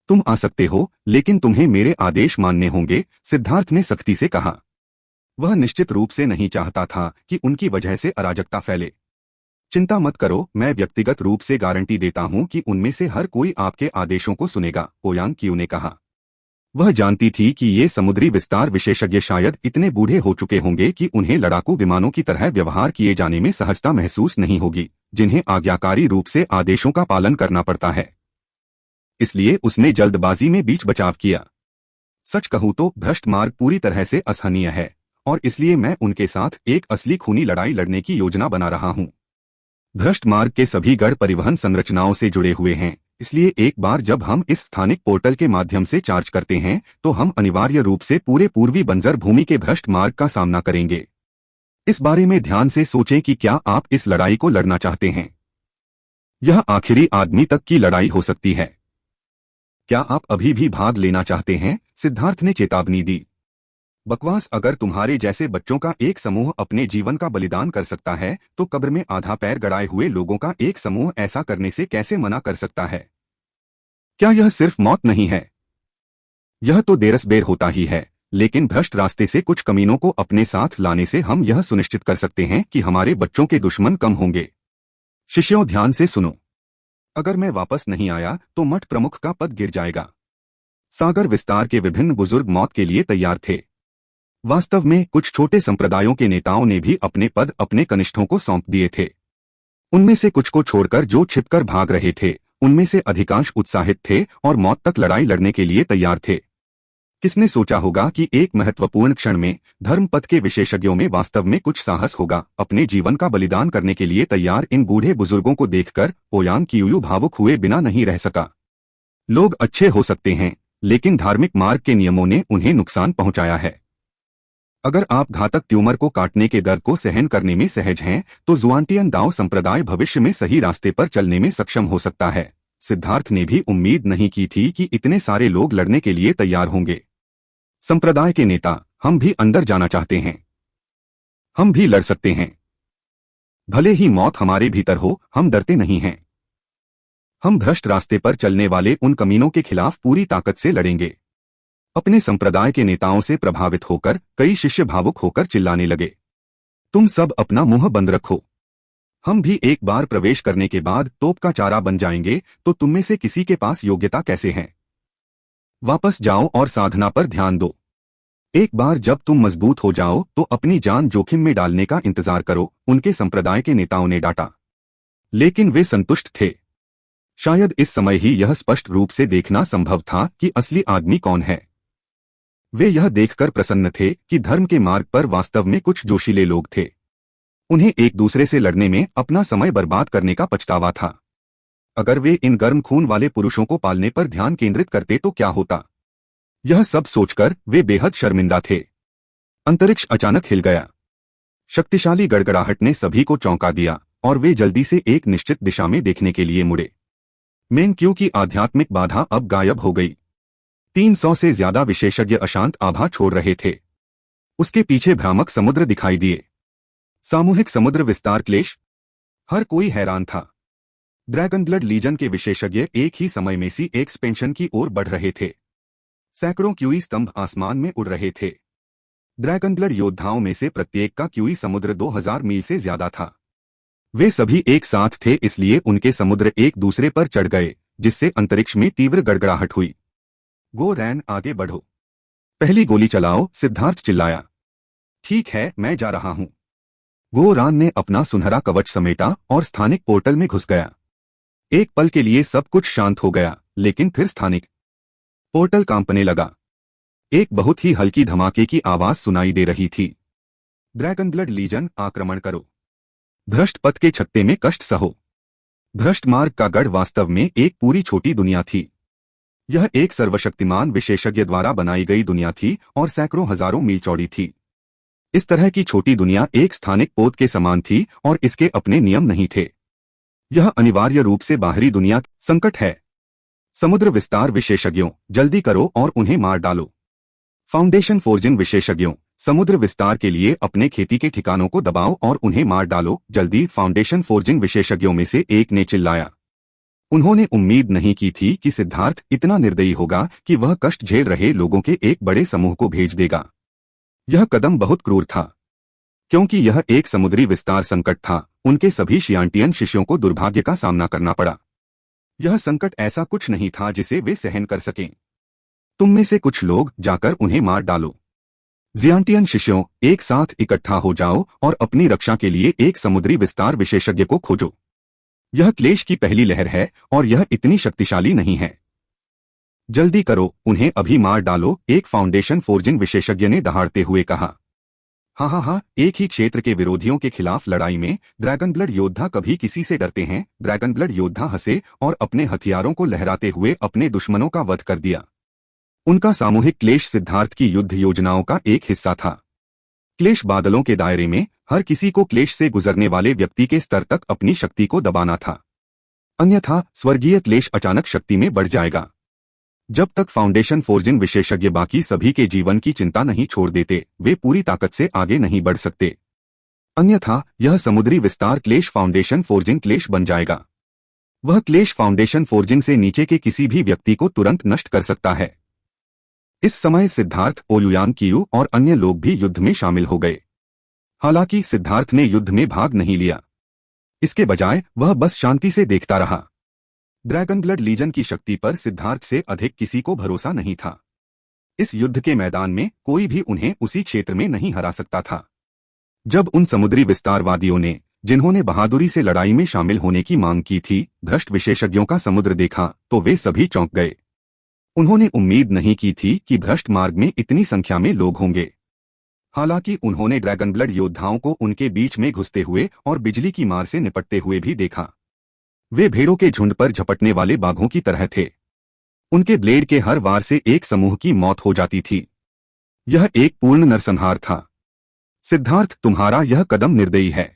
तुम आ सकते हो, लेकिन तुम्हें मेरे आदेश मानने होंगे, सिद्धार्थ ने सख्ती से कहा। वह निश्चित रूप से नहीं चाहता था कि उनकी वजह से अराजकता फैले। चिंता मत करो, मैं व्यक्तिगत रूप से गारंटी देता हूं कि उनमें से हर कोई आपके आदेशों को सुनेगा, ओयांग क्यू ने कहा। वह जानती थी कि ये समुद्री विस्तार विशेषज्ञ शायद इतने बूढ़े हो चुके होंगे कि उन्हें लड़ाकू विमानों की तरह व्यवहार किए जाने में सहजता महसूस नहीं होगी, जिन्हें आज्ञाकारी रूप से आदेशों का पालन करना पड़ता है। इसलिए उसने जल्दबाजी में बीच बचाव किया। सच कहूं तो भ्रष्ट मार्ग पूरी तरह से असहनीय है, और इसलिए मैं उनके साथ एक असली खूनी लड़ाई लड़ने की योजना बना रहा हूं। भ्रष्ट मार्ग के सभी गढ़ परिवहन संरचनाओं से जुड़े हुए हैं, इसलिए एक बार जब हम इस स्थानिक पोर्टल के माध्यम से चार्ज करते हैं तो हम अनिवार्य रूप से पूरे पूर्वी बंजर भूमि के भ्रष्ट मार्ग का सामना करेंगे। इस बारे में ध्यान से सोचें कि क्या आप इस लड़ाई को लड़ना चाहते हैं। यह आखिरी आदमी तक की लड़ाई हो सकती है। क्या आप अभी भी भाग लेना चाहते हैं? सिद्धार्थ ने चेतावनी दी। बकवास, अगर तुम्हारे जैसे बच्चों का एक समूह अपने जीवन का बलिदान कर सकता है तो कब्र में आधा पैर गड़ाए हुए लोगों का एक समूह ऐसा करने से कैसे मना कर सकता है? क्या यह सिर्फ मौत नहीं है? यह तो देरसबेर होता ही है, लेकिन भ्रष्ट रास्ते से कुछ कमीनों को अपने साथ लाने से हम यह सुनिश्चित कर सकते हैं कि हमारे बच्चों के दुश्मन कम होंगे। शिष्यों, ध्यान से सुनो। अगर मैं वापस नहीं आया तो मठ प्रमुख का पद गिर जाएगा। सागर विस्तार के विभिन्न बुजुर्ग मौत के लिए तैयार थे। वास्तव में कुछ छोटे संप्रदायों के नेताओं ने भी अपने पद अपने कनिष्ठों को सौंप दिए थे। उनमें से कुछ को छोड़कर जो छिपकर भाग रहे थे, उनमें से अधिकांश उत्साहित थे और मौत तक लड़ाई लड़ने के लिए तैयार थे। किसने सोचा होगा कि एक महत्वपूर्ण क्षण में धर्मपथ के विशेषज्ञों में वास्तव में कुछ साहस होगा? अपने जीवन का बलिदान करने के लिए तैयार इन बूढ़े बुजुर्गों को देखकर ओयांग क्यू भावुक हुए बिना नहीं रह सका। लोग अच्छे हो सकते हैं, लेकिन धार्मिक मार्ग के नियमों ने उन्हें नुकसान पहुंचाया है। अगर आप घातक ट्यूमर को काटने के दर्द को सहन करने में सहज हैं, तो जुआनटियन दाओ संप्रदाय भविष्य में सही रास्ते पर चलने में सक्षम हो सकता है। सिद्धार्थ ने भी उम्मीद नहीं की थी कि इतने सारे लोग लड़ने के लिए तैयार होंगे। संप्रदाय के नेता, हम भी अंदर जाना चाहते हैं। हम भी लड़ सकते हैं। भले ही मौत हमारे भीतर हो, हम डरते नहीं हैं। हम भ्रष्ट रास्ते पर चलने वाले उन कमीनों के खिलाफ पूरी ताकत से लड़ेंगे। अपने संप्रदाय के नेताओं से प्रभावित होकर कई शिष्य भावुक होकर चिल्लाने लगे। तुम सब अपना मुंह बंद रखो। हम भी एक बार प्रवेश करने के बाद तोप का चारा बन जाएंगे, तो तुममें से किसी के पास योग्यता कैसे है? वापस जाओ और साधना पर ध्यान दो। एक बार जब तुम मजबूत हो जाओ तो अपनी जान जोखिम में डालने का इंतजार करो, उनके संप्रदाय के नेताओं ने डांटा। लेकिन वे संतुष्ट थे। शायद इस समय ही यह स्पष्ट रूप से देखना संभव था कि असली आदमी कौन है। वे यह देखकर प्रसन्न थे कि धर्म के मार्ग पर वास्तव में कुछ जोशीले लोग थे। उन्हें एक दूसरे से लड़ने में अपना समय बर्बाद करने का पछतावा था। अगर वे इन गर्म खून वाले पुरुषों को पालने पर ध्यान केंद्रित करते तो क्या होता? यह सब सोचकर वे बेहद शर्मिंदा थे। अंतरिक्ष अचानक हिल गया। शक्तिशाली गड़गड़ाहट ने सभी को चौंका दिया और वे जल्दी से एक निश्चित दिशा में देखने के लिए मुड़े। मेन क्यू की आध्यात्मिक बाधा अब गायब हो गई। 300 से ज्यादा विशेषज्ञ अशांत आभा छोड़ रहे थे। उसके पीछे भ्रामक समुद्र दिखाई दिए। सामूहिक समुद्र विस्तार क्लेश। हर कोई हैरान था। ड्रैगन ब्लड लीजन के विशेषज्ञ एक ही समय में सी एक्सपेंशन की ओर बढ़ रहे थे। सैकड़ों क्यूई स्तंभ आसमान में उड़ रहे थे। ड्रैगन ब्लड योद्धाओं में से प्रत्येक का क्यूई समुद्र 2000 मील से ज्यादा था। वे सभी एक साथ थे, इसलिए उनके समुद्र एक दूसरे पर चढ़ गए, जिससे अंतरिक्ष में तीव्र गड़गड़ाहट हुई। गो रैन, आगे बढ़ो। पहली गोली चलाओ, सिद्धार्थ चिल्लाया। ठीक है, मैं जा रहा हूं। गो रान ने अपना सुनहरा कवच समेटा और स्थानिक पोर्टल में घुस गया। एक पल के लिए सब कुछ शांत हो गया, लेकिन फिर स्थानिक पोर्टल कांपने लगा। एक बहुत ही हल्की धमाके की आवाज सुनाई दे रही थी। ड्रैगन ब्लड लीजन, आक्रमण करो। भ्रष्ट पथ के छत्ते में कष्ट सहो। भ्रष्ट मार्ग का गढ़ वास्तव में एक पूरी छोटी दुनिया थी। यह एक सर्वशक्तिमान विशेषज्ञ द्वारा बनाई गई दुनिया थी और सैकड़ों हजारों मील चौड़ी थी। इस तरह की छोटी दुनिया एक स्थानिक पोत के समान थी और इसके अपने नियम नहीं थे। यह अनिवार्य रूप से बाहरी दुनिया संकट है। समुद्र विस्तार विशेषज्ञों, जल्दी करो और उन्हें मार डालो। फाउंडेशन फोर्जिंग विशेषज्ञों, समुद्र विस्तार के लिए अपने खेती के ठिकानों को दबाओ और उन्हें मार डालो जल्दी, फाउंडेशन फोर्जिंग विशेषज्ञों में से एक ने चिल्लाया। उन्होंने उम्मीद नहीं की थी कि सिद्धार्थ इतना निर्दयी होगा कि वह कष्ट झेल रहे लोगों के एक बड़े समूह को भेज देगा। यह कदम बहुत क्रूर था, क्योंकि यह एक समुद्री विस्तार संकट था। उनके सभी शियांटियन शिष्यों को दुर्भाग्य का सामना करना पड़ा। यह संकट ऐसा कुछ नहीं था जिसे वे सहन कर सकें। तुम में से कुछ लोग जाकर उन्हें मार डालो। जियांटियन शिष्यों, एक साथ इकट्ठा हो जाओ और अपनी रक्षा के लिए एक समुद्री विस्तार विशेषज्ञ को खोजो। यह क्लेश की पहली लहर है और यह इतनी शक्तिशाली नहीं है। जल्दी करो, उन्हें अभी मार डालो, एक फाउंडेशन फोर्जिंग विशेषज्ञ ने दहाड़ते हुए कहा। हाँ, एक ही क्षेत्र के विरोधियों के खिलाफ लड़ाई में ड्रैगन ब्लड योद्धा कभी किसी से डरते हैं? ड्रैगन ब्लड योद्धा हंसे और अपने हथियारों को लहराते हुए अपने दुश्मनों का वध कर दिया। उनका सामूहिक क्लेश सिद्धार्थ की युद्ध योजनाओं का एक हिस्सा था। क्लेश बादलों के दायरे में हर किसी को क्लेश से गुजरने वाले व्यक्ति के स्तर तक अपनी शक्ति को दबाना था, अन्यथा स्वर्गीय क्लेश अचानक शक्ति में बढ़ जाएगा। जब तक फाउंडेशन फोर्जिंग विशेषज्ञ बाकी सभी के जीवन की चिंता नहीं छोड़ देते, वे पूरी ताकत से आगे नहीं बढ़ सकते। अन्यथा यह समुद्री विस्तार क्लेश फाउंडेशन फोर्जिंग क्लेश बन जाएगा। वह क्लेश फाउंडेशन फोर्जिंग से नीचे के किसी भी व्यक्ति को तुरंत नष्ट कर सकता है। इस समय सिद्धार्थ, ओलुयान कियू और अन्य लोग भी युद्ध में शामिल हो गए। हालांकि सिद्धार्थ ने युद्ध में भाग नहीं लिया। इसके बजाय वह बस शांति से देखता रहा। ड्रैगन ब्लड लीजन की शक्ति पर सिद्धार्थ से अधिक किसी को भरोसा नहीं था। इस युद्ध के मैदान में कोई भी उन्हें उसी क्षेत्र में नहीं हरा सकता था। जब उन समुद्री विस्तारवादियों ने, जिन्होंने बहादुरी से लड़ाई में शामिल होने की मांग की थी, भ्रष्ट विशेषज्ञों का समुद्र देखा तो वे सभी चौंक गए। उन्होंने उम्मीद नहीं की थी कि भ्रष्ट मार्ग में इतनी संख्या में लोग होंगे। हालांकि उन्होंने ड्रैगन ब्लड योद्धाओं को उनके बीच में घुसते हुए और बिजली की मार से निपटते हुए भी देखा। वे भेड़ों के झुंड पर झपटने वाले बाघों की तरह थे। उनके ब्लेड के हर वार से एक समूह की मौत हो जाती थी। यह एक पूर्ण नरसंहार था। सिद्धार्थ, तुम्हारा यह कदम निर्दयी है।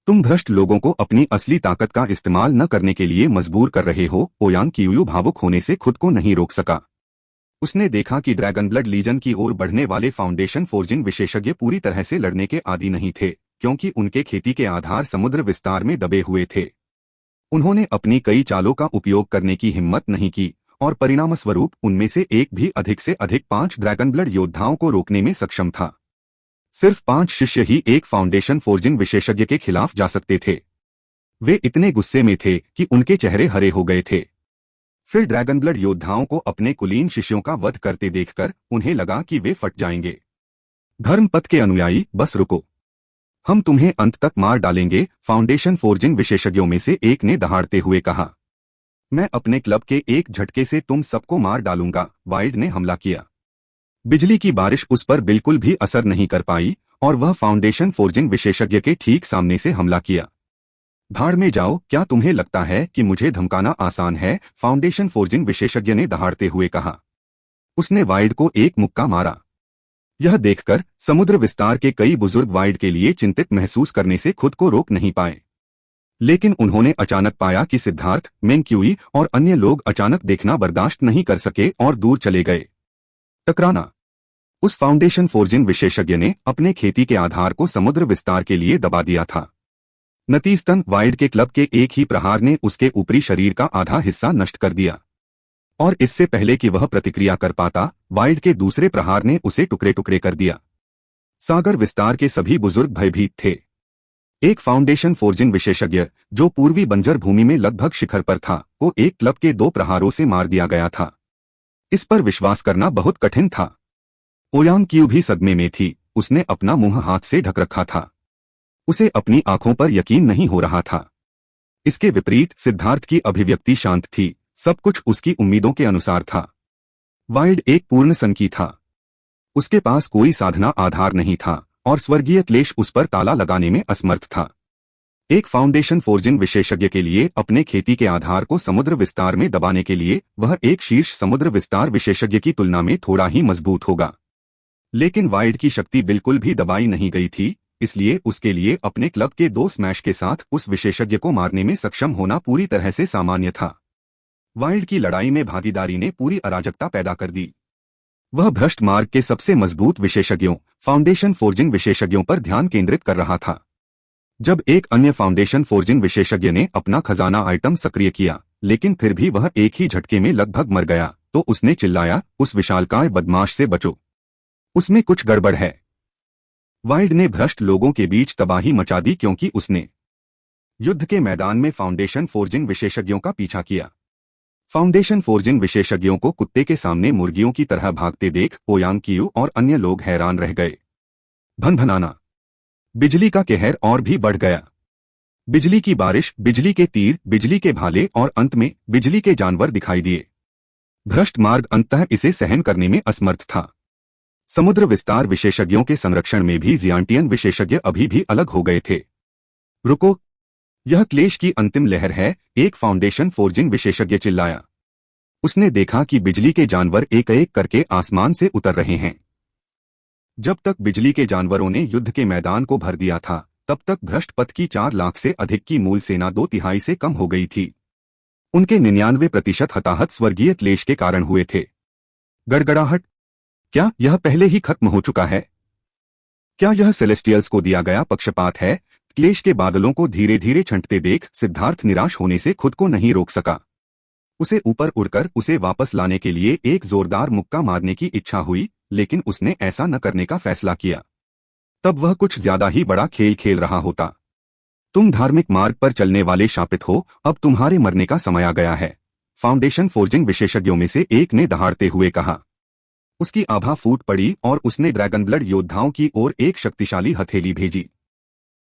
तुम भ्रष्ट लोगों को अपनी असली ताकत का इस्तेमाल न करने के लिए मजबूर कर रहे हो। ओयान कियू भावुक होने से खुद को नहीं रोक सका। उसने देखा कि ड्रैगन ब्लड लीजन की ओर बढ़ने वाले फाउंडेशन फोर्जिंग विशेषज्ञ पूरी तरह से लड़ने के आदी नहीं थे, क्योंकि उनके खेती के आधार समुद्र विस्तार में दबे हुए थे। उन्होंने अपनी कई चालों का उपयोग करने की हिम्मत नहीं की और परिणामस्वरूप उनमें से एक भी अधिक से अधिक 5 ड्रैगन ब्लड योद्धाओं को रोकने में सक्षम था। सिर्फ 5 शिष्य ही एक फाउंडेशन फोर्जिंग विशेषज्ञ के खिलाफ जा सकते थे। वे इतने गुस्से में थे कि उनके चेहरे हरे हो गए थे। फिर ड्रैगन ब्लड योद्धाओं को अपने कुलीन शिष्यों का वध करते देखकर उन्हें लगा कि वे फट जाएंगे। धर्मपथ के अनुयायी, बस रुको, हम तुम्हें अंत तक मार डालेंगे, फाउंडेशन फोर्जिंग विशेषज्ञों में से एक ने दहाड़ते हुए कहा। मैं अपने क्लब के एक झटके से तुम सबको मार डालूंगा, वाइल्ड ने हमला किया। बिजली की बारिश उस पर बिल्कुल भी असर नहीं कर पाई और वह फाउंडेशन फोर्जिंग विशेषज्ञ के ठीक सामने से हमला किया। भाड़ में जाओ, क्या तुम्हें लगता है कि मुझे धमकाना आसान है? फाउंडेशन फोर्जिंग विशेषज्ञ ने दहाड़ते हुए कहा। उसने वाइल्ड को एक मुक्का मारा। यह देखकर समुद्र विस्तार के कई बुजुर्ग वाइल्ड के लिए चिंतित महसूस करने से खुद को रोक नहीं पाए। लेकिन उन्होंने अचानक पाया कि सिद्धार्थ, मेंक्यूई और अन्य लोग अचानक देखना बर्दाश्त नहीं कर सके और दूर चले गए। टकराना। उस फाउंडेशन फोर्जिंग विशेषज्ञ ने अपने खेती के आधार को समुद्र विस्तार के लिए दबा दिया था। नतीजतन वाइल्ड के क्लब के एक ही प्रहार ने उसके ऊपरी शरीर का आधा हिस्सा नष्ट कर दिया, और इससे पहले कि वह प्रतिक्रिया कर पाता, वाइल्ड के दूसरे प्रहार ने उसे टुकड़े टुकड़े कर दिया। सागर विस्तार के सभी बुजुर्ग भयभीत थे। एक फाउंडेशन फोर्जिंग विशेषज्ञ, जो पूर्वी बंजर भूमि में लगभग शिखर पर था, को एक क्लब के 2 प्रहारों से मार दिया गया था। इस पर विश्वास करना बहुत कठिन था। ओयांग क्यू भी सदमे में थी। उसने अपना मुंह हाथ से ढक रखा था। उसे अपनी आंखों पर यकीन नहीं हो रहा था। इसके विपरीत सिद्धार्थ की अभिव्यक्ति शांत थी। सब कुछ उसकी उम्मीदों के अनुसार था। वाइल्ड एक पूर्ण सनकी था। उसके पास कोई साधना आधार नहीं था और स्वर्गीय क्लेश उस पर ताला लगाने में असमर्थ था। एक फाउंडेशन फोर्जिंग विशेषज्ञ के लिए अपने खेती के आधार को समुद्र विस्तार में दबाने के लिए वह एक शीर्ष समुद्र विस्तार विशेषज्ञ की तुलना में थोड़ा ही मजबूत होगा। लेकिन वाइल्ड की शक्ति बिल्कुल भी दबाई नहीं गई थी, इसलिए उसके लिए अपने क्लब के 2 स्मैश के साथ उस विशेषज्ञ को मारने में सक्षम होना पूरी तरह से सामान्य था। वाइल्ड की लड़ाई में भागीदारी ने पूरी अराजकता पैदा कर दी। वह भ्रष्ट मार्ग के सबसे मजबूत विशेषज्ञों, फाउंडेशन फोर्जिंग विशेषज्ञों पर ध्यान केंद्रित कर रहा था। जब एक अन्य फाउंडेशन फोर्जिंग विशेषज्ञ ने अपना खजाना आइटम सक्रिय किया, लेकिन फिर भी वह एक ही झटके में लगभग मर गया, तो उसने चिल्लाया, उस विशालकाय बदमाश से बचो, उसमें कुछ गड़बड़ है। वाइल्ड ने भ्रष्ट लोगों के बीच तबाही मचा दी क्योंकि उसने युद्ध के मैदान में फाउंडेशन फोर्जिंग विशेषज्ञों का पीछा किया। फाउंडेशन फोर्जिंग विशेषज्ञों को कुत्ते के सामने मुर्गियों की तरह भागते देख ओयांग क्यू और अन्य लोग हैरान रह गए। भनभनाना, बिजली का कहर और भी बढ़ गया। बिजली की बारिश, बिजली के तीर, बिजली के भाले और अंत में बिजली के जानवर दिखाई दिए। भ्रष्ट मार्ग अंततः इसे सहन करने में असमर्थ था। समुद्र विस्तार विशेषज्ञों के संरक्षण में भी जियांटियन विशेषज्ञ अभी भी अलग हो गए थे। रुको, यह क्लेश की अंतिम लहर है, एक फाउंडेशन फोर्जिंग विशेषज्ञ चिल्लाया। उसने देखा कि बिजली के जानवर एक एक करके आसमान से उतर रहे हैं। जब तक बिजली के जानवरों ने युद्ध के मैदान को भर दिया था, तब तक भ्रष्ट पथ की 4 लाख से अधिक की मूल सेना 2/3 से कम हो गई थी। उनके 99% हताहत स्वर्गीय क्लेश के कारण हुए थे। गड़गड़ाहट, क्या यह पहले ही खत्म हो चुका है? क्या यह सेलेस्टियल्स को दिया गया पक्षपात है? क्लेश के बादलों को धीरे धीरे छंटते देख सिद्धार्थ निराश होने से खुद को नहीं रोक सका। उसे ऊपर उड़कर उसे वापस लाने के लिए एक जोरदार मुक्का मारने की इच्छा हुई, लेकिन उसने ऐसा न करने का फैसला किया। तब वह कुछ ज्यादा ही बड़ा खेल खेल रहा होता। तुम धार्मिक मार्ग पर चलने वाले शापित हो, अब तुम्हारे मरने का समय आ गया है, फाउंडेशन फोर्जिंग विशेषज्ञों में से एक ने दहाड़ते हुए कहा। उसकी आभा फूट पड़ी और उसने ड्रैगन ब्लड योद्धाओं की ओर एक शक्तिशाली हथेली भेजी।